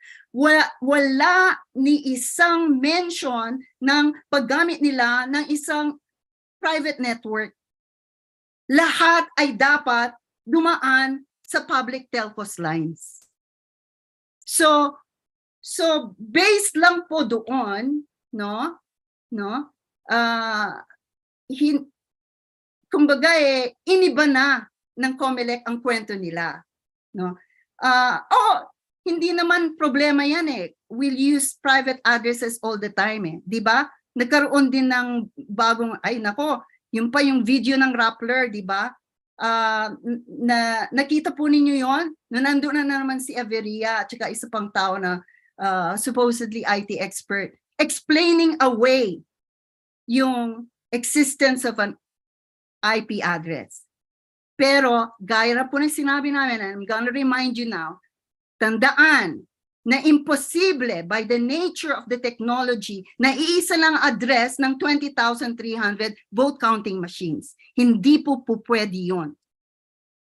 Speaker 2: Wala ni isang mention ng paggamit nila ng isang private network. Lahat ay dapat dumaan sa public telcos lines. So based lang po doon, kumbaga iniba na ng COMELEC ang kwento nila, no? Hindi naman problema yan We'll use private addresses all the time 'di ba? Nagkaroon din ng bagong yun pa yung video ng Rappler, 'di ba? Nakita po ninyo yon? Nandoon na naman si Averia at saka isa pang tao na supposedly IT expert explaining away yung existence of an IP address. Pero gaya na po ng sinabi namin, I'm gonna remind you now, tandaan na imposible by the nature of the technology na iisa lang address ng 20,300 vote counting machines. Hindi po pwede yun.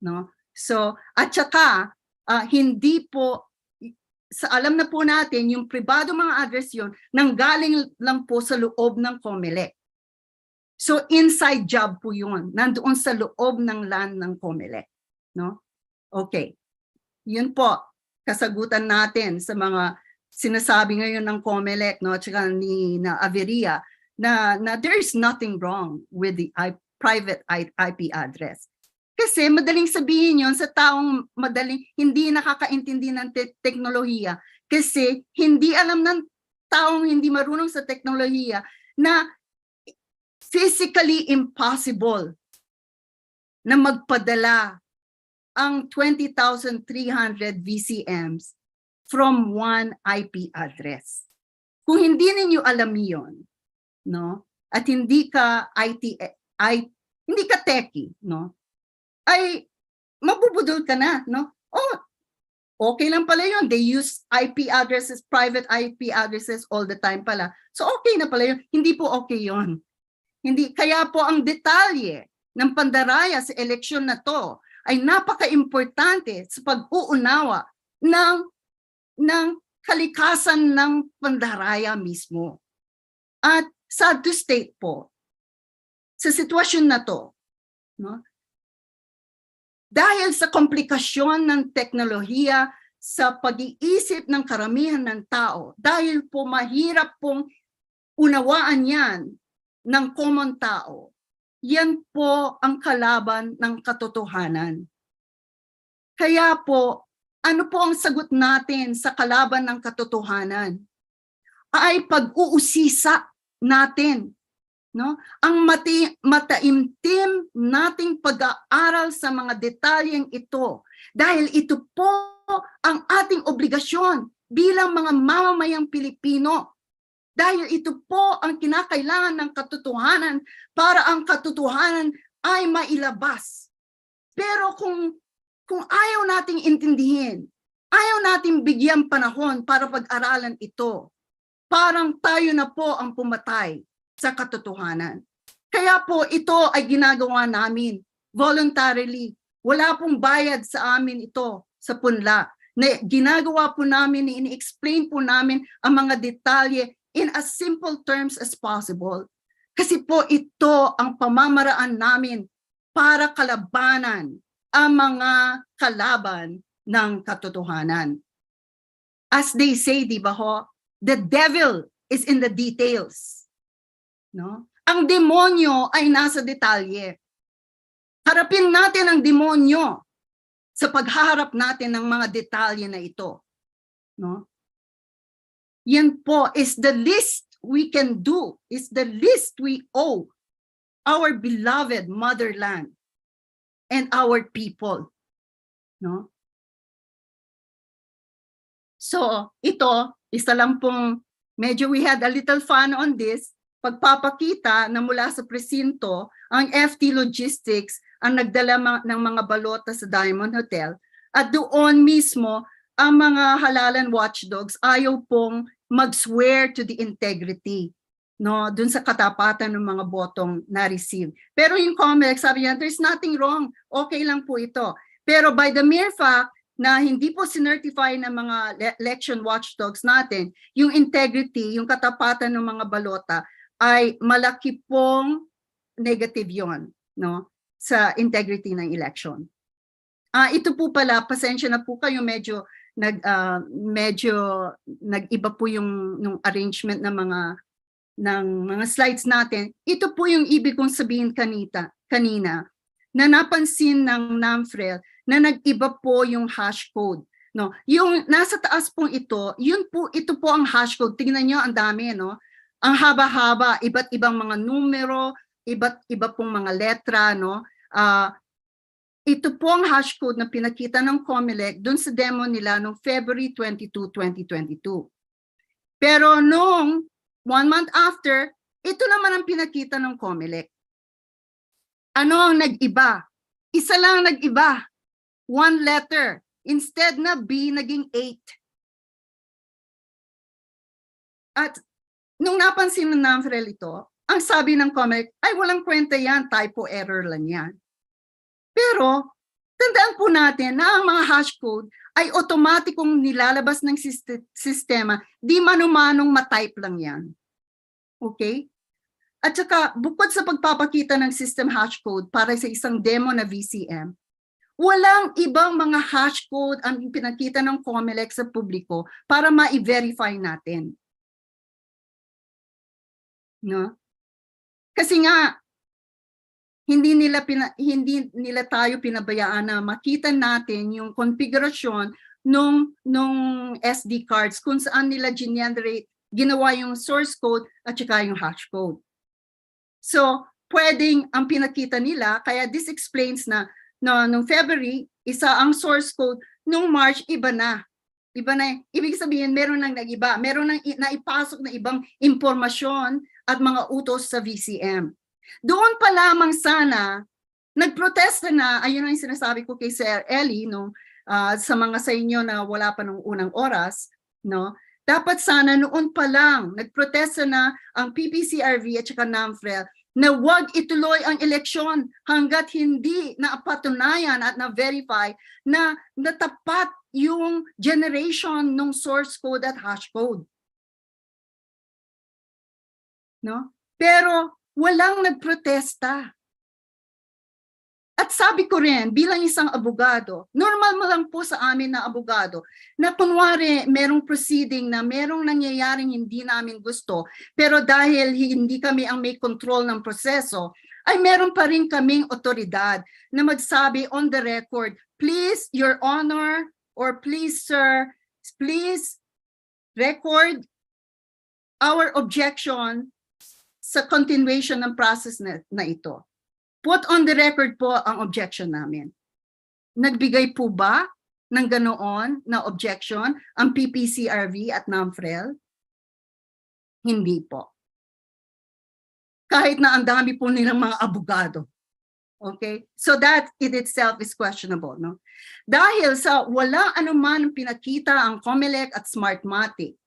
Speaker 2: No? So, at saka, hindi po, alam na po natin, yung pribado mga address yun, nanggaling lang po sa loob ng COMELEC. So, inside job po yun. Nandoon sa loob ng LAN ng COMELEC. No? Okay. Yun po, kasagutan natin sa mga sinasabi ngayon ng COMELEC, no, at saka ni Averia, na there is nothing wrong with the private IP address. Kasi madaling sabihin yon sa taong hindi nakakaintindi ng teknolohiya, kasi hindi alam ng taong hindi marunong sa teknolohiya na physically impossible na magpadala ang 20,300 VCMs from one IP address. Kung hindi ninyo alam yon, no? At hindi ka hindi ka techie, no? Ay mabubudol ka na, no? Okay lang pala yun. They use IP addresses, private IP addresses all the time pala. So okay na pala yun. Hindi po okay yun. Hindi, kaya po ang detalye ng Pandaraya sa eleksyon na to ay napaka-importante sa pag-uunawa ng kalikasan ng Pandaraya mismo. At sad to state po, sa sitwasyon na to, no? Dahil sa komplikasyon ng teknolohiya sa pag-iisip ng karamihan ng tao, dahil po mahirap pong unawaan yan ng common tao, yan po ang kalaban ng katotohanan. Kaya po, ano po ang sagot natin sa kalaban ng katotohanan? Ay pag-uusisa natin, no? Ang mataimtim nating pag-aaral sa mga detalyeng ito, dahil ito po ang ating obligasyon bilang mga mamamayang Pilipino. Dahil ito po ang kinakailangan ng katotohanan para ang katotohanan ay mailabas. Pero kung ayaw nating intindihin, ayaw nating bigyan panahon para pag-aralan ito, parang tayo na po ang pumatay sa katotohanan. Kaya po ito ay ginagawa namin voluntarily. Wala pong bayad sa amin ito sa punla. Ginagawa po namin, ini-explain po namin ang mga detalye in as simple terms as possible. Kasi po ito ang pamamaraan namin para kalabanan ang mga kalaban ng katotohanan. As they say, di ba ho, the devil is in the details. No? Ang demonyo ay nasa detalye. Harapin natin ang demonyo. sa paghaharap natin ng mga detalye na ito. No? Yan po is the least we can do, is the least we owe our beloved motherland and our people. No? So, ito, isa lang pong, medyo we had a little fun on this, pagpapakita na mula sa presinto, ang FT Logistics ang nagdala ng mga balota sa Diamond Hotel, at doon mismo, ang mga halalan watchdogs ayaw pong mag-swear to the integrity, no, dun sa katapatan ng mga botong na-receive. Pero yung COMELEC, sabi niya, there's nothing wrong, okay lang po ito. Pero by the mere fact na hindi po sinertify ng mga election watchdogs natin, yung integrity, yung katapatan ng mga balota, ay malaki pong negative yon, no, sa integrity ng election. Ito po pala, pasensya na po kayo, medyo nag-iba po yung arrangement ng mga slides natin. Ito po yung ibig kong sabihin kanina na napansin ng NAMFREL na nag-iba po yung hash code. No, yung nasa taas pong ito po ang hash code. Tingnan niyo, ang dami, no? Ang haba-haba, iba't ibang mga numero, iba pong mga letra, no? Ito po ang hash code na pinakita ng COMELEC dun sa demo nila noong February 22, 2022. Pero noong 1 month after, ito naman ang pinakita ng COMELEC. Ano ang nag-iba? Isa lang nag-iba. 1 letter. Instead na B, naging 8. At nung napansin ng NAMFREL ito, ang sabi ng COMELEC, ay walang kwenta yan, typo error lang yan. Pero, tandaan po natin na ang mga hash code ay otomatikong nilalabas ng sistema, di manumanong matype lang yan. Okay? At saka, bukod sa pagpapakita ng system hash code para sa isang demo na VCM, walang ibang mga hash code ang pinakita ng COMELEC sa publiko para ma-verify natin. No? Kasi nga, hindi nila tayo pinabayaan na makita natin yung konfigurasyon nung SD cards kung saan nila generate, ginawa yung source code at saka yung hash code. So, pwedeng ang pinakita nila, kaya this explains na nung February, isa ang source code, nung March, iba na. Iba na, ibig sabihin, meron nang nag-iba, meron nang naipasok na ibang impormasyon at mga utos sa VCM. Doon pa lamang sana, nagprotesta na, ayun ang sinasabi ko kay Sir Ellie, no, sa mga sa inyo na wala pa nung unang oras, no, dapat sana noon pa lang, nagprotesta na ang PPCRV at saka NAMFREL na huwag ituloy ang eleksyon hanggat hindi napatunayan at na-verify na natapat yung generation ng source code at hash code. No? Pero walang nagprotesta. At sabi ko rin, bilang isang abogado, normal mo lang po sa amin na abogado, na kunwari merong proceeding na merong nangyayaring hindi namin gusto, pero dahil hindi kami ang may control ng proseso, ay meron pa rin kaming otoridad na magsabi on the record, please, Your Honor, or please, Sir, please record our objection sa continuation ng process na ito. Put on the record po ang objection namin. Nagbigay po ba ng ganoon na objection ang PPCRV at NAMFREL? Hindi po. Kahit na ang dami po nilang mga abogado. Okay? So that in itself is questionable. No? Dahil sa wala anuman pinakita ang COMELEC at Smartmatic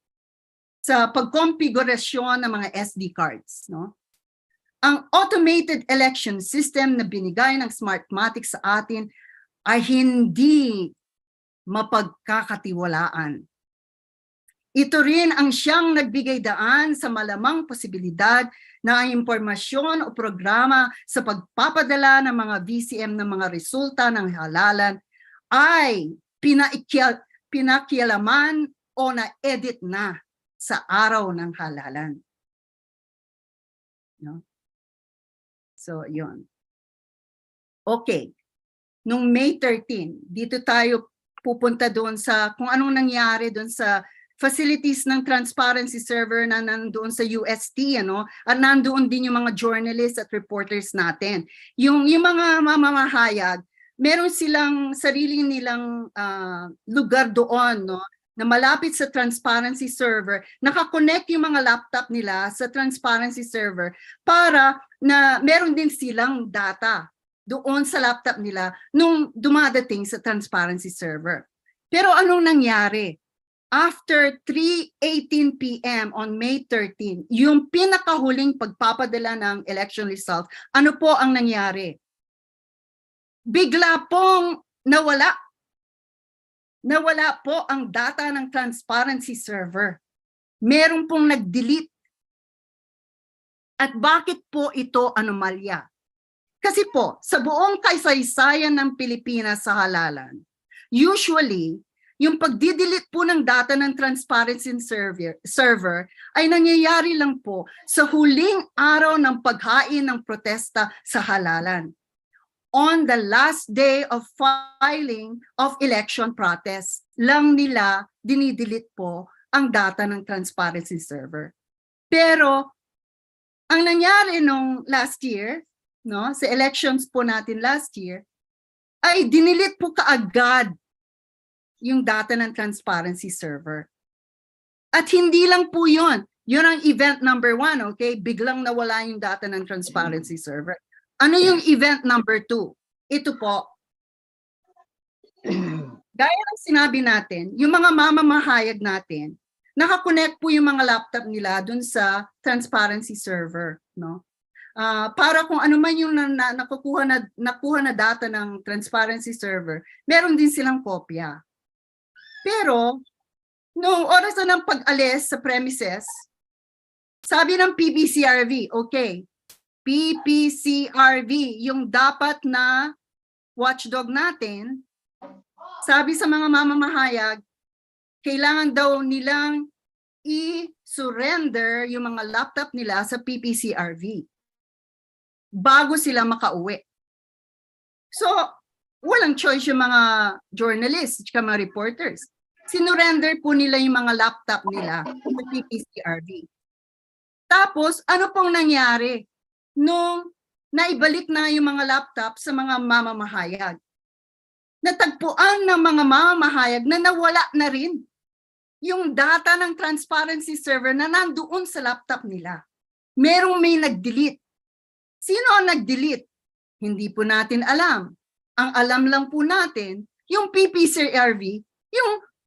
Speaker 2: sa pagkonfigurasyon ng mga SD cards, no? Ang automated election system na binigay ng Smartmatic sa atin ay hindi mapagkakatiwalaan. Ito rin ang siyang nagbigay daan sa malamang posibilidad na ang impormasyon o programa sa pagpapadala ng mga VCM ng mga resulta ng halalan ay pinakialaman o na-edit na sa araw ng halalan. No? So, yun. Okay. nung May 13. Dito tayo pupunta doon sa kung anong nangyari doon sa facilities ng transparency server na nandoon sa UST, at nandoon din yung mga journalists at reporters natin. Yung mga mamamahayag, meron silang sarili nilang lugar doon, na malapit sa transparency server, nakakonect yung mga laptop nila sa transparency server para na meron din silang data doon sa laptop nila nung dumadating sa transparency server. Pero anong nangyari? After 3:18 p.m. on May 13, yung pinakahuling pagpapadala ng election result, ano po ang nangyari? Bigla pong nawala. Nawala po ang data ng transparency server. Meron pong nag-delete. At bakit po ito anomalya? Kasi po, sa buong kasaysayan ng Pilipinas sa halalan, usually, yung pagdidelete po ng data ng transparency server ay nangyayari lang po sa huling araw ng paghain ng protesta sa halalan. On the last day of filing of election protest, lang nila dinidelete po ang data ng transparency server. Pero ang nangyari nung last year, sa elections po natin last year, ay dinidelete po kaagad yung data ng transparency server. At hindi lang po yun. Yun ang event number 1, okay? Biglang nawala yung data ng transparency server. Ano yung event number 2? Ito po. Gaya ng sinabi natin, yung mga mamamahayag natin, nakakonect po yung mga laptop nila dun sa transparency server, para kung ano man yung nakuha na data ng transparency server, meron din silang kopya. Pero, noong oras na ng pag-alis sa premises, sabi ng PPCRV, okay, PPCRV, yung dapat na watchdog natin, sabi sa mga mamamahayag, kailangan daw nilang i-surrender yung mga laptop nila sa PPCRV bago sila makauwi. So, walang choice yung mga journalists at mga reporters. Sinurrender po nila yung mga laptop nila sa PPCRV. Tapos, ano pong nangyari? Nung naibalik na yung mga laptop sa mga mamamahayag, natagpuan ng mga mamamahayag na nawala na rin yung data ng transparency server na nandoon sa laptop nila. Merong may nag-delete. Sino ang nag-delete? Hindi po natin alam. Ang alam lang po natin, yung PPCRV,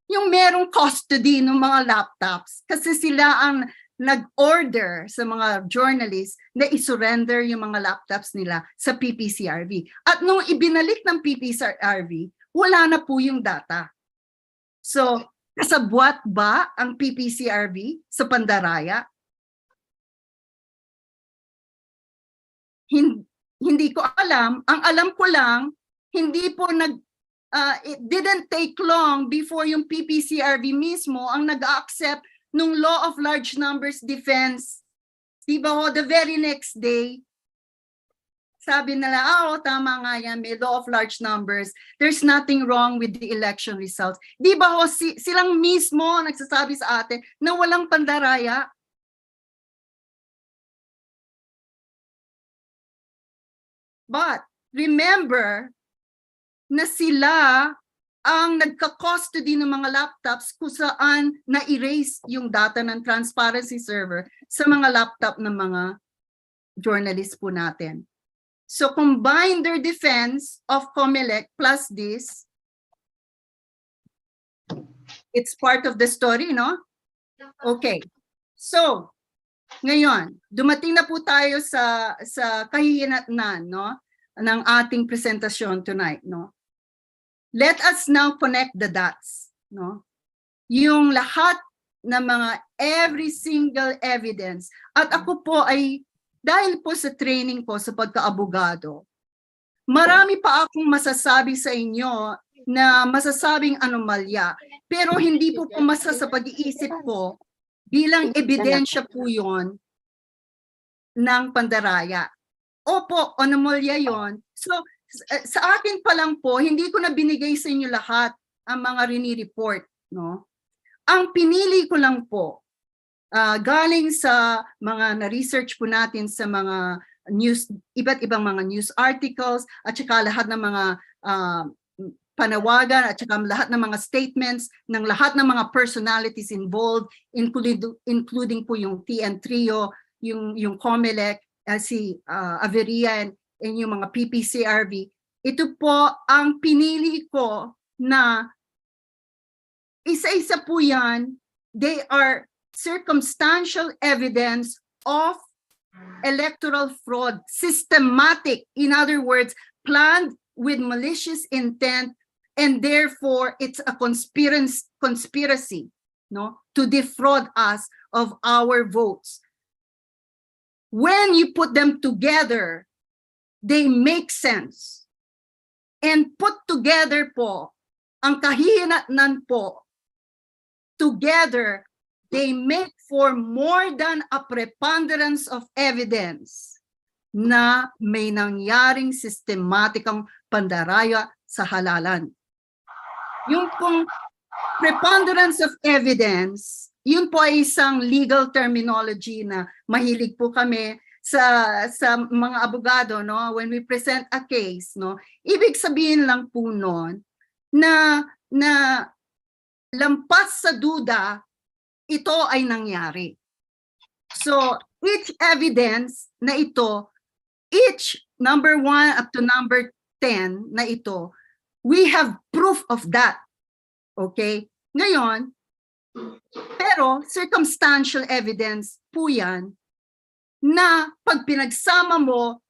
Speaker 2: yung merong custody ng mga laptops. Kasi sila ang nag-order sa mga journalists na isurrender yung mga laptops nila sa PPCRV. At nung ibinalik ng PPCRV, wala na po yung data. So, kasabwat ba ang PPCRV sa Pandaraya? Hindi ko alam. Ang alam ko lang, hindi po it didn't take long before yung PPCRV mismo ang nag-accept nung law of large numbers defense. Diba ho, the very next day, sabi nila, tama nga yan, may law of large numbers. There's nothing wrong with the election results. Diba ho, silang mismo nagsasabi sa atin na walang Pandaraya. But remember na sila ang nagka-custody ng mga laptops kung saan na-erase yung data ng transparency server sa mga laptop ng mga journalists po natin. So combine their defense of COMELEC plus this, it's part of the story, no? Okay. So, ngayon, dumating na po tayo sa kahihinatnan, no, ng ating presentasyon tonight, no? Let us now connect the dots, no? Yung lahat ng mga every single evidence. At ako po ay, dahil po sa training ko sa pagkaabogado, marami pa akong masasabi sa inyo na masasabing anomalya. Pero hindi po pumasa sa pag-iisip ko bilang ebidensya po yon ng Pandaraya. Opo, anomalya yon. So, sa akin pa lang po, hindi ko na binigay sa inyo lahat ang mga rini-report, no? Ang pinili ko lang po, galing sa mga na-research po natin sa mga news, iba't ibang mga news articles, at saka lahat ng mga panawagan, at saka lahat ng mga statements ng lahat ng mga personalities involved, including po yung TN Trio, yung COMELEC, si Averia, and yung mga PPCRV. Ito po ang pinili ko na isa-isa po yan. They are circumstantial evidence of electoral fraud, systematic, in other words, planned with malicious intent, and therefore it's a conspiracy, no, to defraud us of our votes. When you put them together, they make sense. And put together po, ang kahihinatnan po, together, they make for more than a preponderance of evidence na may nangyaring sistematikong pandaraya sa halalan. Yung pong preponderance of evidence, yun po ay isang legal terminology na mahilig po kami sa mga abogado, no, when we present a case, no. Ibig sabihin lang po noon na lampas sa duda, ito ay nangyari. So, each evidence na ito, each number 1 up to number 10 na ito, we have proof of that. Okay? Ngayon, pero circumstantial evidence po yan na pag pinagsama mo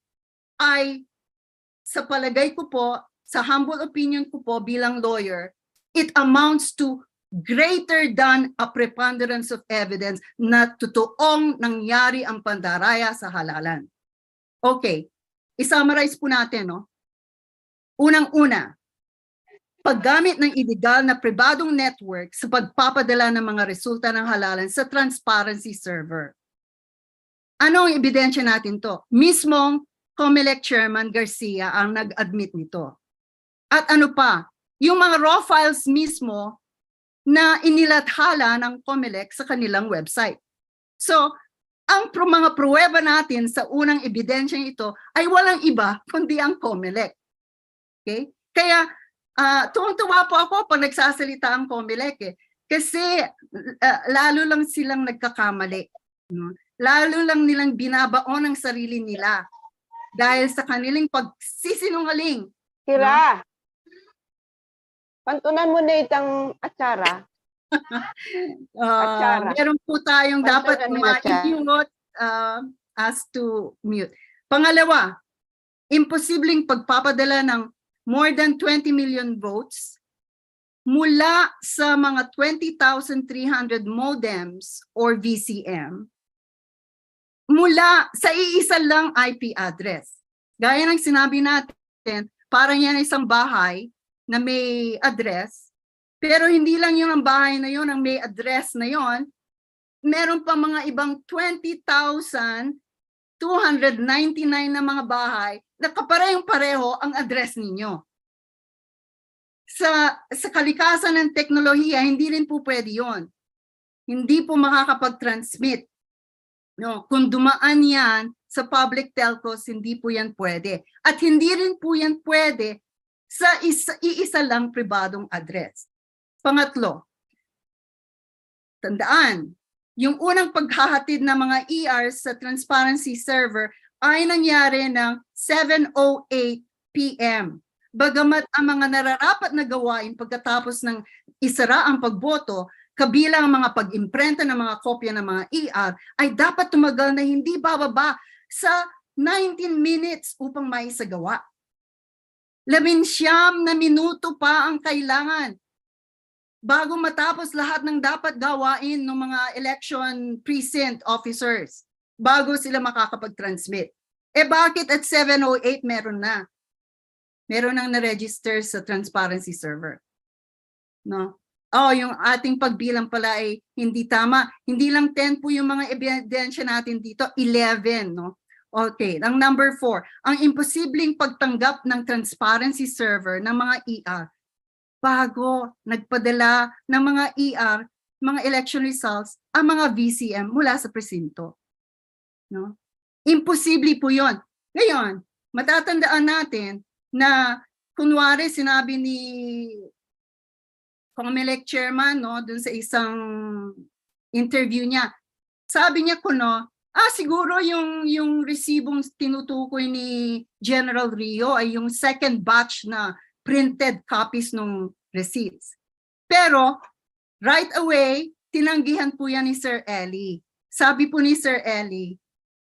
Speaker 2: ay, sa palagay ko po, sa humble opinion ko po bilang lawyer, it amounts to greater than a preponderance of evidence na totoong nangyari ang pandaraya sa halalan. Okay, isummarize po natin, no? Unang-una, paggamit ng illegal na pribadong network sa pagpapadala ng mga resulta ng halalan sa transparency server. Ano ang ebidensya natin to? Mismong COMELEC Chairman Garcia ang nag-admit nito. At ano pa? Yung mga raw files mismo na inilathala ng COMELEC sa kanilang website. So, ang mga pruweba natin sa unang ebidensya ito ay walang iba kundi ang COMELEC. Okay? Kaya, tuwang-tuwa po ako pag nagsasalita ang COMELEC kasi lalo lang silang nagkakamali. No? Lalo lang nilang binabaon ang sarili nila dahil sa kanilang pagsisinungaling.
Speaker 7: Kira, no? Pantunan mo na itang atsara.
Speaker 2: Meron po tayong dapat ma-mute as to mute. Pangalawa, imposibleng pagpapadala ng more than 20 million votes mula sa mga 20,300 modems or VCM mula sa iisa lang IP address. Gaya ng sinabi natin, parang yan isang bahay na may address, pero hindi lang yung ang bahay na yun ang may address na yun, meron pa mga ibang 20,299 na mga bahay na kaparehong-pareho ang address ninyo. Sa kalikasan ng teknolohiya, hindi rin po pwede yun. Hindi po makakapag-transmit. No, kung dumaan yan sa public telcos, hindi po yan pwede. At hindi rin po yan pwede sa iisa lang pribadong address. Pangatlo, tandaan, yung unang paghahatid ng mga ERs sa transparency server ay nangyari ng 7:08 p.m. Bagamat ang mga nararapat na gawain pagkatapos ng isara ang pagboto, kabilang ang mga pag-imprenta ng mga kopya ng mga ER, ay dapat tumagal na hindi bababa sa 19 minutes upang maisagawa. 19 na minuto pa ang kailangan bago matapos lahat ng dapat gawain ng mga election precinct officers bago sila makakapag-transmit. Bakit at 7:08 meron na? Meron nang na-register sa transparency server. No? Yung ating pagbilang pala ay hindi tama. Hindi lang 10 po yung mga ebidensya natin dito, 11, no? Okay, ang number 4, ang imposibleng pagtanggap ng transparency server ng mga ER bago nagpadala ng mga ER, mga election results, ang mga VCM mula sa presinto. No? Imposible po yun. Ngayon, matatandaan natin na kunwari sinabi ni COMELEC chairman dun sa isang interview niya, sabi niya siguro yung resibong tinutukoy ni General Rio ay yung second batch na printed copies ng receipts. Pero right away, tinanggihan po yan ni Sir Eli. Sabi po ni Sir Eli,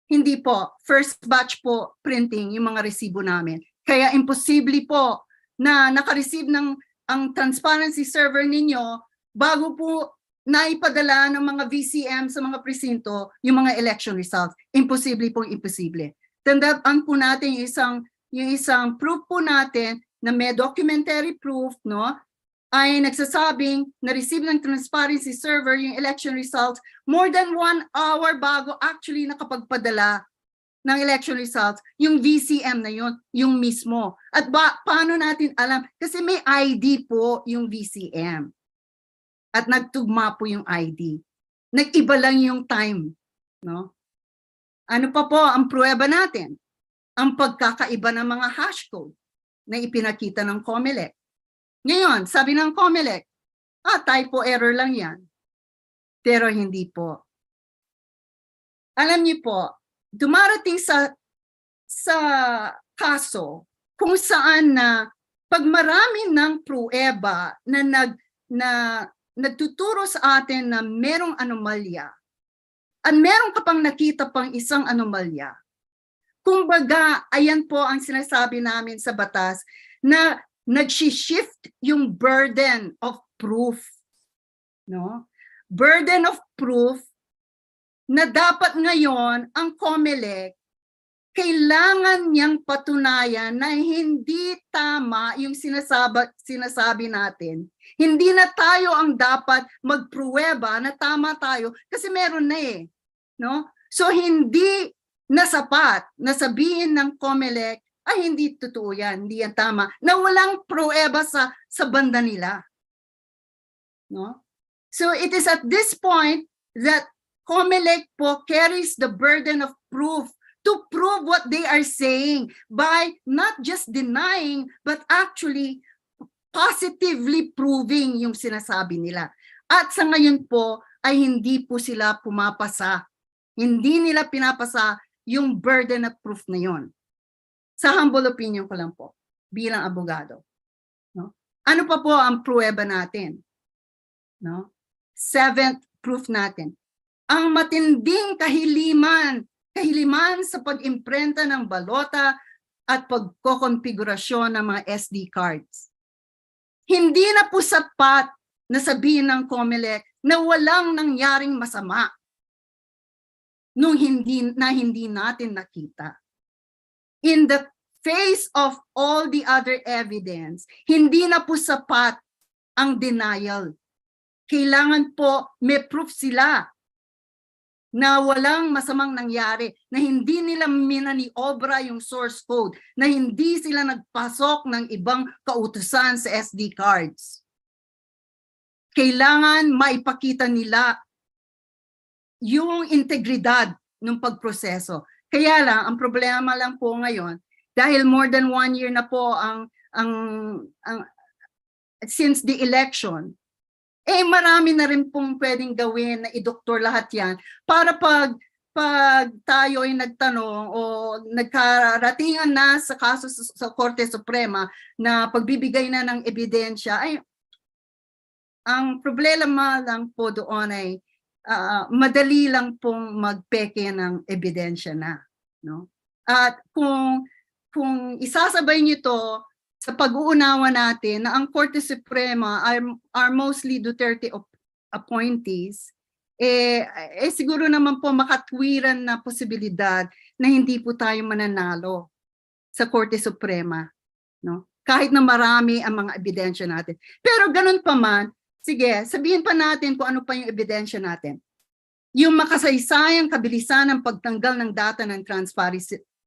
Speaker 2: hindi po, first batch po printing yung mga resibo namin. Kaya imposible po na naka-receive ang transparency server ninyo bago po naipadala ng mga VCM sa mga presinto yung mga election results. Imposible pong imposible. Tandaan po natin yung isang proof po natin na may documentary proof, ay nagsasabing na-receive ng transparency server yung election results more than 1 hour bago actually nakapagpadala ng election results, yung VCM na yun, yung mismo. At paano natin alam? Kasi may ID po yung VCM. At nagtugma po yung ID. Nag-iba lang yung time. Ano pa po ang pruweba natin? Ang pagkakaiba ng mga hash code na ipinakita ng COMELEC. Ngayon, sabi ng COMELEC, typo error lang yan. Pero hindi po. Alam niyo po, dumarating sa kaso kung saan na pag marami ng pruweba na nagtuturo sa atin na merong anomalya at meron ka pang nakita pang isang anomalya. Kumbaga, ayan po ang sinasabi namin sa batas na nag-shift yung burden of proof. Burden of proof na dapat ngayon ang COMELEC kailangan niyang patunayan na hindi tama yung sinasabi natin. Hindi na tayo ang dapat magpruweba na tama tayo kasi meron na So hindi na sapat na sabihin ng COMELEC ay hindi totoo yan, hindi yan tama, na walang pruweba sa banda nila. So it is at this point that COMELEC po carries the burden of proof to prove what they are saying by not just denying but actually positively proving yung sinasabi nila. At sa ngayon po ay hindi po sila pumapasa. Hindi nila pinapasa yung burden of proof na yon. Sa humble opinion ko lang po bilang abogado. Ano pa po ang pruweba natin? Seventh proof natin. Ang matinding kahiliman sa pag-imprenta ng balota at pagkokonfigurasyon ng mga SD cards. Hindi na po sapat na sabihin ng COMELEC na walang nangyaring masama nung hindi natin nakita. In the face of all the other evidence, hindi na po sapat ang denial. Kailangan po may proof sila na walang masamang nangyari, na hindi nila minaniobra yung source code, na hindi sila nagpasok ng ibang kautusan sa SD cards. Kailangan maipakita nila yung integridad ng pagproseso. Kaya lang, ang problema lang po ngayon, dahil more than 1 year na po since the election, marami na rin pong pwedeng gawin na idoktor lahat yan para pag tayo ay nagtanong o nagkaratingan na sa kaso sa Korte Suprema na pagbibigay na ng ebidensya, ang problema lang po doon ay madali lang pong magpeke ng ebidensya na. At kung isasabay niyo to sa pag-uunawa natin na ang Korte Suprema are mostly Duterte appointees, siguro naman po makatwiran na posibilidad na hindi po tayo mananalo sa Korte Suprema. Kahit na marami ang mga ebidensya natin. Pero ganun pa man, sige, sabihin pa natin kung ano pa yung ebidensya natin. yung makasaysayang kabilisan ng pagtanggal ng data ng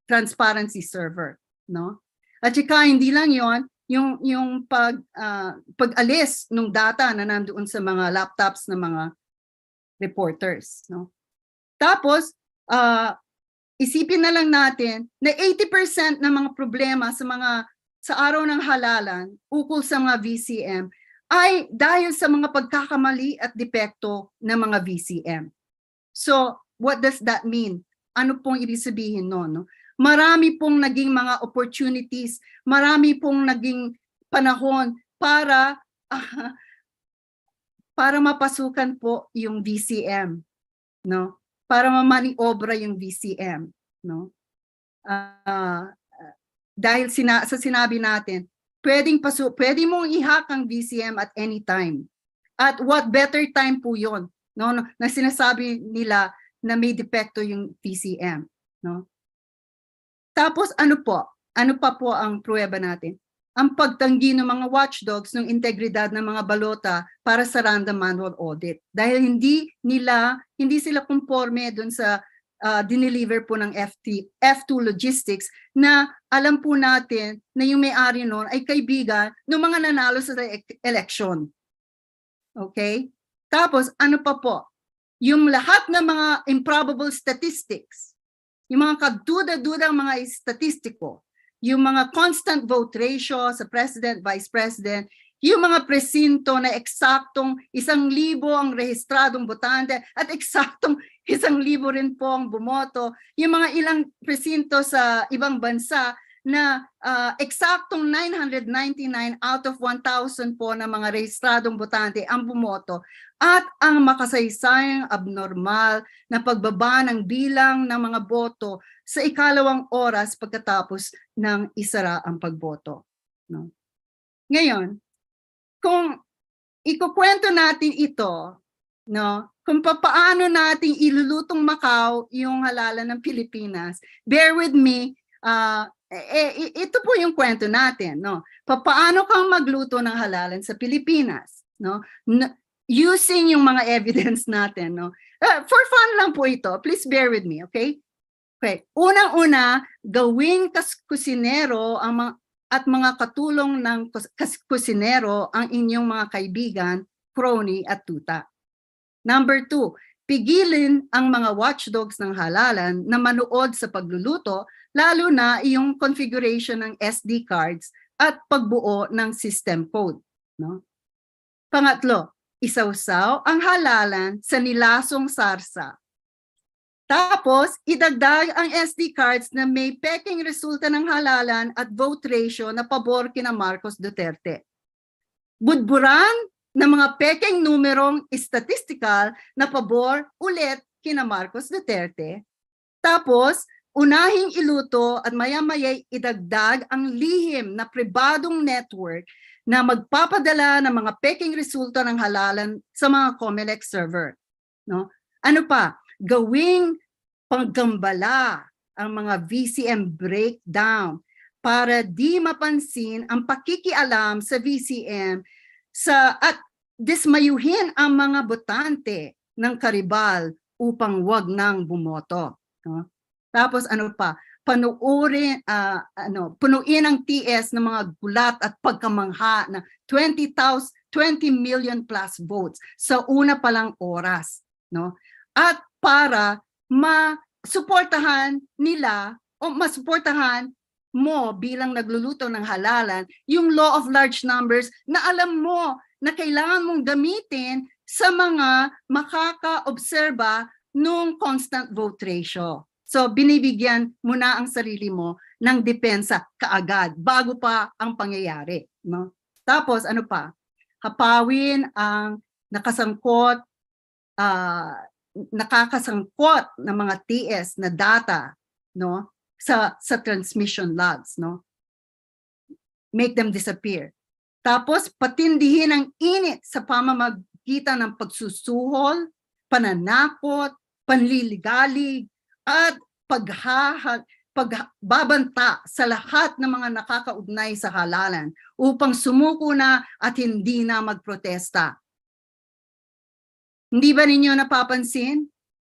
Speaker 2: transparency server, no? At saka hindi lang yon, yung pag-alis ng data na nandoon sa mga laptops ng mga reporters, no? Tapos isipin na lang natin na 80% ng mga problema sa araw ng halalan ukol sa mga VCM ay dahil sa mga pagkakamali at depekto ng mga VCM. So, what does that mean? Ano pong ibig sabihin no? Marami pong naging mga opportunities, marami pong naging panahon para mapasukan po yung VCM, no? Para mamaniobra yung VCM, no? Dahil sa sinabi natin, pwede mong i-hack ang VCM at any time. At what better time po 'yon, no? Na sinasabi nila na may depekto yung VCM, no? Tapos ano pa po ang pruweba natin? Ang pagtanggi ng mga watchdogs ng integridad ng mga balota para sa random manual audit. Dahil hindi sila conforme doon sa dineliver po ng F2 Logistics na alam po natin na yung may-ari noon ay kaibigan ng mga nanalo sa election. Okay? Tapos ano pa po? Yung lahat ng mga improbable statistics, yung mga kagduda-dudang mga statistiko, yung mga constant vote ratio sa president, vice president, yung mga presinto na eksaktong 1,000 ang rehistradong botante at eksaktong 1,000 rin po ang bumoto, yung mga ilang presinto sa ibang bansa na eksaktong 999 out of 1,000 po na mga rehistradong botante ang bumoto, at ang makasaysayang abnormal na pagbaba ng bilang ng mga boto sa ikalawang oras pagkatapos ng isara ang pagboto, no? Ngayon, kung ikukwento natin ito, no, kung paano natin ilulutong Macau yung halalan ng Pilipinas, bear with me, ito po yung kwento natin, no? Paano kang magluto ng halalan sa Pilipinas, no? Using yung mga evidence natin, no? For fun lang po ito. Please bear with me, okay? Okay. Unang-una, gawing kusinero at mga katulong ng kusinero ang inyong mga kaibigan, crony at tuta. Number 2, pigilin ang mga watchdogs ng halalan na manood sa pagluluto, lalo na yung configuration ng SD cards at pagbuo ng system code, no? Pangatlo, isawsaw ang halalan sa nilasong sarsa. Tapos, idagdag ang SD cards na may peking resulta ng halalan at vote ratio na pabor kina Marcos Duterte. Budburan ng mga peking numerong statistical na pabor ulit kina Marcos Duterte. Tapos, unahing iluto at maya-maya'y idagdag ang lihim na pribadong network na magpapadala ng mga peking resulta ng halalan sa mga COMELEC server, no? Ano pa? Gawing paggambala ang mga VCM breakdown para di mapansin ang pakikialam sa VCM at dismayuhin ang mga botante ng karibal upang wag nang bumoto, no? Tapos ano pa? Punuin ang TS ng mga gulat at pagkamangha na 20 million plus votes sa una palang oras, no? At para masuportahan nila o masuportahan mo bilang nagluluto ng halalan yung law of large numbers na alam mo na kailangan mong gamitin sa mga makaka-obserba nung constant vote ratio. So binibigyan mo na ang sarili mo ng depensa kaagad bago pa ang pangyayari, no? Tapos ano pa? Hapawin ang nakakasangkot ng mga TS na data, no, sa transmission logs, no? Make them disappear. Tapos patindihin ang init sa pamamagitan ng pagsusuhol, pananakot, panliligalig at pagbabanta sa lahat ng mga nakakaugnay sa halalan upang sumuko na at hindi na magprotesta. Hindi ba ninyo napapansin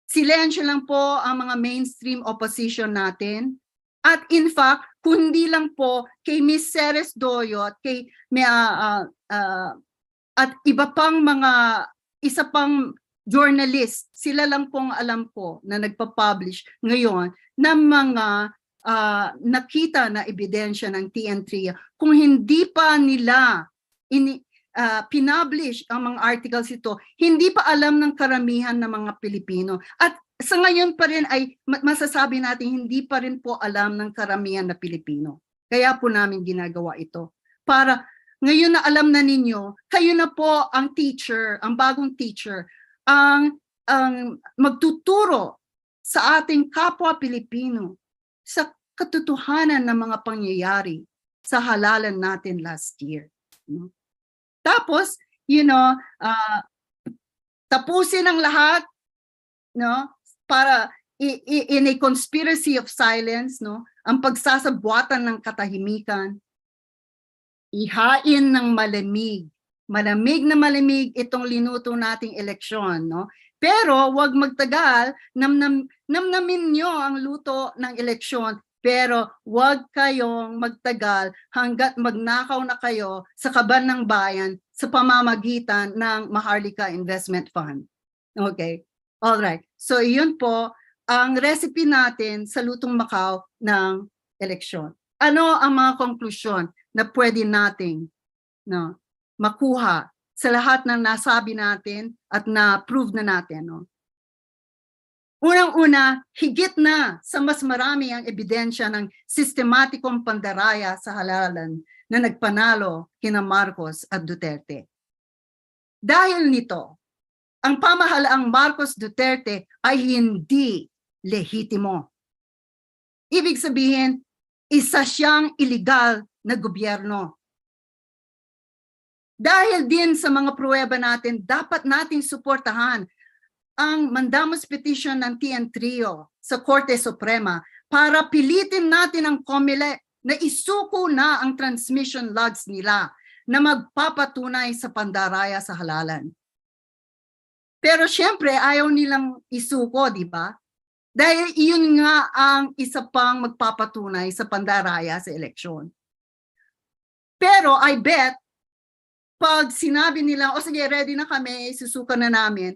Speaker 2: silensyo lang po ang mga mainstream opposition natin. At in fact, kundi lang po kay Miss Ceres Doyo at kay at iba pang isa pang journalist, sila lang pong alam ko na nagpa-publish ngayon ng mga nakita na ebidensya ng TN3. Kung hindi pa nila pinublish ang mga articles ito, hindi pa alam ng karamihan ng mga Pilipino. At sa ngayon pa rin ay masasabi natin hindi pa rin po alam ng karamihan na Pilipino. Kaya po namin ginagawa ito. Para ngayon na alam na ninyo, kayo na po ang teacher, ang bagong teacher, ang magtuturo sa ating kapwa Pilipino sa katotohanan ng mga pangyayari sa halalan natin last year. Tapos, tapusin ang lahat, para in a conspiracy of silence, ang pagsasabwatan ng katahimikan, ihain ng malamig na malamig itong linuto nating eleksyon, Pero wag magtagal, namnamin nyo ang luto ng eleksyon, pero wag kayong magtagal hanggat magnakaw na kayo sa kaban ng bayan sa pamamagitan ng Maharlika Investment Fund. Okay? All right. So yun po ang recipe natin sa lutong Macau ng eleksyon. Ano ang mga konklusyon na pwede nating makuha sa lahat ng nasabi natin at na-prove na natin? Unang-una, higit na sa mas marami ang ebidensya ng sistematikong pandaraya sa halalan na nagpanalo kina Marcos at Duterte. Dahil nito, ang pamahalaang Marcos Duterte ay hindi lehitimo. Ibig sabihin, isa siyang iligal na gobyerno. Dahil din sa mga pruweba natin, dapat nating suportahan ang mandamus petition ng TN-Trio sa Korte Suprema para pilitin natin ang COMELEC na isuko na ang transmission logs nila na magpapatunay sa Pandaraya sa halalan. Pero syempre, ayaw nilang isuko, di ba? Dahil iyon nga ang isa pang magpapatunay sa Pandaraya sa eleksyon. Pero I bet, pag sinabi nila, o sige, ready na kami, isusuko na namin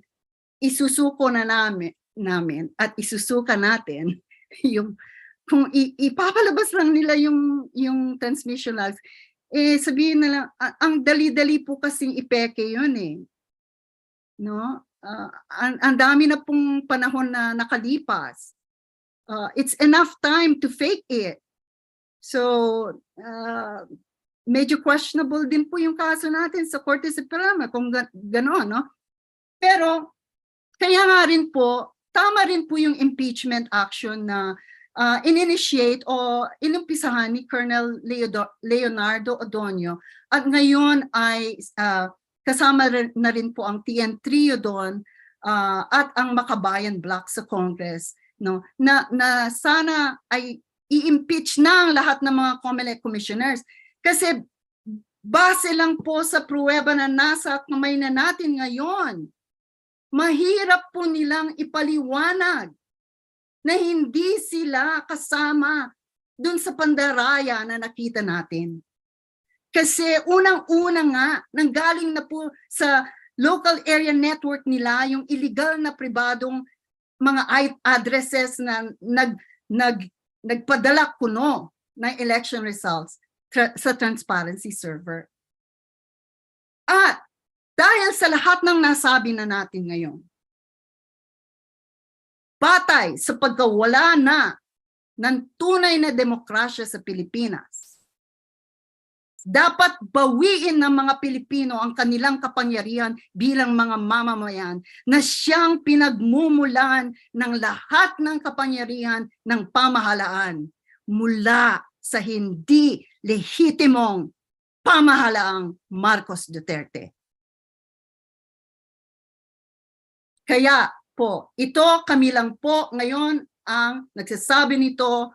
Speaker 2: at isusuka natin yung kung ipapalabas lang nila yung transmission logs, sabihin na lang, ang dali-dali po kasing ipeke yun ang dami na pong panahon na nakalipas. It's enough time to fake it. So, medyo questionable din po yung kaso natin sa Korte Suprema kung gano'n, Pero, kaya nga rin po, tama rin po yung impeachment action na in-initiate o inumpisahan ni Colonel Leonardo Odonio at ngayon ay kasama na rin po ang TN-Trio doon at ang Makabayan Bloc sa Congress, na sana ay i-impeach na ang lahat ng mga COMELEC commissioners kasi base lang po sa pruweba na nasa kamay na natin ngayon, mahirap po nilang ipaliwanag na hindi sila kasama dun sa Pandaraya na nakita natin. Kasi unang-una nga, nanggaling na po sa local area network nila yung illegal na pribadong mga addresses na nagpadala kuno ng election results sa transparency server. At dahil sa lahat ng nasabi na natin ngayon, batay sa pagkawala na ng tunay na demokrasya sa Pilipinas, dapat bawiin ng mga Pilipino ang kanilang kapangyarihan bilang mga mamamayan na siyang pinagmumulan ng lahat ng kapangyarihan ng pamahalaan mula sa hindi lehitimong pamahalaang Marcos Duterte. Kaya po, kami lang po ngayon ang nagsasabi nito,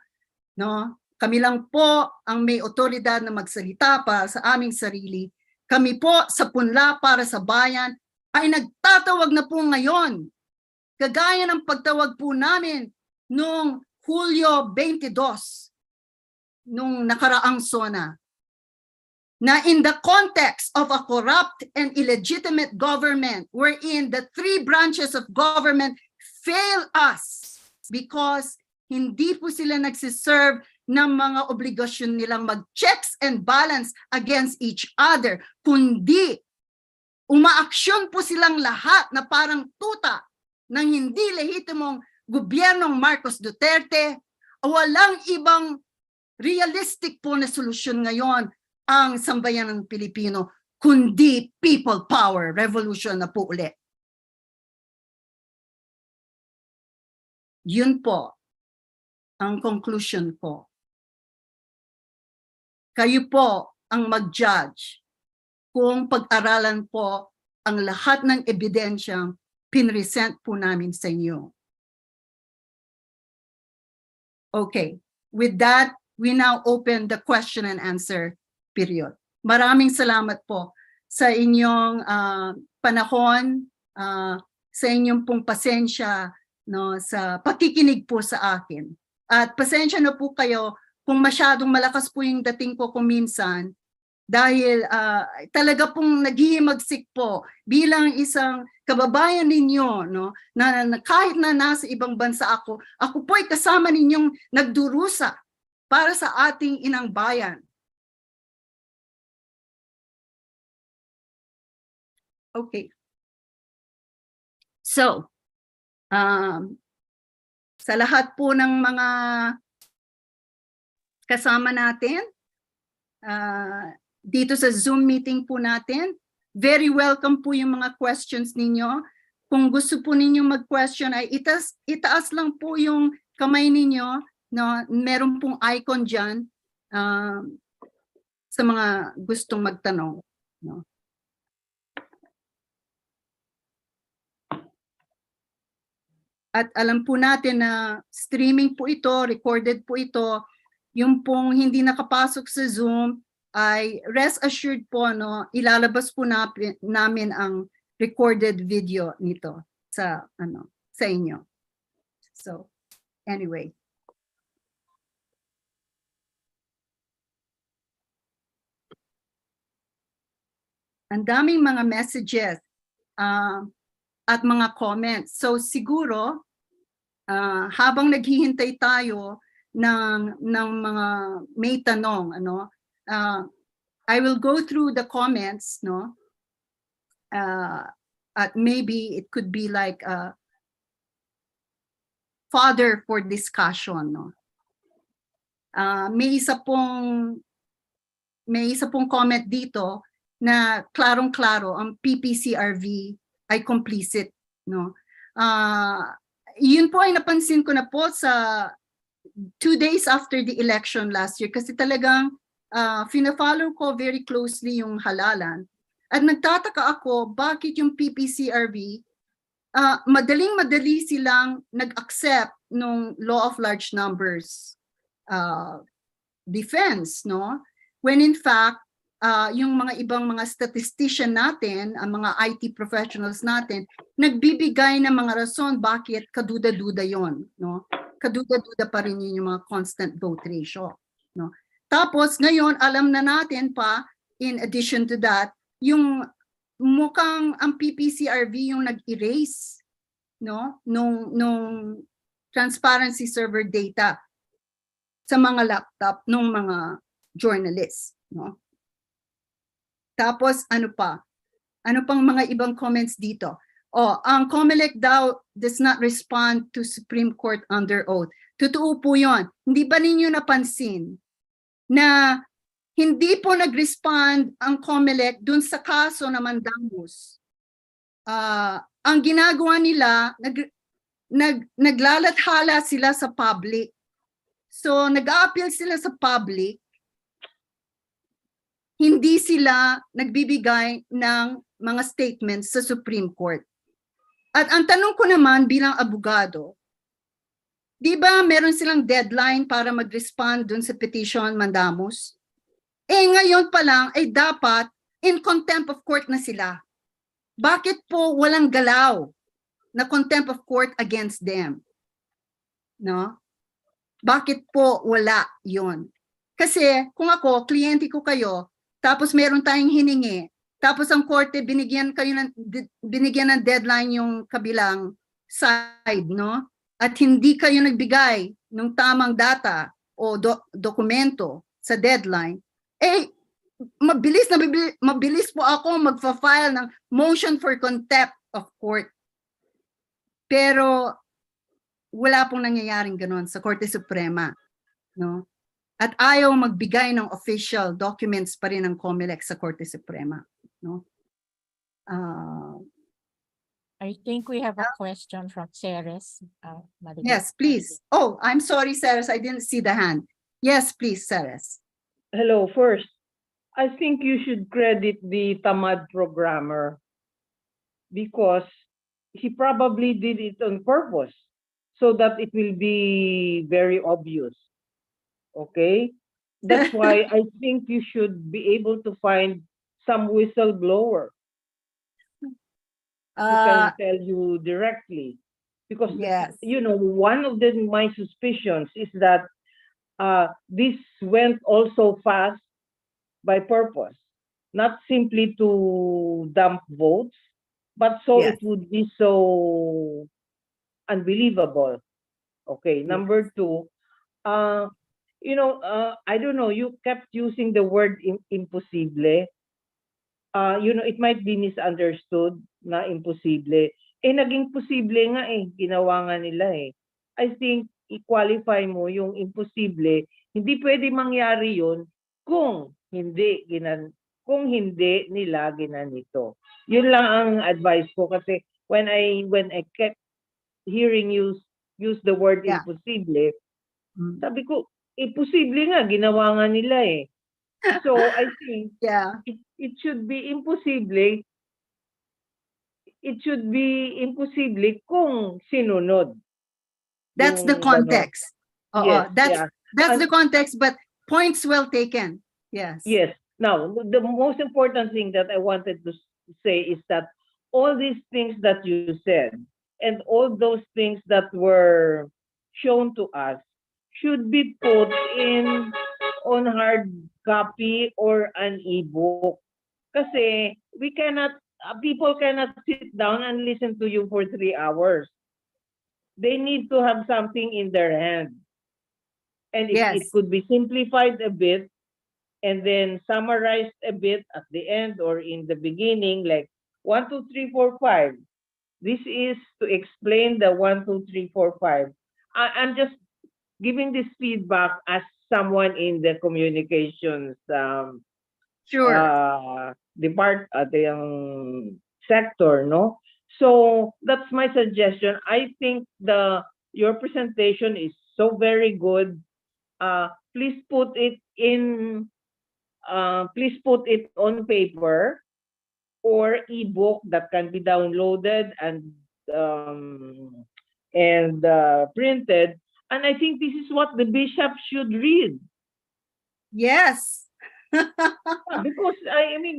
Speaker 2: Kami lang po ang may otoridad na magsalita para sa aming sarili. Kami po sa punla para sa bayan ay nagtatawag na po ngayon kagaya ng pagtawag po namin noong Hulyo 22, nung nakaraang SONA, na in the context of a corrupt and illegitimate government wherein the three branches of government fail us because hindi po sila nagsiserve ng mga obligasyon nilang mag-checks and balance against each other, kundi umaaksyon po silang lahat na parang tuta ng hindi lehitimong gobyernong Marcos Duterte. Walang ibang realistic po na solusyon ngayon ang sambayanang Pilipino, kundi people power revolution na po ulit. Yun po ang conclusion ko. Kayo po ang mag-judge kung pag-aralan po ang lahat ng ebidensyang pinresent po namin sa inyo. Okay, with that, we now open the question and answer period. Maraming salamat po sa inyong panahon, sa inyong pong pasensya, no, sa pakikinig po sa akin. At pasensya na po kayo kung masyadong malakas po yung dating ko kuminsan, dahil talaga pong naghihimagsik po bilang isang kababayan ninyo, no, na kahit na nasa ibang bansa ako po ay kasama ninyong nagdurusa para sa ating inang bayan. Okay. So, sa lahat po ng mga kasama natin, dito sa Zoom meeting po natin, very welcome po yung mga questions ninyo. Kung gusto po ninyo mag-question ay itaas lang po yung kamay ninyo, no? Meron pong icon dyan sa mga gustong magtanong, no? At alam po natin na streaming po ito, recorded po ito. Yung pong hindi nakapasok sa Zoom ay rest assured po, no, ilalabas po namin ang recorded video nito sa sa inyo. So anyway, ang daming mga messages at mga comments. So siguro habang naghihintay tayo ng mga may tanong, I will go through the comments, no? At maybe it could be like fodder for discussion, no? May isa pong comment dito na klarong-klaro ang PPCRV ay complicit, no? Yun po ay napansin ko na po sa 2 days after the election last year, kasi talagang fina-follow ko very closely yung Halalan. At nagtataka ako bakit yung PPCRV madaling-madali silang nag-accept nung law of large numbers defense, no? When in fact yung mga ibang mga statistician natin, ang mga IT professionals natin, nagbibigay ng mga rason bakit kaduda-duda yon, no? Kaduda-duda pa rin yun yung mga constant vote ratio, no? Tapos ngayon alam na natin pa, in addition to that, yung mukhang ang PPCRV yung nag-erase, no, nung transparency server data sa mga laptop ng mga journalists, no? Tapos ano pa? Ano pang mga ibang comments dito? Ang COMELEC daw does not respond to Supreme Court under oath. Totoo po yun. Hindi ba ninyo napansin na hindi po nag-respond ang COMELEC dun sa kaso na Mandamus? Ang ginagawa nila, naglalathala sila sa public. So nag-a-appeal sila sa public, hindi sila nagbibigay ng mga statements sa Supreme Court. At ang tanong ko naman bilang abogado, di ba meron silang deadline para mag-respond dun sa petition Mandamus? Ngayon pa lang ay dapat in contempt of court na sila. Bakit po walang galaw na contempt of court against them. No? Bakit po wala yun? Kasi kung ako, kliyente ko kayo, tapos meron tayong hiningi, tapos ang korte binigyan ng deadline yung kabilang side, no? At hindi kayo nagbigay ng tamang data o dokumento sa deadline, mabilis po ako magfa-file ng motion for contempt of court. Pero wala pong nangyayaring gano'n sa Korte Suprema, no? At ayaw magbigay ng official documents pa rin ng COMELEC sa Korte Suprema, no?
Speaker 3: I think we have a question from Ceres.
Speaker 2: Yes, please. Oh, I'm sorry, Ceres. I didn't see the hand. Yes, please, Ceres.
Speaker 4: Hello. First, I think you should credit the tamad programmer because he probably did it on purpose so that it will be very obvious. Okay? That's why I think you should be able to find some whistleblower who can tell you directly. Because,
Speaker 2: yes,
Speaker 4: one of my suspicions is that this went also fast by purpose, not simply to dump votes, but so
Speaker 2: yes,
Speaker 4: it would be so unbelievable. Okay, number two, I don't know, you kept using the word imposible. It might be misunderstood na imposible. Naging posible nga ginawa nga nila I think i-qualify mo yung imposible, hindi pwede mangyari yun kung hindi nila ginanito. Yun lang ang advice ko kasi when I kept hearing you use the word imposible, sabi ko, imposible nga, ginawa nga nila So I think it should be imposible. It should be imposible kung sinunod.
Speaker 2: That's the context.
Speaker 4: Yes,
Speaker 2: that's the context, but points well taken. Yes.
Speaker 4: Yes. Now, the most important thing that I wanted to say is that all these things that you said and all those things that were shown to us should be put on hard copy or an e-book. Kasi people cannot sit down and listen to you for 3 hours. They need to have something in their hand. And it could be simplified a bit and then summarized a bit at the end or in the beginning, like 1, 2, 3, 4, 5. This is to explain the 1, 2, 3, 4, 5. I'm just giving this feedback as someone in the communications sector, no? So that's my suggestion. I think your presentation is so very good. Please put it on paper or ebook that can be downloaded and printed. And I think this is what the bishop should read.
Speaker 2: Yes.
Speaker 4: Because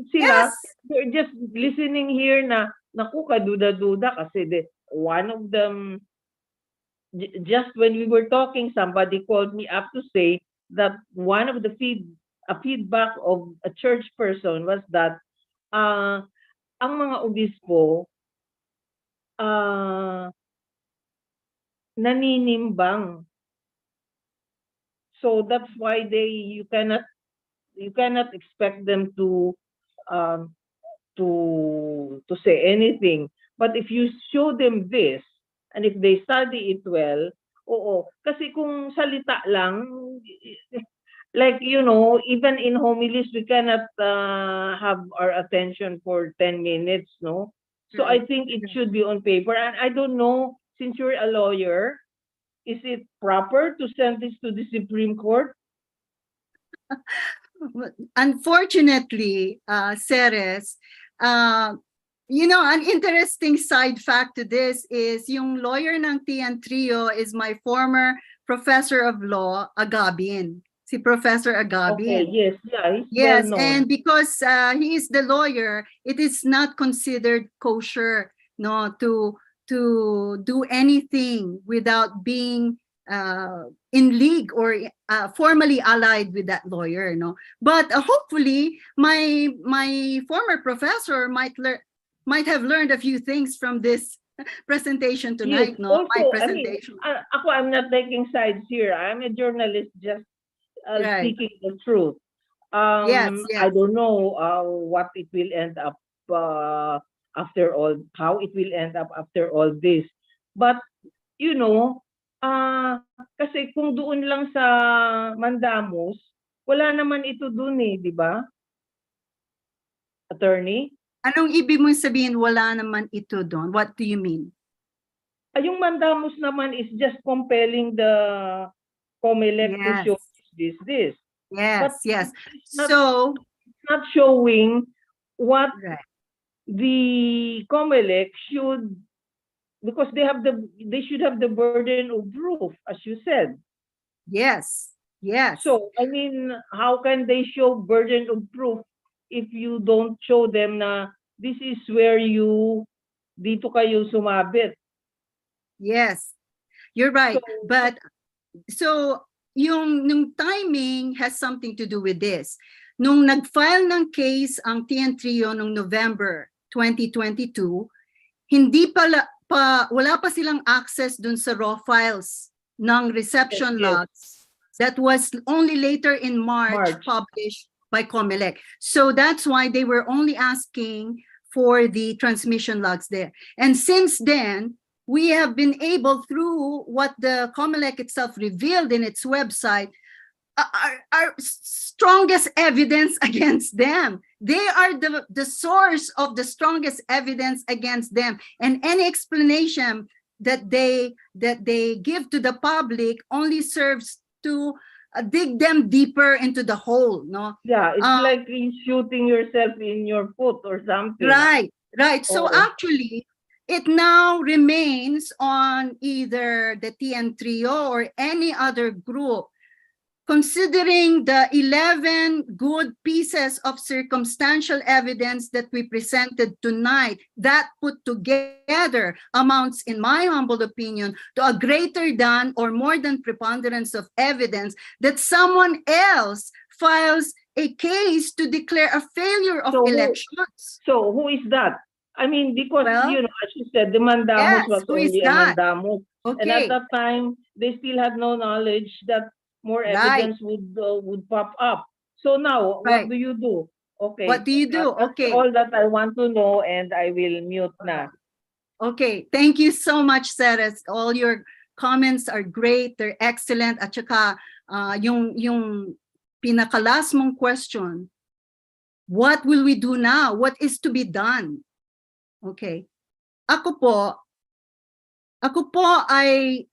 Speaker 4: sila, they're just listening here na naku, kaduda-duda kasi one of them, just when we were talking, somebody called me up to say that one of the feedback of a church person was that ang mga obispo naninimbang. So that's why you cannot expect them to say anything. But if you show them this, and if they study it well, kasi kung salita lang, like, even in homilies, we cannot have our attention for 10 minutes, no? So I think it should be on paper. And I don't know, since you're a lawyer, is it proper to send this to the Supreme Court?
Speaker 2: Unfortunately, Ceres, an interesting side fact to this is yung lawyer ng Tian Trio is my former professor of law, Agabin. Si Professor Agabin.
Speaker 4: Okay, he's
Speaker 2: yes,
Speaker 4: well known.
Speaker 2: and because he is the lawyer, it is not considered kosher, no, to to do anything without being in league or formally allied with that lawyer, no. But hopefully, my former professor might have learned a few things from this presentation tonight,
Speaker 4: yes.
Speaker 2: no.
Speaker 4: Also,
Speaker 2: My presentation.
Speaker 4: I'm not taking sides here. I'm a journalist, just
Speaker 2: Right.
Speaker 4: speaking the truth.
Speaker 2: Yes.
Speaker 4: I don't know what it will end up after all, how it will end up after all this. But you know, kasi kung doon lang sa Mandamus, wala naman ito doon eh, di ba? Attorney?
Speaker 2: Anong ibig mong sabihin wala naman ito doon? What do you mean?
Speaker 4: Yung Mandamus naman is just compelling the COMELEC to show this.
Speaker 2: Yes,
Speaker 4: But
Speaker 2: yes.
Speaker 4: it's not,
Speaker 2: So
Speaker 4: it's not showing what
Speaker 2: right.
Speaker 4: the COMELEC should, because they should have the burden of proof, as you said.
Speaker 2: Yes. Yes.
Speaker 4: So, I mean, how can they show burden of proof if you don't show them na this is where dito kayo sumabit?
Speaker 2: Yes, you're right.
Speaker 4: So,
Speaker 2: But so yung timing has something to do with this. Nung nag-file ng case ang TN Trio noong November 2022, wala pa silang access dun sa raw files ng reception logs that was only later in March published by COMELEC. So that's why they were only asking for the transmission logs there. And since then, we have been able, through what the COMELEC itself revealed in its website, our strongest evidence against them. They are the source of the strongest evidence against them. And any explanation that they give to the public only serves to dig them deeper into the hole, no?
Speaker 4: Yeah, it's like shooting yourself in your foot or something.
Speaker 2: Right. So actually, it now remains on either the TN Trio or any other group, considering the 11 good pieces of circumstantial evidence that we presented tonight, that put together amounts, in my humble opinion, to a greater than or more than preponderance of evidence that someone else files a case to declare a failure of elections.
Speaker 4: So who is that? I mean, because, as you said, the Mandamus was only a Mandamus. Okay. And at that time, they still had no knowledge that more evidence would pop up. So now, what do you do? Okay.
Speaker 2: What do you do?
Speaker 4: That's all that I want to know, and I will mute na.
Speaker 2: Okay. Thank you so much, Sarah. All your comments are great. They're excellent. At saka, yung pinakalas mong question, what will we do now? What is to be done? Okay. Ako po ay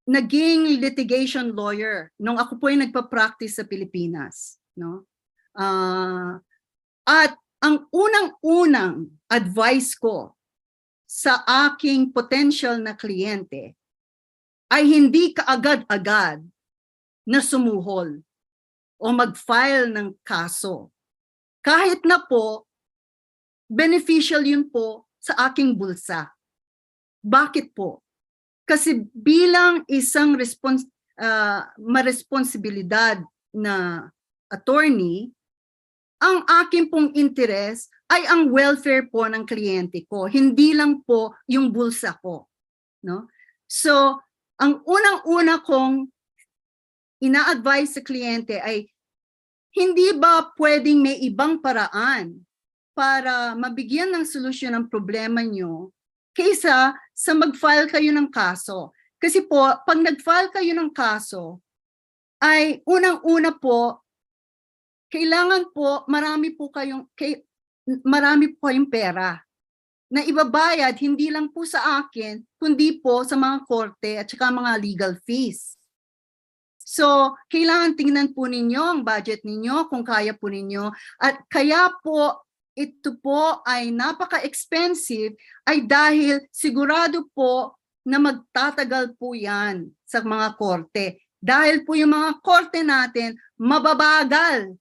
Speaker 2: naging litigation lawyer nung ako po ay nagpa-practice sa Pilipinas, no? At ang unang-unang advice ko sa aking potential na kliyente ay hindi kaagad-agad na sumuhol o mag-file ng kaso. Kahit na po beneficial yun po sa aking bulsa. Bakit po? Kasi bilang isang maresponsibilidad na attorney, ang akin pong interes ay ang welfare po ng kliyente ko, hindi lang po yung bulsa ko, no? So, ang unang-una kong ina-advise sa kliyente ay hindi ba pwedeng may ibang paraan para mabigyan ng solusyon ang problema nyo kaysa sa mag-file kayo ng kaso. Kasi po, pag nag-file kayo ng kaso, ay unang-una po, kailangan po marami po kayong pera na ibabayad hindi lang po sa akin, kundi po sa mga korte at saka mga legal fees. So, kailangan tingnan po ninyo ang budget ninyo kung kaya po ninyo. At kaya po, ito po ay napaka-expensive ay dahil sigurado po na magtatagal po yan sa mga korte. Dahil po yung mga korte natin mababagal.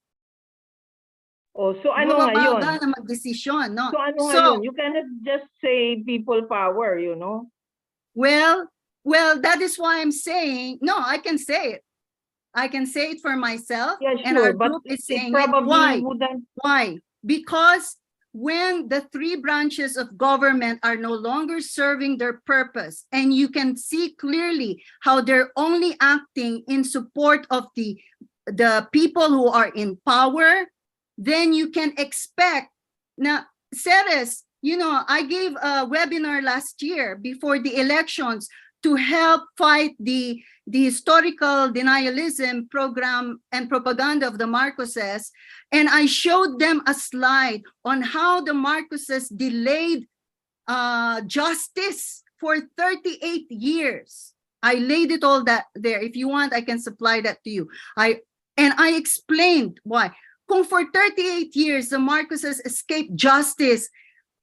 Speaker 4: Oh, so ano ngayon?
Speaker 2: Mababagal na magdesisyon, no?
Speaker 4: So ano ngayon? You cannot just say people power, you know?
Speaker 2: Well, that is why I'm saying, no, I can say it. I can say it for myself.
Speaker 4: Yeah,
Speaker 2: and
Speaker 4: sure,
Speaker 2: our
Speaker 4: but
Speaker 2: group is
Speaker 4: it
Speaker 2: saying it.
Speaker 4: probably
Speaker 2: Why?
Speaker 4: wouldn't.
Speaker 2: Why? Because when the three branches of government are no longer serving their purpose, and you can see clearly how they're only acting in support of the people who are in power, then you can expect. Now, Ceres, you know, I gave a webinar last year before the elections to help fight the historical denialism program and propaganda of the Marcoses. And I showed them a slide on how the Marcoses delayed justice for 38 years. I laid it all that there. If you want, I can supply that to you. And I explained why. Kung for 38 years, the Marcoses escaped justice,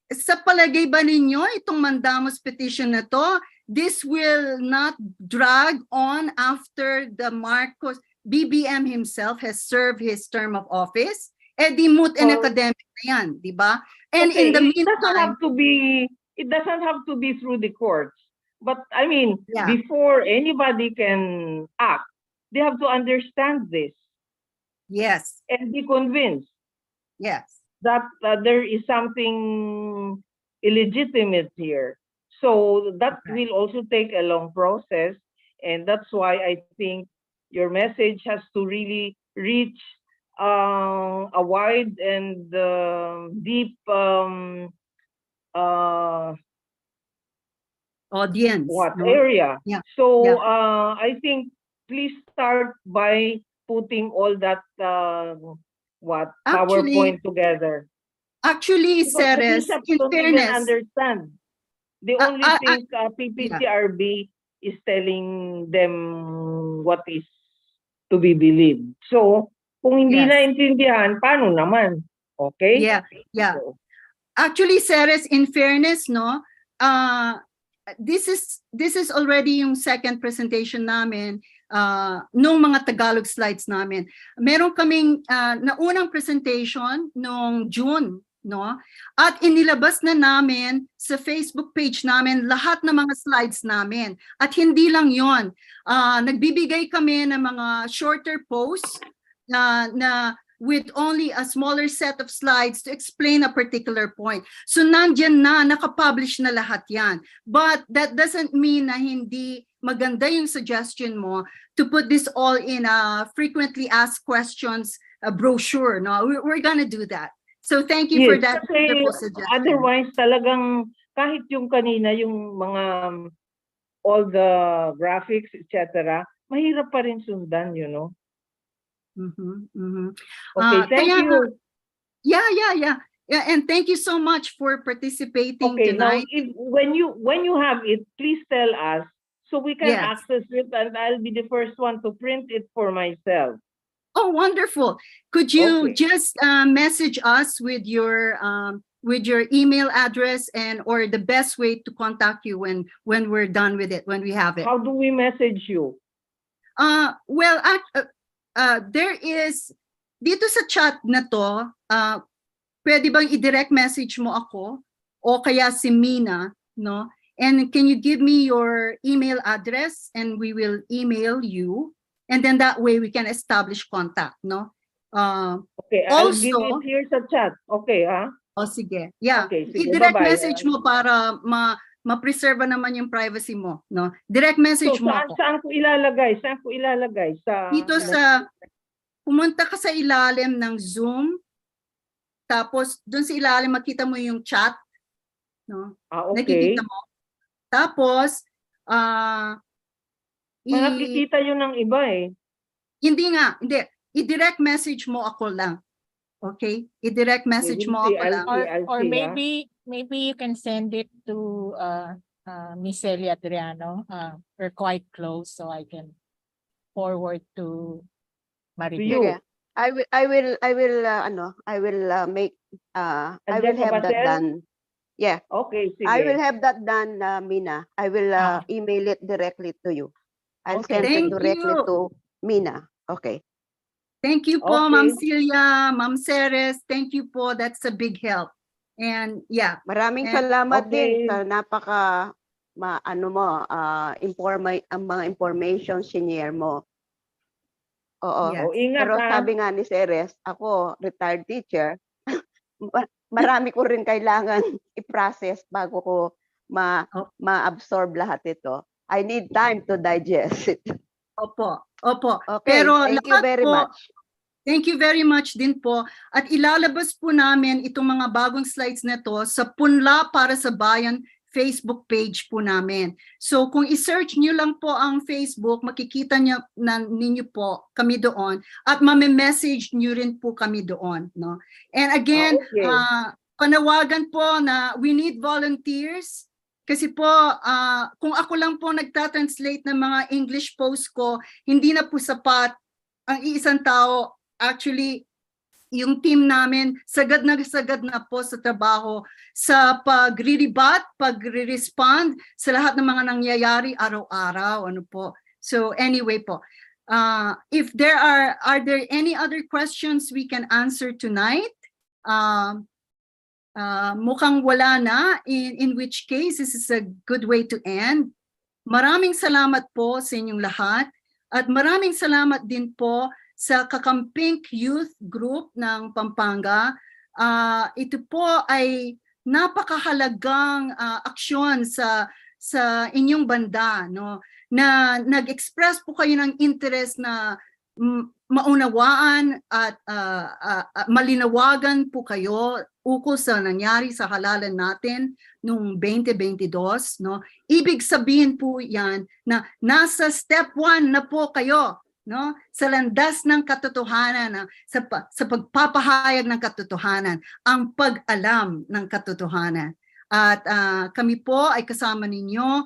Speaker 2: sa palagay ba ninyo itong mandamus petition na to, this will not drag on after the Marcos, BBM himself has served his term of office? Eh di moot and academic na yan, di ba? And
Speaker 4: okay,
Speaker 2: in the
Speaker 4: it doesn't
Speaker 2: meantime,
Speaker 4: have to be through the courts. But I mean, before anybody can act, they have to understand this.
Speaker 2: Yes.
Speaker 4: And be convinced.
Speaker 2: Yes.
Speaker 4: That there is something illegitimate here. So that will also take a long process. And that's why I think your message has to really reach a wide and deep
Speaker 2: audience.
Speaker 4: Area.
Speaker 2: Yeah.
Speaker 4: So I think please start by putting all that PowerPoint together.
Speaker 2: Actually, Ceres, in
Speaker 4: don't
Speaker 2: fairness,
Speaker 4: even understand. They only think PPCRB is telling them what is to be believed. So, kung hindi naintindihan, paano naman? Okay?
Speaker 2: Yeah. So, actually, Ceres, in fairness, no, this is already yung second presentation namin nung mga Tagalog slides namin. Meron kaming naunang presentation nung June, no? At inilabas na namin sa Facebook page namin lahat ng mga slides namin. At hindi lang yon, nagbibigay kami ng mga shorter posts na with only a smaller set of slides to explain a particular point. So nandyan na, nakapublish na lahat yan. But that doesn't mean na hindi maganda yung suggestion mo to put this all in a frequently asked questions brochure. No, we're gonna do that. So thank you for that wonderful suggestion.
Speaker 4: Otherwise, talagang kahit yung kanina, yung mga all the graphics, etc., mahirap pa rin sundan, you know. Okay, thank you.
Speaker 2: Yeah, and thank you so much for participating tonight.
Speaker 4: Now, when you have it, please tell us so we can access it, and I'll be the first one to print it for myself.
Speaker 2: Oh, wonderful! Could you just message us with your email address and or the best way to contact you when we're done with it, when we have it?
Speaker 4: How do we message you?
Speaker 2: Well, there is dito sa chat na to, pwede bang i-direct message mo ako o kaya si Mina, no? And can you give me your email address and we will email you, and then that way we can establish contact, no?
Speaker 4: Okay, I'll give it here sa chat. Okay, ha?
Speaker 2: Oh, sige. Yeah.
Speaker 4: Okay, sige.
Speaker 2: I-direct message mo para ma-preserve naman yung privacy mo, no? Direct message mo ako.
Speaker 4: Saan ko ilalagay? Saan ko ilalagay?
Speaker 2: Dito sa pumunta ka sa ilalim ng Zoom, tapos doon sa ilalim makita mo yung chat, no?
Speaker 4: Okay.
Speaker 2: Nakikita mo. Tapos
Speaker 4: nakikita yun ng iba eh.
Speaker 2: Hindi. I-direct message mo ako lang. Okay? I-direct message mo ako lang.
Speaker 3: Or maybe you can send it to Miss Celia Adriano. We're quite close, so I can forward to Maribel.
Speaker 7: I will have that done. Yeah.
Speaker 4: Okay, sige.
Speaker 7: I will have that done, Mina. I will email it directly to you. I'll send it directly to Mina. Okay.
Speaker 2: Thank you po,
Speaker 4: Okay.
Speaker 2: Ma'am Celia, Ma'am Ceres. Thank you po. That's a big help. And yeah,
Speaker 7: Maraming
Speaker 2: And-
Speaker 7: salamat din
Speaker 4: Okay.
Speaker 7: sa napaka ang mga information share mo. Oo.
Speaker 2: Yeah.
Speaker 4: O, ingat
Speaker 7: Pero
Speaker 4: ha.
Speaker 7: sabi nga ni Ceres, ako retired teacher, marami ko rin kailangan i-process bago ko ma-absorb lahat ito. I need time to digest it.
Speaker 2: opo, opo.
Speaker 7: Okay,
Speaker 2: Pero
Speaker 7: thank you
Speaker 2: lahat
Speaker 7: very
Speaker 2: po,
Speaker 7: much.
Speaker 2: Thank you very much din po. At ilalabas po namin itong mga bagong slides na to sa Punla para sa Bayan Facebook page po namin. So kung i-search nyo lang po ang Facebook, makikita ninyo po kami doon at message nyo rin po kami doon. No? And again,
Speaker 4: Okay.
Speaker 2: panawagan po na we need volunteers. Kasi po, kung ako lang po nagtatranslate ng mga English post ko, hindi na po sapat ang iisang tao. Actually, yung team namin, sagad na po sa trabaho, sa pagre-rebut, pagre-respond sa lahat ng mga nangyayari araw-araw. Ano po. So anyway po, if are there any other questions we can answer tonight? Mukhang wala na, in which case this is a good way to end. Maraming salamat po sa inyong lahat at maraming salamat din po sa Kakamping Youth Group ng Pampanga. Ito po ay napakahalagang aksyon sa inyong banda, no? Na nag-express po kayo ng interest na maunawaan at malinawagan po kayo ukol sa nangyari sa halalan natin noong 2022, no? Ibig sabihin po 'yan na nasa step 1 na po kayo, no? Sa landas ng katotohanan, sa pagpapahayag ng katotohanan, ang pag-alam ng katotohanan. At kami po ay kasama ninyo,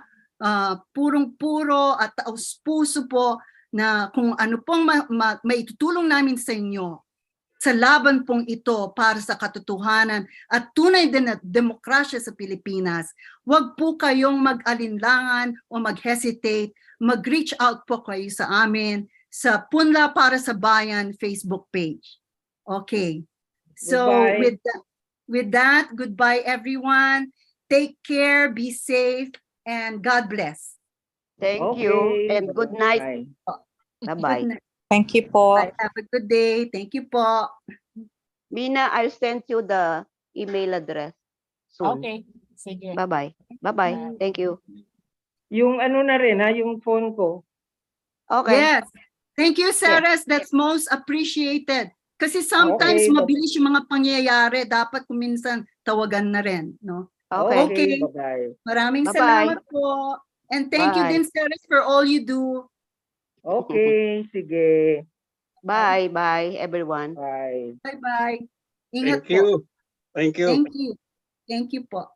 Speaker 2: purong-puro at taos-puso po na kung ano pong maitutulong namin sa inyo sa laban pong ito para sa katotohanan at tunay din na demokrasya sa Pilipinas. Huwag po kayong mag-alinlangan o mag-hesitate, mag-reach out po kayo sa amin sa Punla para sa Bayan Facebook page. Okay. So
Speaker 4: Goodbye.
Speaker 2: with that, goodbye everyone. Take care, be safe, and God bless.
Speaker 7: Thank you and good night.
Speaker 4: Bye.
Speaker 7: Bye-bye.
Speaker 2: Good night.
Speaker 8: Thank you po.
Speaker 2: Bye. Have a good day. Thank you po.
Speaker 7: Mina, I'll send you the email address soon.
Speaker 3: Okay. Sige.
Speaker 7: Bye-bye. Bye-bye. Thank you.
Speaker 4: Yung ano na rin ha, yung phone ko.
Speaker 7: Okay.
Speaker 2: Yes. Thank you, Ceres. That's most appreciated. Kasi sometimes
Speaker 4: Okay.
Speaker 2: mabilis yung mga pangyayari. Dapat kuminsan tawagan na rin. No?
Speaker 7: Okay.
Speaker 2: Okay.
Speaker 4: Bye-bye.
Speaker 2: Maraming
Speaker 7: Bye-bye.
Speaker 2: salamat po. And thank you
Speaker 7: Bye.
Speaker 2: din, Ceres, for all you do.
Speaker 4: Okay, sige.
Speaker 7: Bye. Bye, everyone.
Speaker 4: Bye.
Speaker 2: Bye-bye. Ingat
Speaker 1: Thank you.
Speaker 2: po.
Speaker 1: Thank you.
Speaker 2: Thank you. Thank you po.